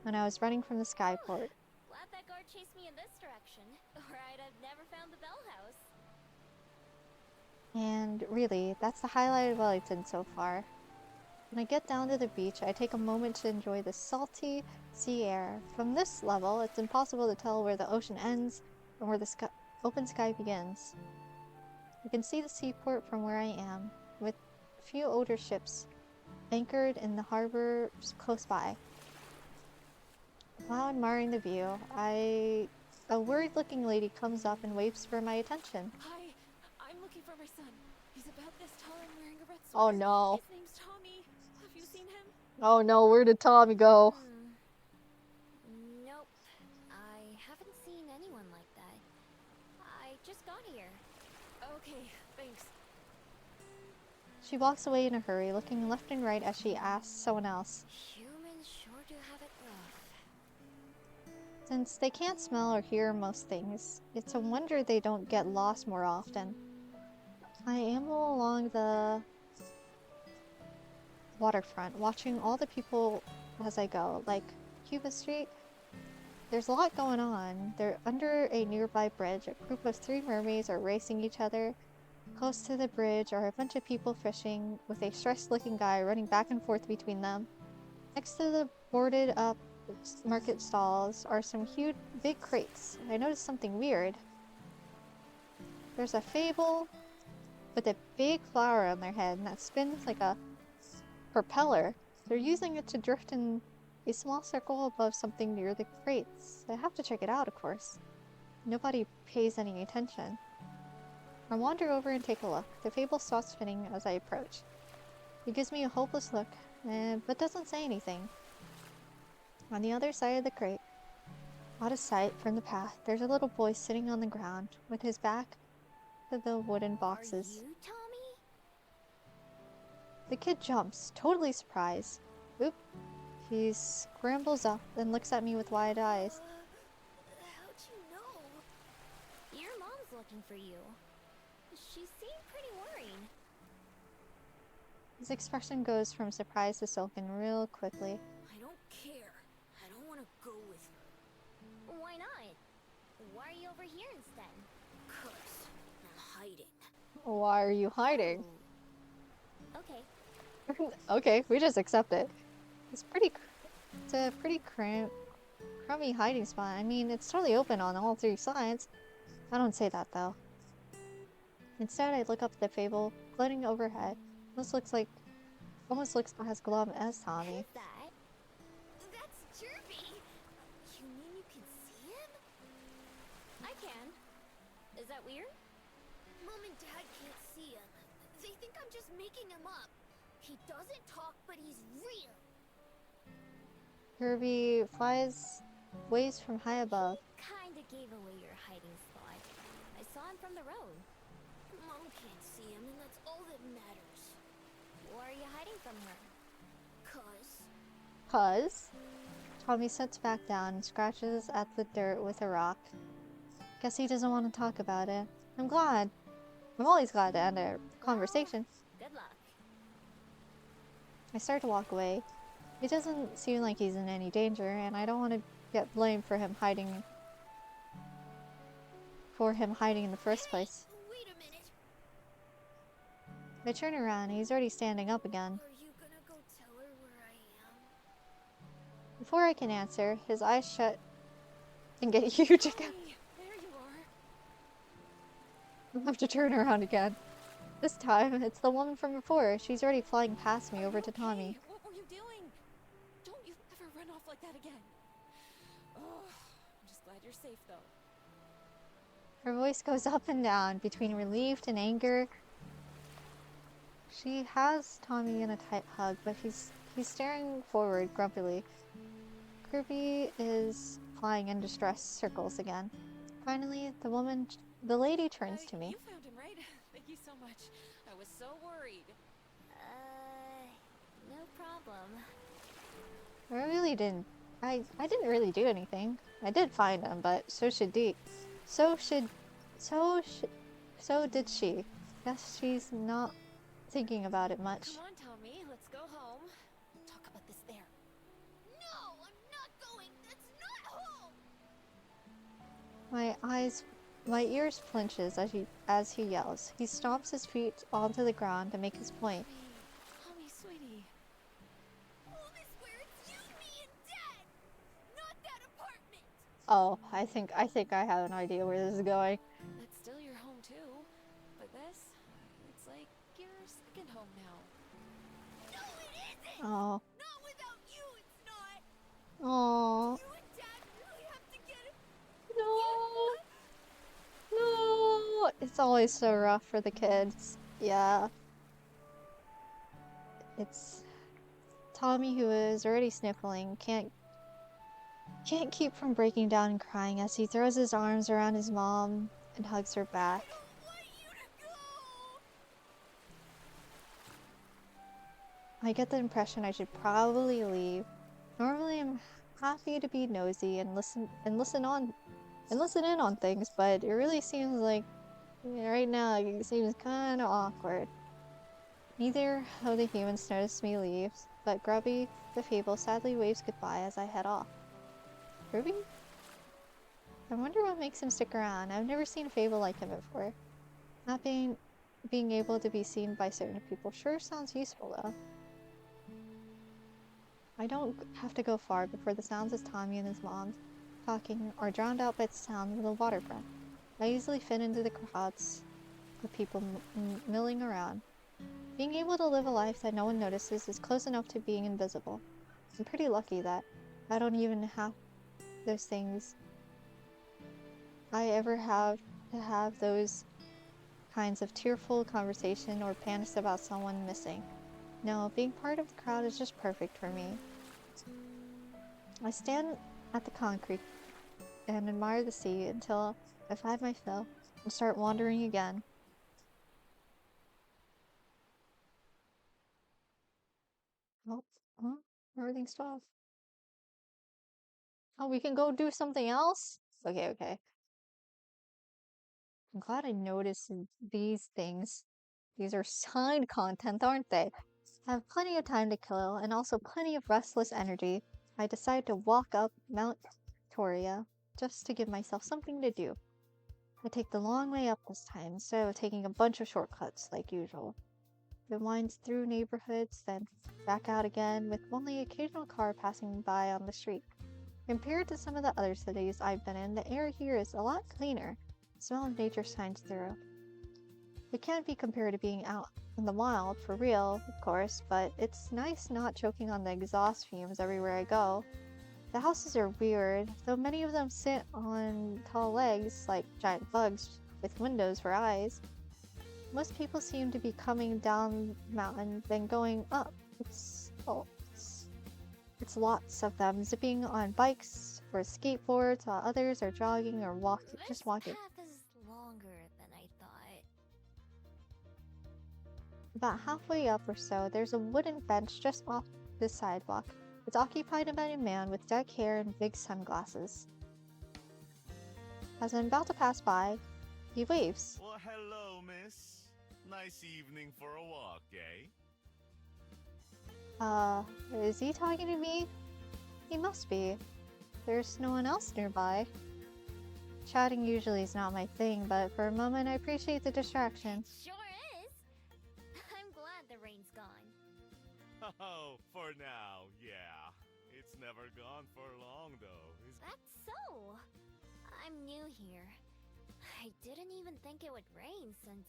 when I was running from the skyport. Glad that guard chased me in this direction, or I'd have never found the Bell House. And really, that's the highlight of Wellington so far. When I get down to the beach, I take a moment to enjoy the salty sea air. From this level, it's impossible to tell where the ocean ends and where the open sky begins. You can see the seaport from where I am, with a few older ships anchored in the harbor close by. While admiring the view, a worried-looking lady comes up and waves for my attention. Hi, I'm looking for my son. He's about this tall and wearing a red sweater. Oh no. His name's Tommy. Have you seen him? Oh no, where did Tommy go? Nope. I haven't seen anyone like that. I just got here. Okay, thanks. She walks away in a hurry, looking left and right as she asks someone else. Humans sure do have it rough. Since they can't smell or hear most things, it's a wonder they don't get lost more often. I amble along the waterfront, watching all the people as I go, like Cuba Street. There's a lot going on. They're under a nearby bridge. A group of 3 mermaids are racing each other. Close to the bridge are a bunch of people fishing, with a stressed-looking guy running back and forth between them. Next to the boarded-up market stalls are some huge, big crates. I noticed something weird. There's a fable with a big flower on their head, and that spins like a propeller. They're using it to drift in a small circle above something near the crates. I have to check it out, of course. Nobody pays any attention. I wander over and take a look. The fable stops spinning as I approach. He gives me a hopeless look, but doesn't say anything. On the other side of the crate, out of sight from the path, there's a little boy sitting on the ground, with his back to the wooden boxes. Are you Tommy? The kid jumps, totally surprised. Oop. He scrambles up and looks at me with wide eyes. How'd you know? Your mom's looking for you. She seemed pretty worried. His expression goes from surprise to sullen real quickly. I don't care. I don't want to go with her. Why not? Why are you over here instead? 'Cause I'm hiding. Why are you hiding? Oh. Okay. Okay, we just accept it. It's a pretty crummy hiding spot. I mean, it's totally open on all 3 sides. I don't say that though. Instead, I look up at the fable floating overhead. Almost looks as glum as Tommy. Who's that? That's Jerby. You mean you can see him? I can. Is that weird? Mom and Dad can't see him. They think I'm just making him up. He doesn't talk, but he's real. Kirby waves from high above. Kinda gave away your hiding spot. I saw him from the road. Mom can't see him, and that's all that matters. Why are you hiding from her? 'Cause Tommy sits back down and scratches at the dirt with a rock. Guess he doesn't want to talk about it. I'm glad. I'm always glad to end a conversation. Good luck. I start to walk away. He doesn't seem like he's in any danger, and I don't want to get blamed for him hiding in the first place. Wait a minute. I turn around and he's already standing up again. Are you gonna go tell her where I am? Before I can answer, his eyes shut and get huge again. Hey, there you are. I'll have to turn around again. This time, it's the woman from before. She's already flying past me over to Tommy. What were you doing? Don't you ever run off like that again. Oh, I'm just glad you're safe though. Her voice goes up and down between relief and anger. She has Tommy in a tight hug, but he's staring forward grumpily. Kirby is flying in distressed circles again. Finally, the lady turns to me. You found him, right? Thank you so much. I was so worried. No problem. I didn't really do anything. I did find him, but so did she. Guess she's not thinking about it much. Come on, Tommy. Let's go home. Talk about this there. No, I'm not going. That's not home. My ears flinches as he yells. He stomps his feet onto the ground to make his point. Tommy, sweetie. Home is where it's you, me, and Dad. Not that apartment. Oh, I think I have an idea where this is going. That's still your home too. But it's like your second home now. No, it isn't. Oh. Not without you, it's not. Oh. You and Dad really have to get it. No. No. It's always so rough for the kids. Yeah. It's Tommy, who is already sniffling, can't keep from breaking down and crying as he throws his arms around his mom and hugs her back. I don't want you to go. I get the impression I should probably leave. Normally I'm happy to be nosy and listen in on things, but it really seems like right now it seems kind of awkward. Neither of the humans notice me leave, but Grubby the Fable sadly waves goodbye as I head off. Ruby? I wonder what makes him stick around. I've never seen a Fable like him before. Not being able to be seen by certain people sure sounds useful though. I don't have to go far before the sounds of Tommy and his mom talking are drowned out by the sound of the waterfront. I easily fit into the crowds of people milling around. Being able to live a life that no one notices is close enough to being invisible. I'm pretty lucky that I don't even have those things. I ever have to have those kinds of tearful conversation or panics about someone missing. No, being part of the crowd is just perfect for me. I stand at the concrete and admire the sea until I find my fill and start wandering again. Oh, huh? Everything's off. Oh, we can go do something else? Okay, okay. I'm glad I noticed these things. These are side content, aren't they? I have plenty of time to kill and also plenty of restless energy. I decide to walk up Mount Victoria just to give myself something to do. I take the long way up this time instead of taking a bunch of shortcuts like usual. It winds through neighborhoods, then back out again with only occasional car passing by on the street. Compared to some of the other cities I've been in, the air here is a lot cleaner. The smell of nature shines through. It can't be compared to being out in the wild, for real, of course, but it's nice not choking on the exhaust fumes everywhere I go. The houses are weird, though many of them sit on tall legs like giant bugs with windows for eyes. Most people seem to be coming down the mountain, then going up. It's lots of them zipping on bikes or skateboards, while others are jogging or just walking. This path is longer than I thought. About halfway up or so, there's a wooden bench just off the sidewalk. It's occupied by a man with dark hair and big sunglasses. As I'm about to pass by, he waves. Well, hello, miss. Nice evening for a walk, eh? Is he talking to me? He must be. There's no one else nearby. Chatting usually is not my thing, but for a moment I appreciate the distraction. Sure is. I'm glad the rain's gone. Oh, for now, yeah. It's never gone for long, though. That's so. I'm new here. I didn't even think it would rain since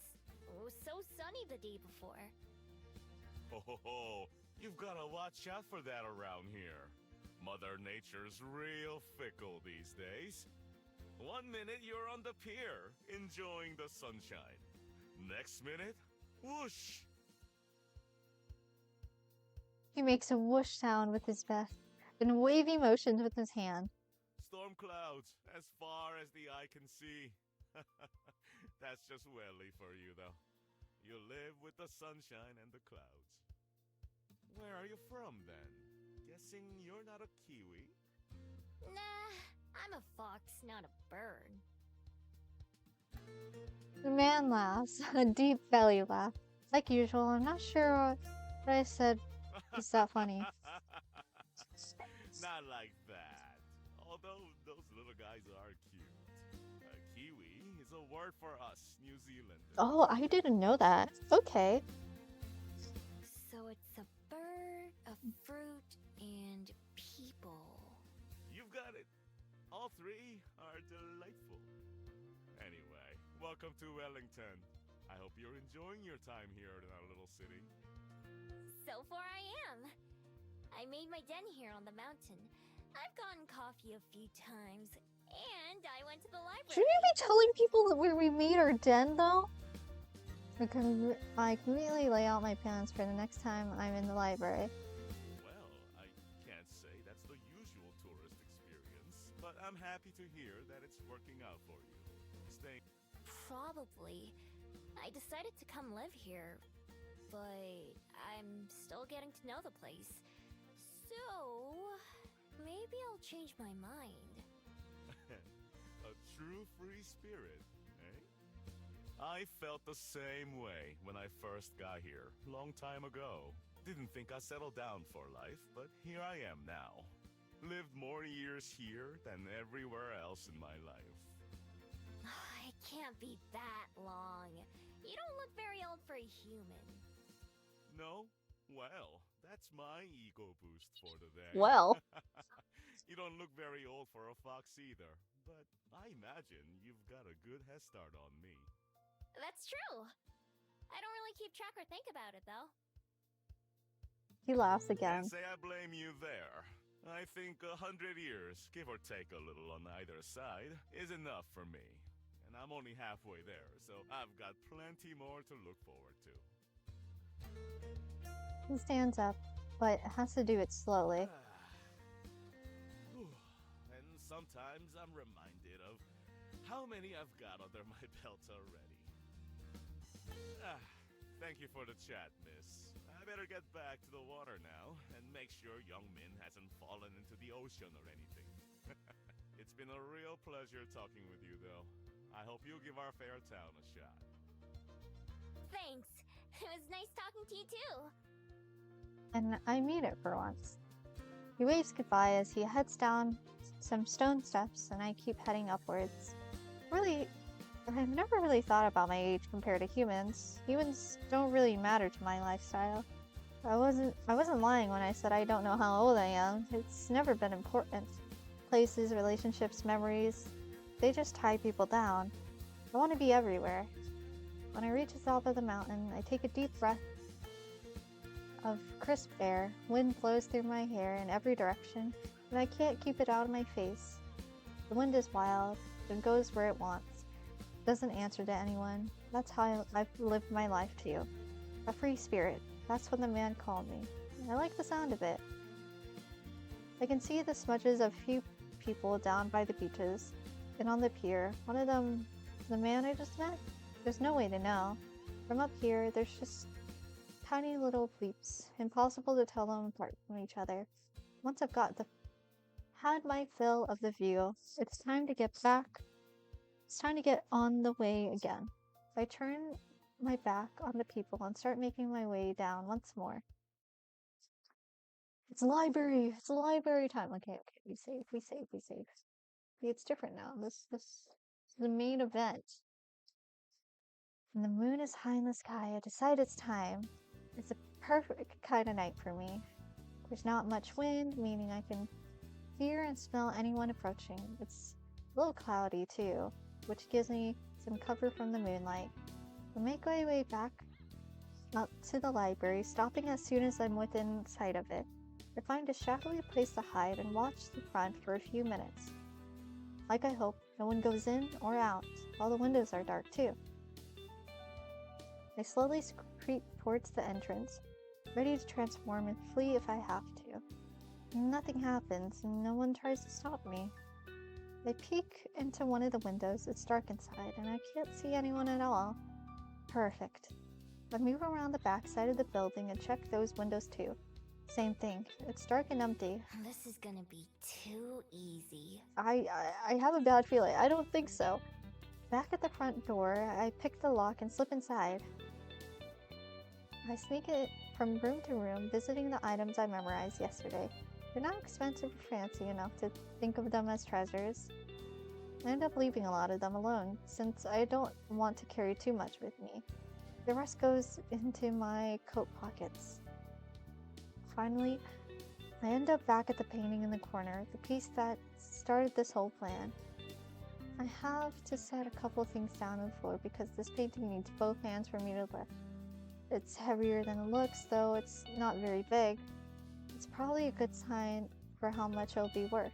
it was so sunny the day before. Oh, you've got to watch out for that around here. Mother Nature's real fickle these days. One minute you're on the pier, enjoying the sunshine. Next minute, whoosh! He makes a whoosh sound with his vest, then wavy motions with his hand. Storm clouds, as far as the eye can see. That's just welly for you, though. You live with the sunshine and the clouds. Where are you from, then? Guessing you're not a Kiwi? Nah, I'm a fox, not a bird. The man laughs, a deep belly laugh. Like usual, I'm not sure what I said was that funny. Not like that. Although those little guys are cute. Kiwi is a word for us, New Zealanders. Oh, I didn't know that. Okay. So it's a bird, a fruit, and people. You've got it. All three are delightful. Anyway, welcome to Wellington. I hope you're enjoying your time here in our little city. So far I am. I made my den here on the mountain. I've gotten coffee a few times, and I went to the library. Shouldn't you be telling people that where we made our den, though? I conveniently lay out my plans for the next time I'm in the library. Well, I can't say that's the usual tourist experience, but I'm happy to hear that it's working out for you. Staying. Probably. I decided to come live here, but I'm still getting to know the place. So, maybe I'll change my mind. A true free spirit, eh? I felt the same way when I first got here, long time ago. Didn't think I'd settle down for life, but here I am now. Lived more years here than everywhere else in my life. It can't be that long. You don't look very old for a human. No? Well, that's my ego boost for the day. Well, You don't look very old for a fox either, but I imagine you've got a good head start on me. That's true. I don't really keep track or think about it, though. he laughs Can't again. say I blame you there. I think 100 years, give or take a little on either side, is enough for me. And I'm only halfway there, so I've got plenty more to look forward to. He stands up, but has to do it slowly. And sometimes I'm reminded of how many I've got under my belt already. Thank you for the chat, miss. I better get back to the water now and make sure young Min hasn't fallen into the ocean or anything. It's been a real pleasure talking with you, though. I hope you'll give our fair town a shot. Thanks. It was nice talking to you, too. And I mean it for once. He waves goodbye as he heads down some stone steps, and I keep heading upwards. Really, I've never really thought about my age compared to humans. Humans don't really matter to my lifestyle. I wasn't lying when I said I don't know how old I am. It's never been important. Places, relationships, memories, they just tie people down. I want to be everywhere. When I reach the top of the mountain, I take a deep breath of crisp air. Wind blows through my hair in every direction, and I can't keep it out of my face. The wind is wild and goes where it wants. Doesn't answer to anyone. That's how I've lived my life too. A free spirit. That's what the man called me. I like the sound of it. I can see the smudges of few people down by the beaches and on the pier. One of them is the man I just met? There's no way to know. From up here, there's just tiny little bleeps. Impossible to tell them apart from each other. Once I've had my fill of the view, it's time to get back. It's time to get on the way again. I turn my back on the people and start making my way down once more. It's a library! It's a library time! Okay, we save. See, it's different now. This is the main event. And the moon is high in the sky. I decide it's time. It's a perfect kind of night for me. There's not much wind, meaning I can hear and smell anyone approaching. It's a little cloudy too, which gives me some cover from the moonlight. I make my way back up to the library, stopping as soon as I'm within sight of it. I find a shadowy place to hide and watch the front for a few minutes. Like I hope, no one goes in or out. All the windows are dark too. I slowly creep towards the entrance, ready to transform and flee if I have to. Nothing happens, and no one tries to stop me. I peek into one of the windows. It's dark inside, and I can't see anyone at all. Perfect. I move around the back side of the building and check those windows too. Same thing. It's dark and empty. This is gonna be too easy. I have a bad feeling. I don't think so. Back at the front door, I pick the lock and slip inside. I sneak it from room to room, visiting the items I memorized yesterday. They're not expensive or fancy enough to think of them as treasures. I end up leaving a lot of them alone, since I don't want to carry too much with me. The rest goes into my coat pockets. Finally, I end up back at the painting in the corner, the piece that started this whole plan. I have to set a couple things down on the floor because this painting needs both hands for me to lift. It's heavier than it looks, though it's not very big. It's probably a good sign for how much it'll be worth.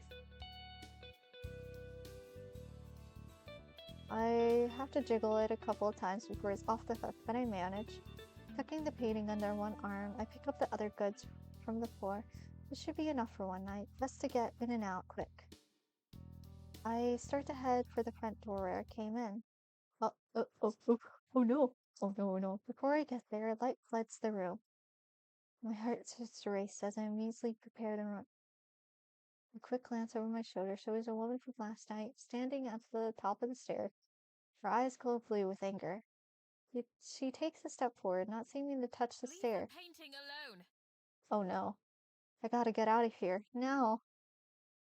I have to jiggle it a couple of times before it's off the hook, but I manage. Tucking the painting under one arm, I pick up the other goods from the floor. This should be enough for one night, best to get in and out quick. I start to head for the front door where I came in. Oh no. Oh no. Before I get there, light floods the room. My heart starts to race as I'm easily prepared and run. A quick glance over my shoulder shows a woman from last night standing at the top of the stairs. Her eyes glow blue with anger. She takes a step forward, not seeming to touch the Leave stair. the painting alone. Oh no. I gotta get out of here. Now!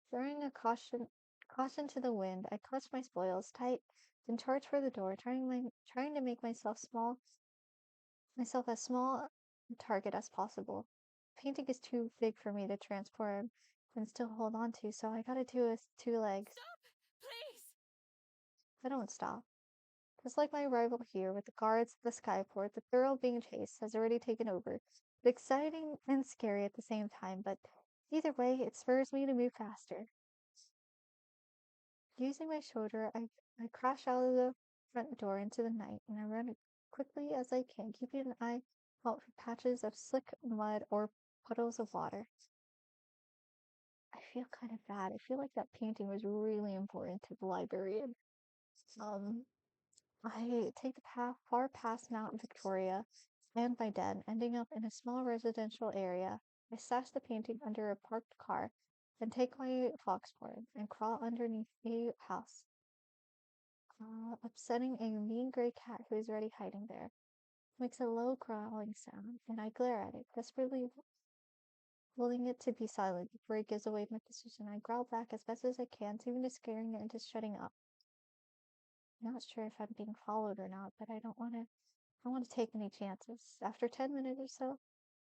Throwing a caution to the wind, I clutch my spoils tight, then charge for the door, trying to make myself as small a target as possible. Painting is too big for me to transform and still hold on to, so I gotta do with 2 legs. Stop! Please! I don't stop. Just like my rival here with the guards at the skyport, the thrill of being chased has already taken over. It's exciting and scary at the same time, but either way, it spurs me to move faster. Using my shoulder, I crash out of the front door into the night, and I run as quickly as I can, keeping an eye out for patches of slick mud or puddles of water. I feel kind of bad. I feel like that painting was really important to the librarian. Um, I take the path far past Mount Victoria and my den, ending up in a small residential area. I stash the painting under a parked car, then take my fox form and crawl underneath a house, upsetting a mean gray cat who is already hiding there. Makes a low growling sound, and I glare at it, desperately willing it to be silent before it gives away my position. I growl back as best as I can, seeming to scaring it into shutting up. I'm not sure if I'm being followed or not, but I don't want to take any chances. After 10 minutes or so,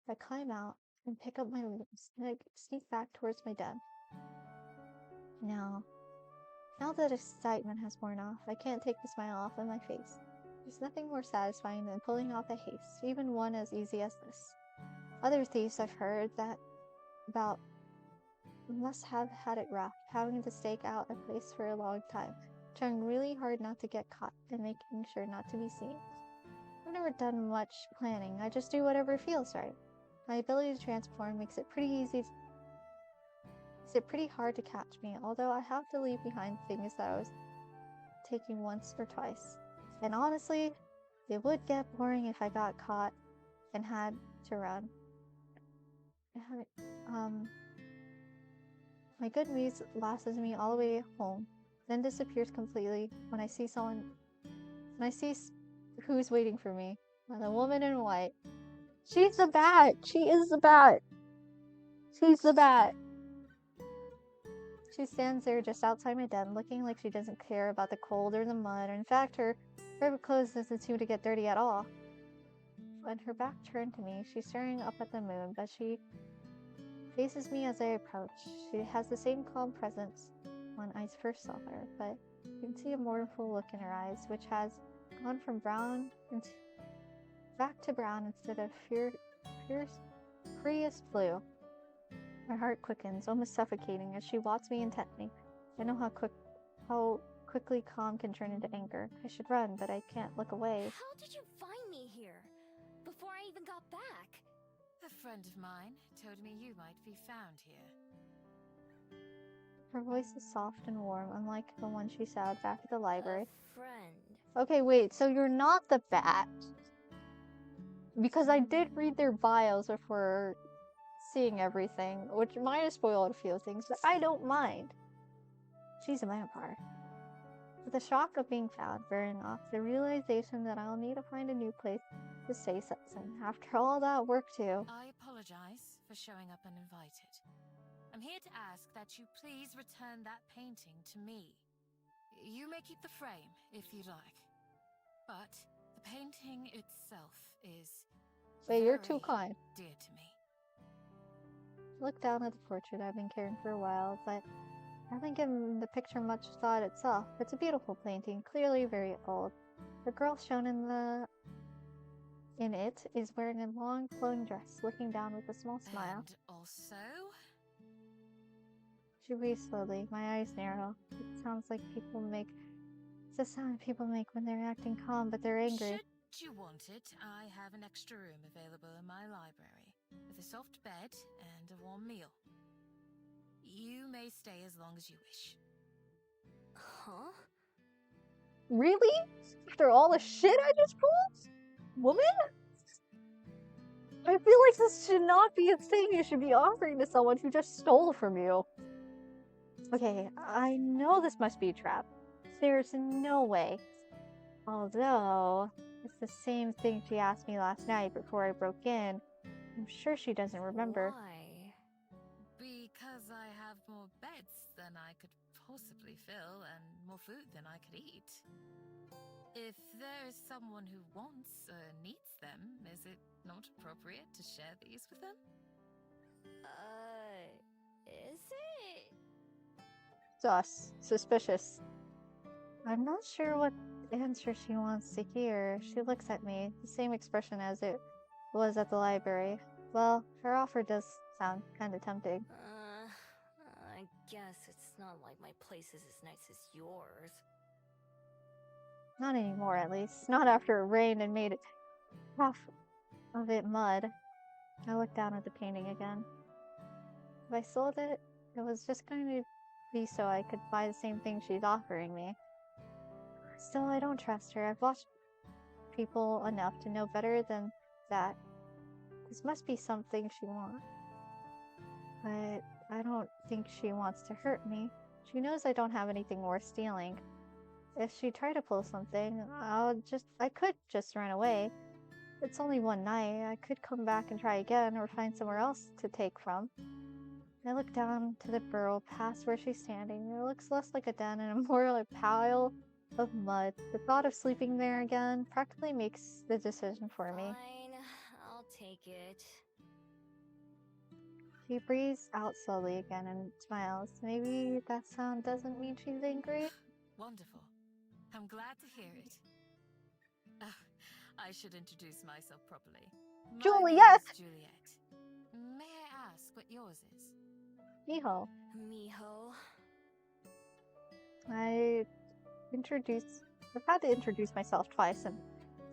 I climb out and pick up my looms, and I sneak back towards my den. Now that excitement has worn off, I can't take the smile off of my face. There's nothing more satisfying than pulling off a heist, even one as easy as this. Other thieves I've heard about must have had it rough, having to stake out a place for a long time, trying really hard not to get caught and making sure not to be seen. I've never done much planning, I just do whatever feels right. My ability to transform makes it pretty hard to catch me, although I have to leave behind things that I was taking once or twice. And honestly, it would get boring if I got caught and had to run. My good muse lasts me all the way home, then disappears completely when I see who's waiting for me. The woman in white. She's the bat! She is the bat! She's the bat! She stands there just outside my den, looking like she doesn't care about the cold or the mud. In fact, her clothes doesn't seem to get dirty at all. When her back turned to me, she's staring up at the moon, but she faces me as I approach. She has the same calm presence when I first saw her, but you can see a mournful look in her eyes, which has gone from back to brown instead of furious blue. My heart quickens, almost suffocating, as she watches me intently. I know how quickly calm can turn into anger. I should run, but I can't look away. How did you find me here? Before I even got back? A friend of mine told me you might be found here. Her voice is soft and warm, unlike the one she said back at the library. A friend. Okay, wait, so you're not the bat? Because I did read their bios before seeing everything, which might have spoiled a few things, but I don't mind. She's a vampire. With the shock of being found wearing off, the realization that I'll need to find a new place to stay sets in. After all that work too. I apologize for showing up uninvited. I'm here to ask that you please return that painting to me. You may keep the frame if you'd like, but the painting itself is Wait, you're too very kind. dear to me. Look down at the portrait I've been carrying for a while, but I haven't given the picture much thought itself. It's a beautiful painting, clearly very old. The girl shown in it is wearing a long flowing dress, looking down with a small smile. And also, She breathes slowly, my eyes narrow. It sounds like it's the sound people make when they're acting calm, but they're angry. should you want it, I have an extra room available in my library, with a soft bed and a warm meal. You may stay as long as you wish. Huh? Really? After all the shit I just pulled? Woman? I feel like this should not be a thing you should be offering to someone who just stole from you. Okay, I know this must be a trap. There's no way. Although, It's the same thing she asked me last night before I broke in. I'm sure she doesn't remember. Why? Because I have more beds than I could possibly fill and more food than I could eat. If there is someone who wants or needs them, is it not appropriate to share these with them? Is it? Sus. Suspicious. I'm not sure what answer she wants to hear. She looks at me, the same expression as it was at the library. Well, her offer does sound kind of tempting. I guess it's not like my place is as nice as yours. Not anymore, at least. Not after it rained and made half of it mud. I looked down at the painting again. If I sold it, it was just going to be so I could buy the same thing she's offering me. Still, I don't trust her. I've watched people enough to know better than that. This must be something she wants. But I don't think she wants to hurt me. She knows I don't have anything worth stealing. If she tried to pull something, I could just run away. It's only one night. I could come back and try again or find somewhere else to take from. I look down to the burrow past where she's standing. It looks less like a den and more like a pile of mud. The thought of sleeping there again practically makes the decision for me. Fine, I'll take it. She breathes out slowly again and smiles. Maybe that sound doesn't mean she's angry? Wonderful. I'm glad to hear it. I should introduce myself properly. My name Juliet! is Juliet. May I ask what yours is? Miho. Miho. I've had to introduce myself twice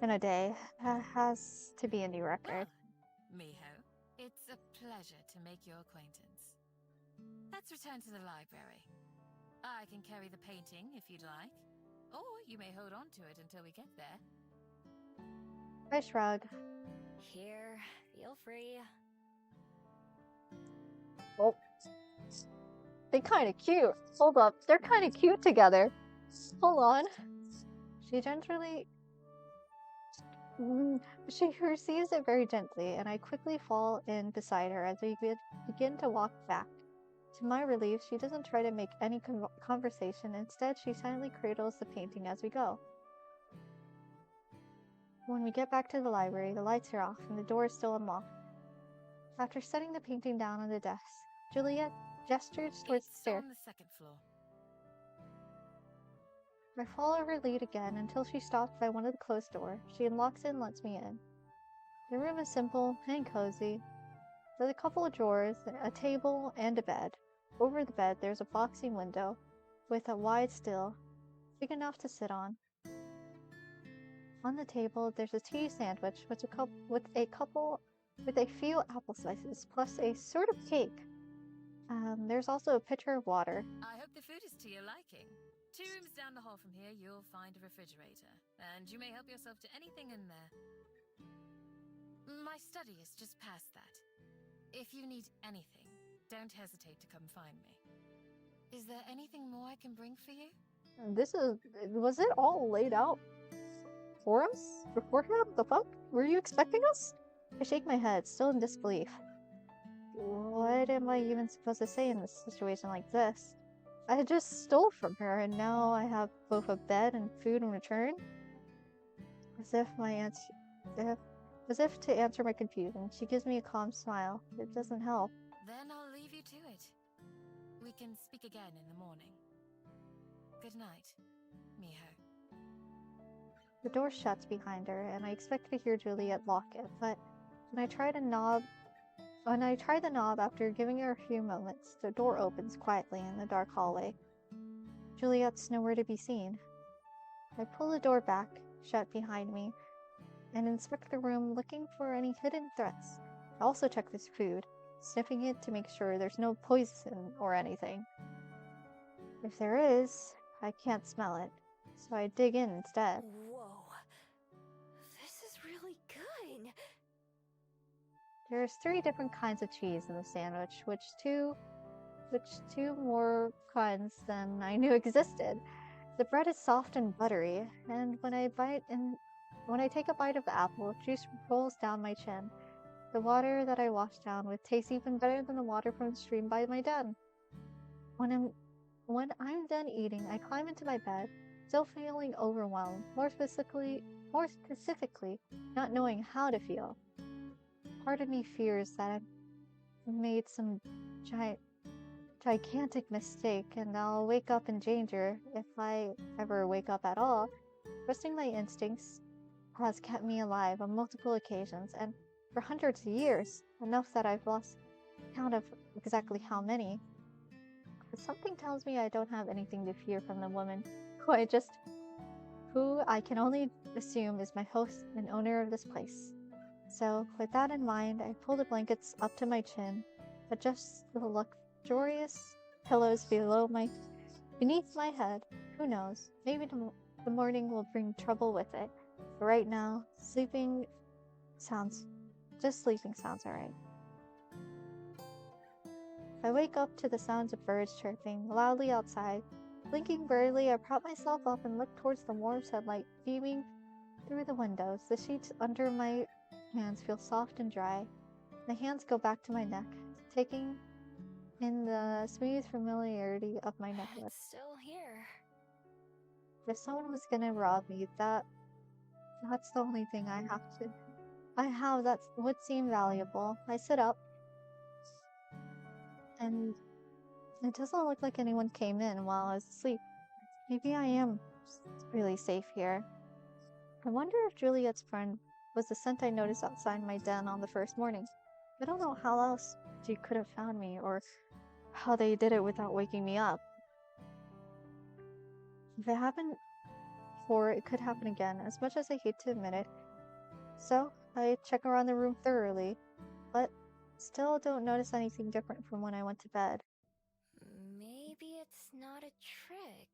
in a day. That has to be a new record. Well, Miho, it's a pleasure to make your acquaintance. Let's return to the library. I can carry the painting if you'd like, or you may hold on to it until we get there. I shrug. Here, feel free. Oh. They're kind of cute. Hold up. They're kind of cute together. Hold on. She receives it very gently, and I quickly fall in beside her as we begin to walk back. To my relief, she doesn't try to make any conversation. Instead, she silently cradles the painting as we go. When we get back to the library, the lights are off and the door is still unlocked. After setting the painting down on the desk, Juliet gestures towards the stairs. On the second floor. I follow her lead again until she stops by one of the closed doors. She unlocks it and lets me in. The room is simple and cozy. There's a couple of drawers, a table, and a bed. Over the bed, there's a boxing window with a wide still, big enough to sit on. On the table, there's a tea sandwich with a few apple slices, plus a sort of cake. There's also a pitcher of water. I hope the food is to your liking. 2 rooms down the hall from here, you'll find a refrigerator, and you may help yourself to anything in there. My study is just past that. If you need anything, don't hesitate to come find me. Is there anything more I can bring for you? Was it all laid out for us beforehand? The fuck? Were you expecting us? I shake my head, still in disbelief. What am I even supposed to say in a situation like this? I had just stole from her, and now I have both a bed and food in return? As if to answer my confusion, she gives me a calm smile. It doesn't help. Then I'll leave you to it. We can speak again in the morning. Good night, Miho. The door shuts behind her, and I expect to hear Juliet lock it, but when I try the knob after giving her a few moments, the door opens quietly in the dark hallway. Juliet's nowhere to be seen. I pull the door back, shut behind me, and inspect the room looking for any hidden threats. I also check this food, sniffing it to make sure there's no poison or anything. If there is, I can't smell it, so I dig in instead. Whoa. This is really good. There's 3 different kinds of cheese in the sandwich, which two more kinds than I knew existed. The bread is soft and buttery, and when I When I take a bite of the apple, juice rolls down my chin. The water that I washed down with tastes even better than the water from the stream by my den. When I'm done eating, I climb into my bed, still feeling overwhelmed, more specifically, not knowing how to feel. Part of me fears that I've made some gigantic mistake and I'll wake up in danger if I ever wake up at all. Trusting my instincts has kept me alive on multiple occasions and for hundreds of years, enough that I've lost count of exactly how many. But something tells me I don't have anything to fear from the woman who I can only assume is my host and owner of this place. So, with that in mind, I pull the blankets up to my chin, adjust the luxurious pillows beneath my head. Who knows? Maybe the morning will bring trouble with it. But right now, sleeping sounds alright. I wake up to the sounds of birds chirping loudly outside. Blinking brightly, I prop myself up and look towards the warm sunlight beaming through the windows. The sheets under my hands feel soft and dry. My hands go back to my neck, taking in the smooth familiarity of my necklace. It's still here. If someone was gonna rob me, that's the only thing I have that would seem valuable. I sit up, and it doesn't look like anyone came in while I was asleep. Maybe I am really safe here. I wonder if Juliet's friend was the scent I noticed outside my den on the first morning. I don't know how else she could have found me, or how they did it without waking me up. If it happened before, it could happen again, as much as I hate to admit it. So, I check around the room thoroughly, but still don't notice anything different from when I went to bed. Maybe it's not a trick.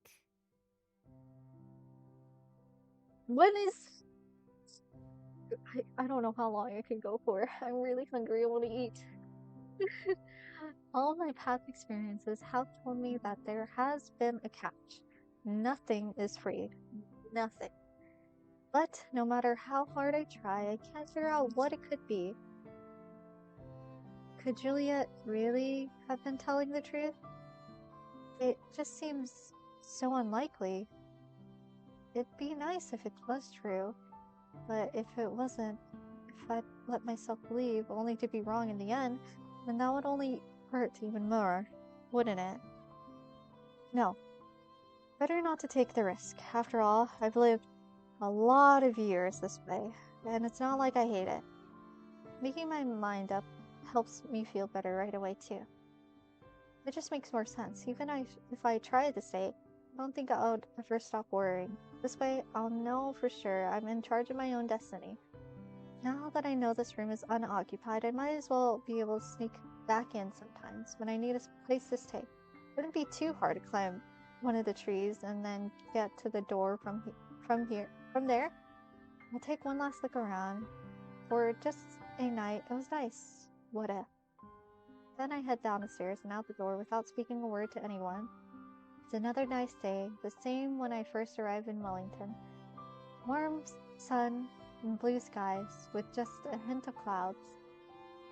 I don't know how long I can go for. I'm really hungry. I want to eat. All my past experiences have told me that there has been a catch. Nothing is free. Nothing. But no matter how hard I try, I can't figure out what it could be. Could Juliet really have been telling the truth? It just seems so unlikely. It'd be nice if it was true, but if it wasn't, if I'd let myself believe only to be wrong in the end, then that would only hurt even more, wouldn't it? No. Better not to take the risk. After all, I've lived a lot of years this way, and it's not like I hate it. Making my mind up helps me feel better right away, too. It just makes more sense. Even if I tried to stay, I don't think I would ever stop worrying. This way, I'll know for sure I'm in charge of my own destiny. Now that I know this room is unoccupied, I might as well be able to sneak back in sometimes when I need a place to stay. It wouldn't be too hard to climb one of the trees and then get to the door from there. I'll take one last look around. For just a night, it was nice. What if? Then I head down the stairs and out the door without speaking a word to anyone. It's another nice day, the same when I first arrived in Wellington. Warm sun and blue skies with just a hint of clouds.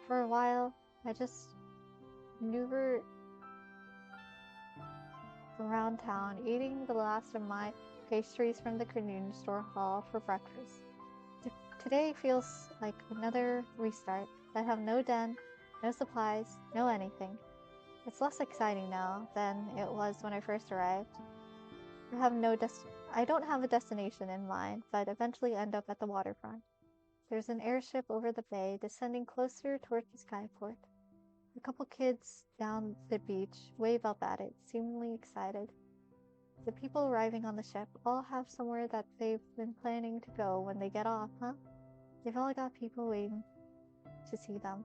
For a while, I just maneuvered around town, eating the last of my pastries from the convenience store hall for breakfast. Today feels like another restart. I have no den, no supplies, no anything. It's less exciting now than it was when I first arrived. I don't have a destination in mind, but eventually end up at the waterfront. There's an airship over the bay, descending closer towards the skyport. A couple kids down the beach wave up at it, seemingly excited. The people arriving on the ship all have somewhere that they've been planning to go when they get off, huh? They've all got people waiting to see them.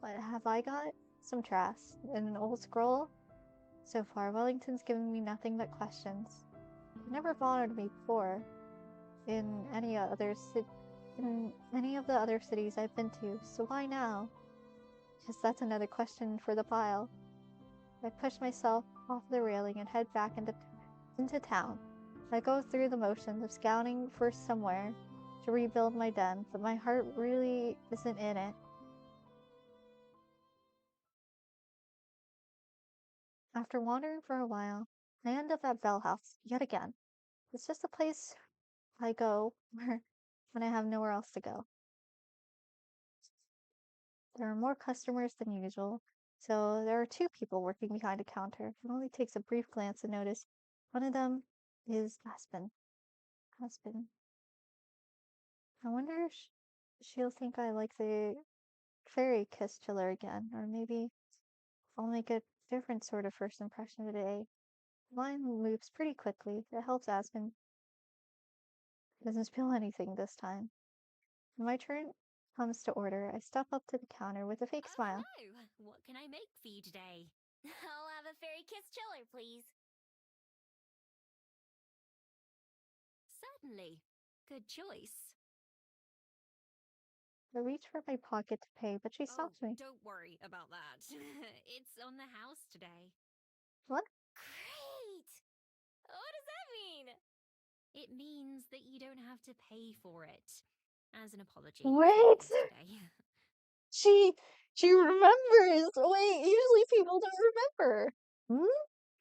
But have I got some trash and an old scroll? So far, Wellington's given me nothing but questions. It never bothered me before in any of the other cities I've been to, so why now? Guess that's another question for the pile. I push myself off the railing and head back into town. I go through the motions of scouting for somewhere to rebuild my den, but my heart really isn't in it. After wandering for a while, I end up at Bell House yet again. It's just a place I go when I have nowhere else to go. There are more customers than usual, so there are two people working behind a counter. It only takes a brief glance to notice one of them is Aspen. Aspen. I wonder if she'll think I like the fairy kiss chiller again, or maybe I'll make a different sort of first impression today. Mine moves pretty quickly. It helps Aspen doesn't spill anything this time. When my turn comes to order, I step up to the counter with a fake smile. Hello! What can I make for you today? I'll have a fairy kiss chiller, please. Certainly. Good choice. I reach for my pocket to pay, but she stops me. Don't worry about that. It's on the house today. What? Great! What does that mean? It means that you don't have to pay for it. As an apology. Wait! Today. She remembers! Wait, usually people don't remember.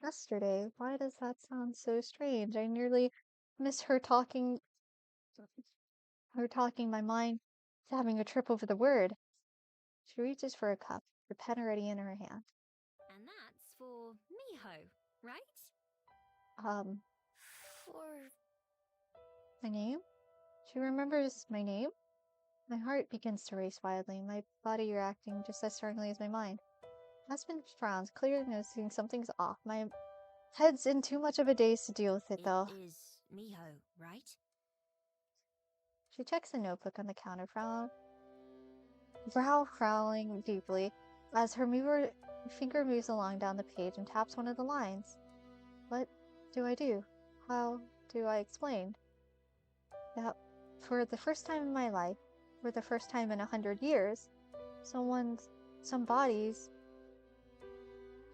Yesterday. Why does that sound so strange? I nearly miss her talking my mind to having a trip over the word. She reaches for a cup, the pen already in her hand. And that's for Miho, right? For My name? She remembers my name? My heart begins to race wildly, my body reacting just as strongly as my mind. Husband frowns, clearly noticing something's off. My head's in too much of a daze to deal with it, though. It is Miho, right? She checks the notebook on the counter, brow frowning deeply, as her finger moves along down the page and taps one of the lines. What do I do? How do I explain? That for the first time in my life, for the first time in 100 years, somebody's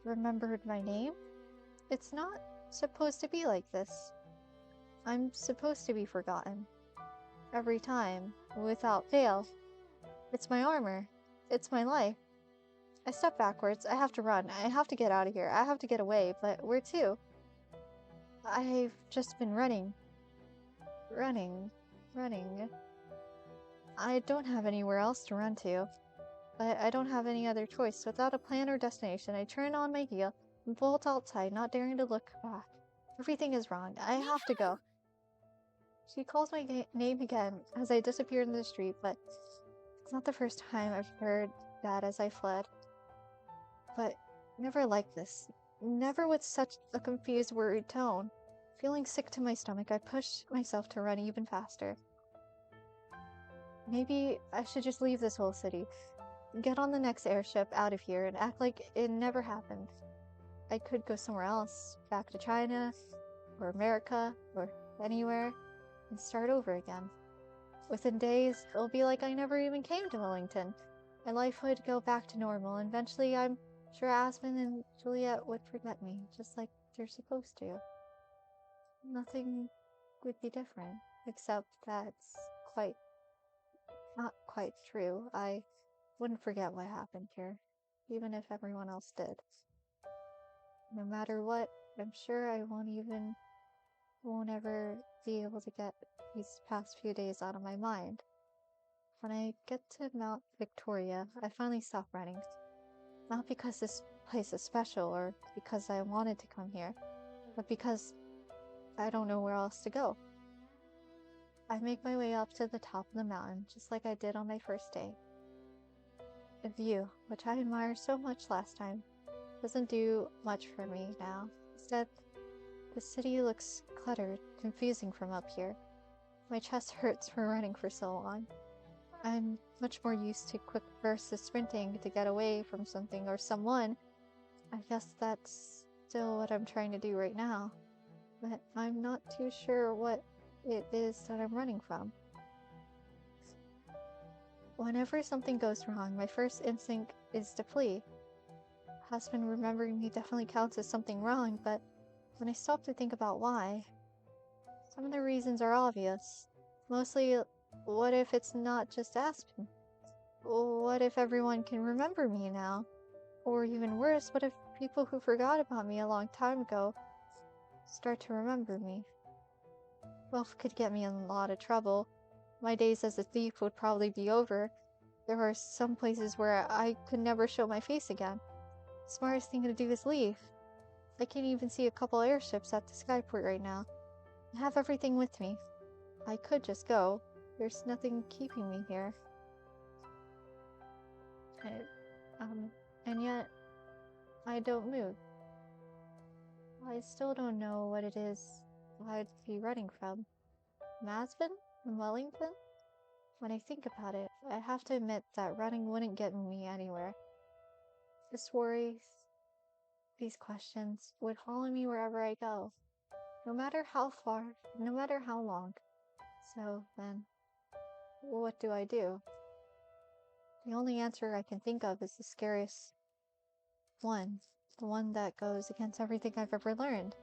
remembered my name? It's not supposed to be like this. I'm supposed to be forgotten. Every time, without fail. It's my armor. It's my life. I step backwards. I have to run. I have to get out of here. I have to get away, but where to? I've just been running. Running. I don't have anywhere else to run to. But I don't have any other choice. Without a plan or destination, I turn on my heel and bolt outside, not daring to look back. Everything is wrong. I have to go. She calls my name again as I disappear in the street, but it's not the first time I've heard that as I fled. But never like this. Never with such a confused, worried tone. Feeling sick to my stomach, I push myself to run even faster. Maybe I should just leave this whole city. Get on the next airship out of here and act like it never happened. I could go somewhere else, back to China, or America, or anywhere, and start over again. Within days, it'll be like I never even came to Wellington. My life would go back to normal, and eventually I'm sure Aspen and Juliet would forget me, just like they're supposed to. Nothing would be different, except that's not quite true. I wouldn't forget what happened here, even if everyone else did. No matter what, I'm sure I won't ever be able to get these past few days out of my mind. When I get to Mount Victoria, I finally stop running. Not because this place is special or because I wanted to come here, but because I don't know where else to go. I make my way up to the top of the mountain, just like I did on my first day. The view, which I admired so much last time, doesn't do much for me now. Instead, the city looks cluttered, confusing from up here. My chest hurts from running for so long. I'm much more used to quick bursts of sprinting to get away from something or someone. I guess that's still what I'm trying to do right now. But I'm not too sure what it is that I'm running from. Whenever something goes wrong, my first instinct is to flee. Husband remembering me definitely counts as something wrong, but when I stop to think about why, some of the reasons are obvious. Mostly what if it's not just Aspen? What if everyone can remember me now? Or even worse, what if people who forgot about me a long time ago start to remember me? Both could get me in a lot of trouble. My days as a thief would probably be over. There are some places where I could never show my face again. The smartest thing to do is leave. I can't even see a couple airships at the skyport right now. I have everything with me. I could just go. There's nothing keeping me here. And yet, I don't move. I still don't know what it is I'd be running from. Masbin? From Wellington? When I think about it, I have to admit that running wouldn't get me anywhere. This worry, these questions, would follow me wherever I go. No matter how far, no matter how long. So, then, what do I do? The only answer I can think of is the scariest one. The one that goes against everything I've ever learned.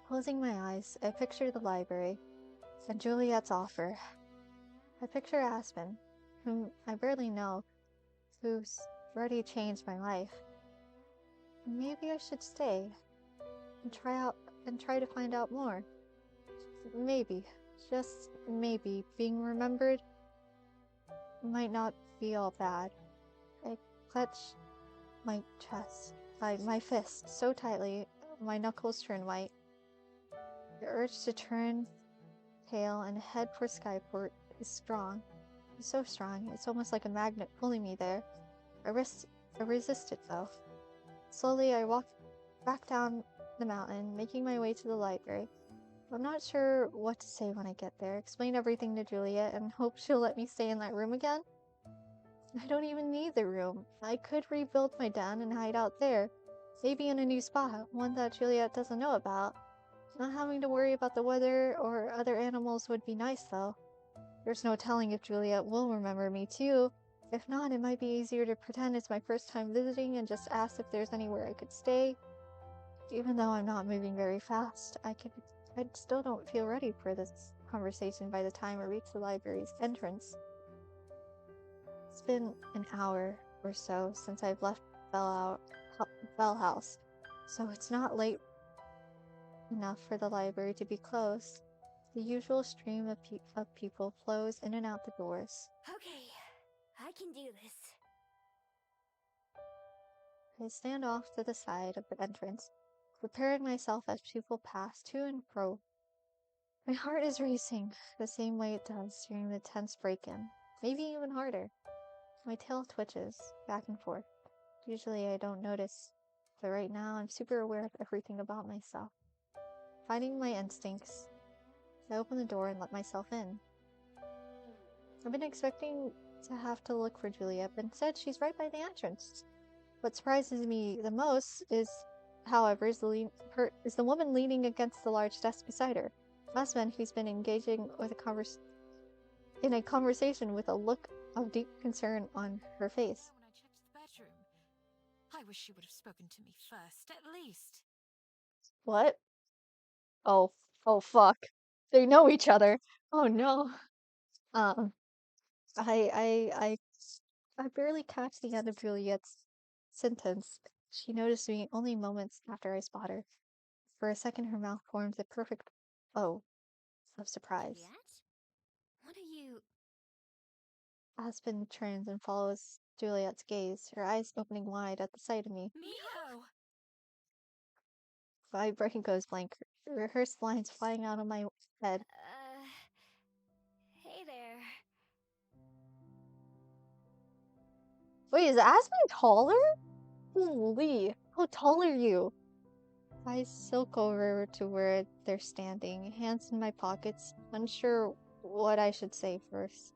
Closing my eyes, I picture the library, and Juliet's offer. I picture Aspen, whom I barely know, who's already changed my life. Maybe I should stay and try to find out more. Maybe, just maybe, being remembered might not be all bad. I clutch my chest, my fist so tightly, my knuckles turn white. The urge to turn tail and head for Skyport is strong. It's so strong, it's almost like a magnet pulling me there. I resist it though. Slowly I walk back down the mountain, making my way to the library. I'm not sure what to say when I get there. Explain everything to Juliet and hope she'll let me stay in that room again? I don't even need the room. I could rebuild my den and hide out there. Maybe in a new spot, one that Juliet doesn't know about. Not having to worry about the weather or other animals would be nice though. There's no telling if Juliet will remember me too. If not, it might be easier to pretend it's my first time visiting and just ask if there's anywhere I could stay. Even though I'm not moving very fast, I still don't feel ready for this conversation by the time I reach the library's entrance. It's been an hour or so since I've left Bell House, so it's not late enough for the library to be closed. The usual stream of people flows in and out the doors. Okay, I can do this. I stand off to the side of the entrance, preparing myself as people pass to and fro. My heart is racing, the same way it does during the tense break-in, maybe even harder. My tail twitches, back and forth. Usually I don't notice, but right now I'm super aware of everything about myself. Finding my instincts, I open the door and let myself in. I've been expecting to have to look for Juliet, but instead she's right by the entrance. What surprises me the most is, however, is the woman leaning against the large desk beside her. Aspen, who's been engaging with in a conversation with a look of deep concern on her face. When I checked the bedroom, I wish she would have spoken to me first, at least. What? Oh fuck. They know each other. Oh no. Um, I barely catch the end of Juliet's sentence. She noticed me only moments after I spot her. For a second, her mouth forms a perfect O of surprise. Juliet? What are you... Aspen turns and follows Juliet's gaze, her eyes opening wide at the sight of me. Miho! My brain goes blank, rehearsed lines flying out of my head. Hey there. Wait, is Aspen taller? Holy, how tall are you? I silk over to where they're standing, hands in my pockets, unsure what I should say first.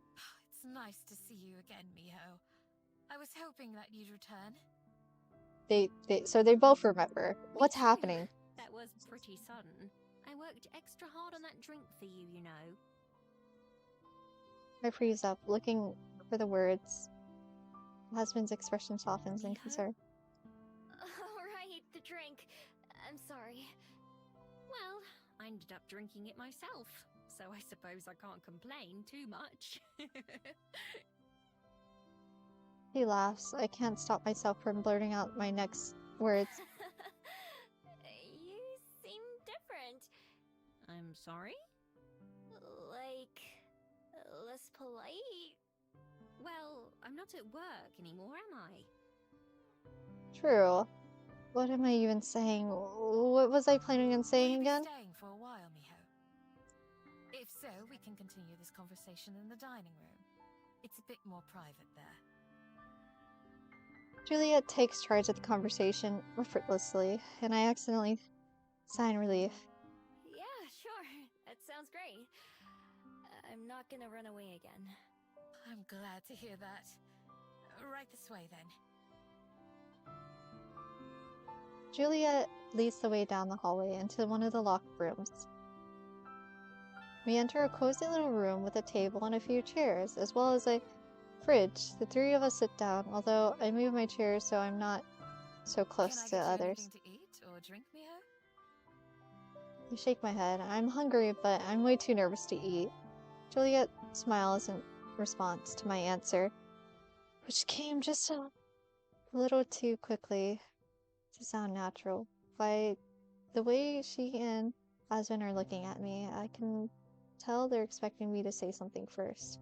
It's nice to see you again, Miho. I was hoping that you'd return. So they both remember. Me What's too. happening? That was pretty sudden. I worked extra hard on that drink for you, you know. I freeze up, looking for the words. My husband's expression softens in Miho? concern. Alright, the drink. I'm sorry. Well, I ended up drinking it myself. so I suppose I can't complain too much. He laughs. I can't stop myself from blurting out my next words. You seem different. I'm sorry? Like, less polite? Well, I'm not at work anymore, am I? True. What am I even saying? What was I planning on Will saying you be again? staying for a while, Miho? If so, we can continue this conversation in the dining room. It's a bit more private there. Juliet takes charge of the conversation effortlessly, and I accidentally sigh in relief. Yeah, sure. That sounds great. I'm not gonna run away again. I'm glad to hear that. Right this way, then. Juliet leads the way down the hallway into one of the locked rooms. We enter a cozy little room with a table and a few chairs, as well as a fridge. The three of us sit down, although I move my chair so I'm not so close Can I to get you others. anything to eat or drink, Miho? I shake my head. I'm hungry, but I'm way too nervous to eat. Juliet smiles in response to my answer, which came just a little too quickly to sound natural. By the way she and Asvin are looking at me, I can tell they're expecting me to say something first.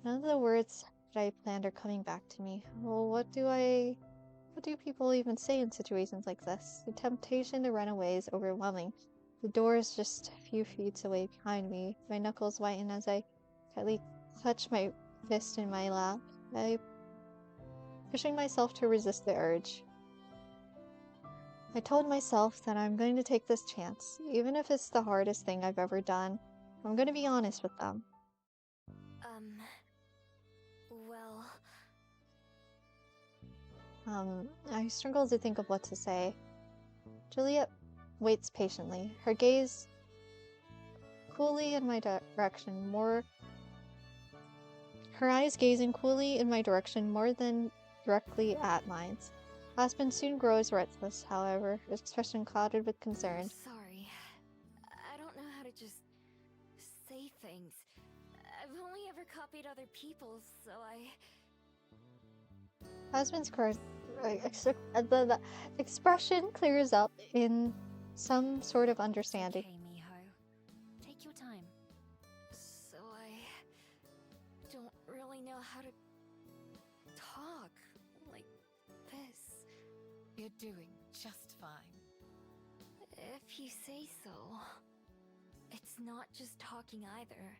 None of the words that I planned are coming back to me. Well, what do people even say in situations like this? The temptation to run away is overwhelming. The door is just a few feet away behind me. My knuckles whiten as I tightly clutch my fist in my lap. I'm pushing myself to resist the urge. I told myself that I'm going to take this chance, even if it's the hardest thing I've ever done. I'm going to be honest with them. Well... I struggle to think of what to say. Juliet waits patiently, her gaze coolly in my direction, her eyes gazing coolly in my direction more than directly at mine. Aspen soon grows restless, however, his expression clouded with concern. Sorry. I don't know how to just say things. I've only ever copied other people's, so Aspen's the expression clears up in some sort of understanding. Okay, Miho. Take your time. So I don't really know how to talk like this. You're doing just fine. If you say so. It's not just talking either.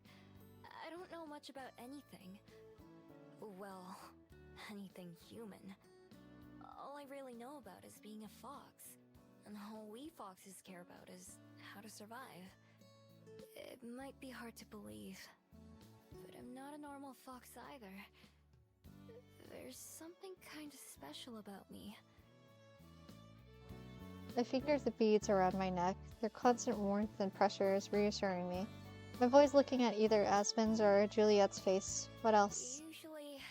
I don't know much about anything. Well, anything human. All I really know about is being a fox. And all we foxes care about is how to survive. It might be hard to believe, but I'm not a normal fox either. There's something kind of special about me. I figure the beads around my neck, their constant warmth and pressure is reassuring me. I'm always looking at either Aspen's or Juliet's face. What else? Usually,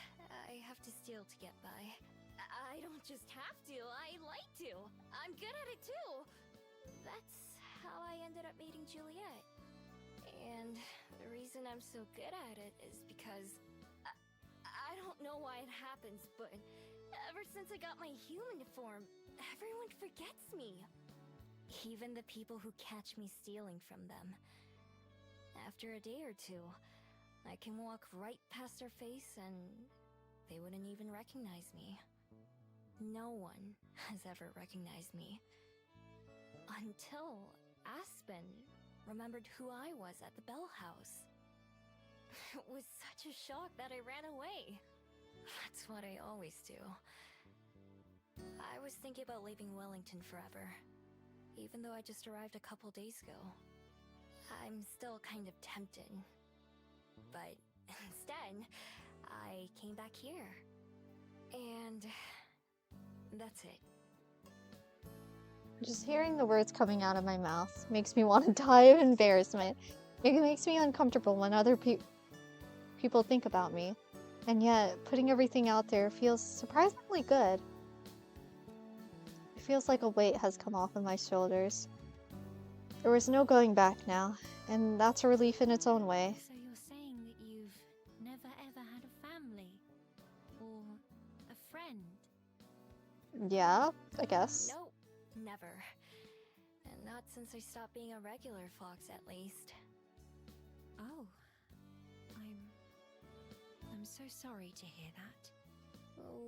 I have to steal to get by. I don't just have to, I like to. I'm good at it too. That's how I ended up meeting Juliet. And the reason I'm so good at it is because I don't know why it happens, but ever since I got my human form, everyone forgets me. Even the people who catch me stealing from them. After a day or two, I can walk right past their face and they wouldn't even recognize me. No one has ever recognized me. Until Aspen remembered who I was at the Bell House. It was such a shock that I ran away. That's what I always do. I was thinking about leaving Wellington forever, even though I just arrived a couple days ago. I'm still kind of tempted. But instead, I came back here. And that's it. Just hearing the words coming out of my mouth makes me want to die of embarrassment. It makes me uncomfortable when other people think about me. And yet, putting everything out there feels surprisingly good. It feels like a weight has come off of my shoulders. There was no going back now. and that's a relief in its own way. So you're saying that you've never ever had a family? Or a friend? Yeah, I guess. Nope, never. And not since I stopped being a regular fox, at least. Oh. I'm so sorry to hear that.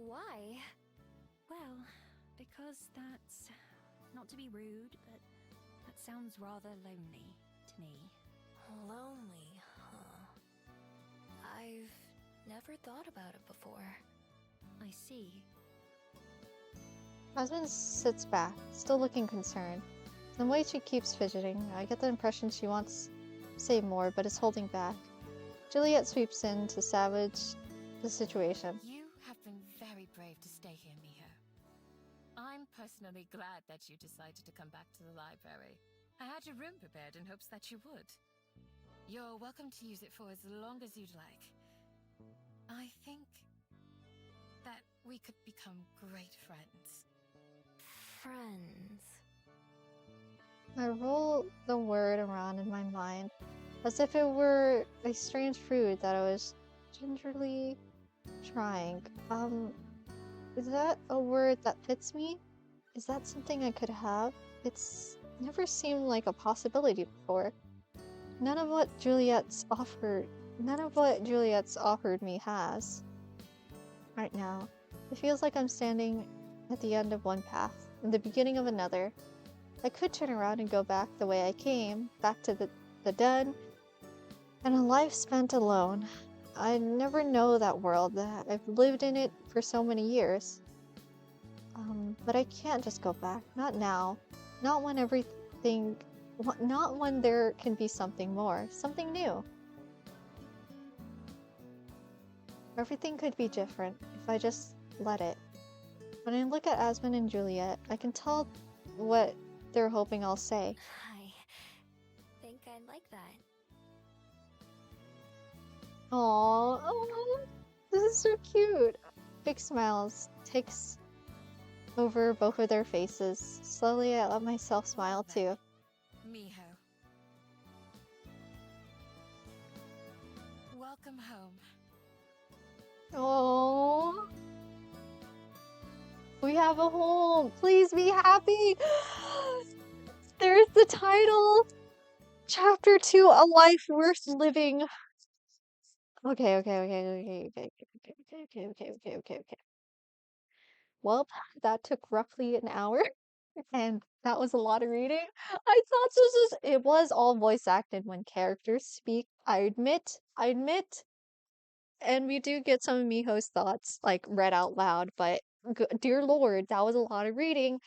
Why? Well, because that's... not to be rude, but that sounds rather lonely to me. Lonely, huh? I've never thought about it before. I see. Husband sits back, still looking concerned. The way she keeps fidgeting, I get the impression she wants to say more, but is holding back. Juliet sweeps in to salvage the situation. You have been very brave to stay here, Miho. I'm personally glad that you decided to come back to the library. I had your room prepared in hopes that you would. You're welcome to use it for as long as you'd like. I think that we could become great friends. Friends. I roll the word around in my mind, as if it were a strange fruit that I was gingerly trying. Is that a word that fits me? Is that something I could have? It's never seemed like a possibility before. None of what Juliet's offered me has. Right now, it feels like I'm standing at the end of one path, and the beginning of another. I could turn around and go back the way I came, back to the den, and a life spent alone. I never know that world. I've lived in it for so many years. But I can't just go back. Not now. Not when not when there can be something more. Something new. Everything could be different if I just let it. When I look at Asmund and Juliet, I can tell what they're hoping I'll say. I think I'd like that. Aww, oh, this is so cute. Big smiles takes over both of their faces. Slowly, I let myself smile too. Miho. Welcome home. Oh, we have a home. Please be happy. There's the title. Chapter 2, A Life Worth Living. Okay. Well, that took roughly an hour, and that was a lot of reading. I thought it was all voice acted when characters speak. I admit. And we do get some of Miho's thoughts, like, read out loud, but dear lord, that was a lot of reading.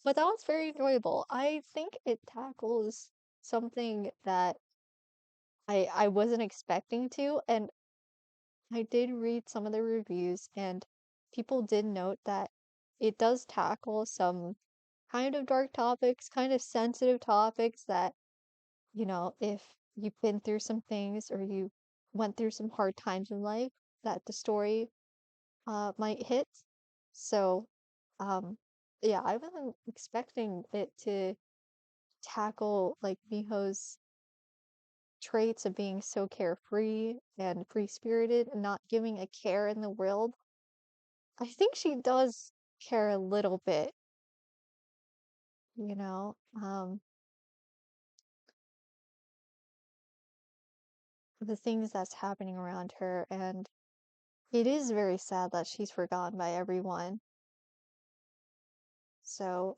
But that was very enjoyable. I think it tackles something that I wasn't expecting to, and I did read some of the reviews, and people did note that it does tackle some kind of dark topics, kind of sensitive topics that, if you've been through some things or you went through some hard times in life, that the story might hit. So, um, yeah, I wasn't expecting it to tackle like Miho's traits of being so carefree and free-spirited and not giving a care in the world. I think she does care a little bit, you know, the things that's happening around her, and it is very sad that she's forgotten by everyone. So,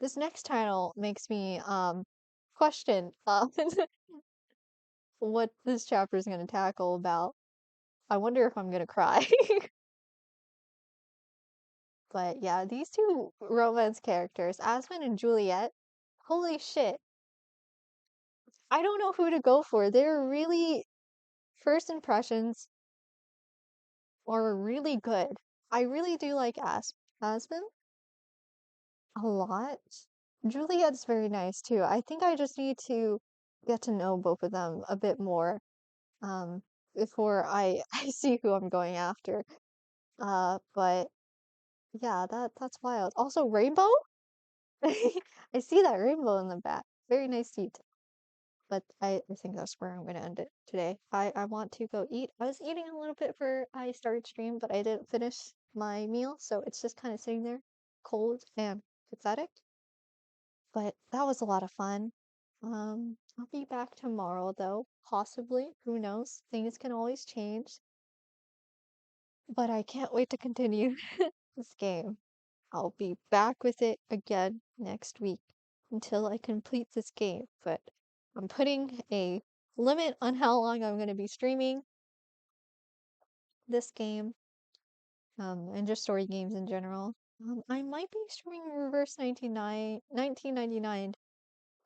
this next title makes me question what this chapter is going to tackle about. I wonder if I'm going to cry. But yeah, these two romance characters, Asmund and Juliet, holy shit. I don't know who to go for. They're really, first impressions are really good. I really do like Asmund a lot. Juliet's very nice too. I think I just need to get to know both of them a bit more um before I I see who I'm going after. But yeah, that's wild. Also, Rainbow? I see that rainbow in the back. Very nice detail. But I think that's where I'm gonna end it today. I want to go eat. I was eating a little bit for I started stream, but I didn't finish my meal, so it's just kind of sitting there, cold and pathetic. But that was a lot of fun. I'll be back tomorrow though, possibly. Who knows? Things can always change. But I can't wait to continue this game. I'll be back with it again next week until I complete this game. But I'm putting a limit on how long I'm going to be streaming this game, and just story games in general. I might be streaming Reverse 1999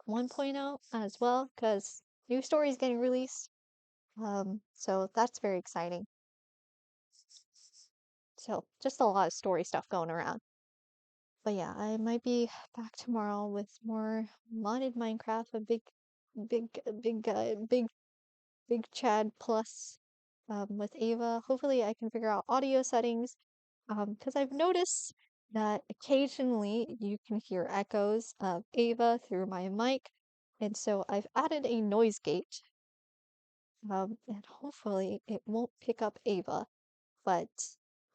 1.0 as well, because new story is getting released. So that's very exciting. So just a lot of story stuff going around. But yeah, I might be back tomorrow with more modded Minecraft, a big Chad plus with Ava. Hopefully I can figure out audio settings because I've noticed that occasionally you can hear echoes of Ava through my mic, and so I've added a noise gate, and hopefully it won't pick up Ava. But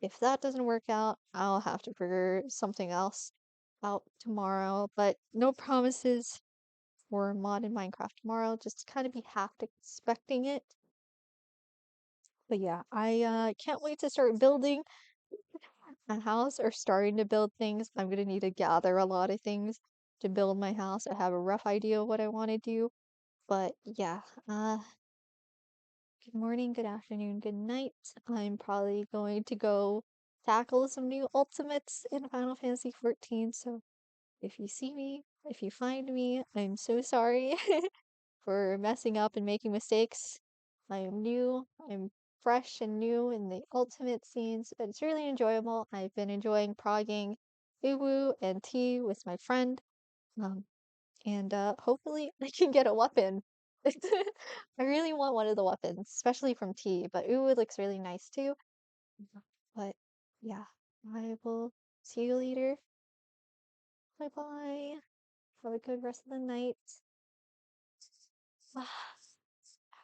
if that doesn't work out, I'll have to figure something else out tomorrow. But no promises for mod in Minecraft tomorrow. Just kind of be half expecting it. But yeah, I can't wait to start building a house or starting to build things. I'm gonna need to gather a lot of things to build my house. I have a rough idea of what I want to do. But yeah, good morning, good afternoon, good night. I'm probably going to go tackle some new ultimates in Final Fantasy XIV. So if you see me, if you find me, I'm so sorry for messing up and making mistakes. I am new, I'm fresh and new in the ultimate scenes, but it's really enjoyable. I've been enjoying progging Uwu and T with my friend. Um, and hopefully I can get a weapon. I really want one of the weapons, especially from T, but ooh, it looks really nice too. But yeah, I will see you later. Bye bye. Have a good rest of the night.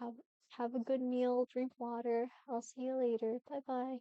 Have have a good meal, drink water. I'll see you later. Bye bye.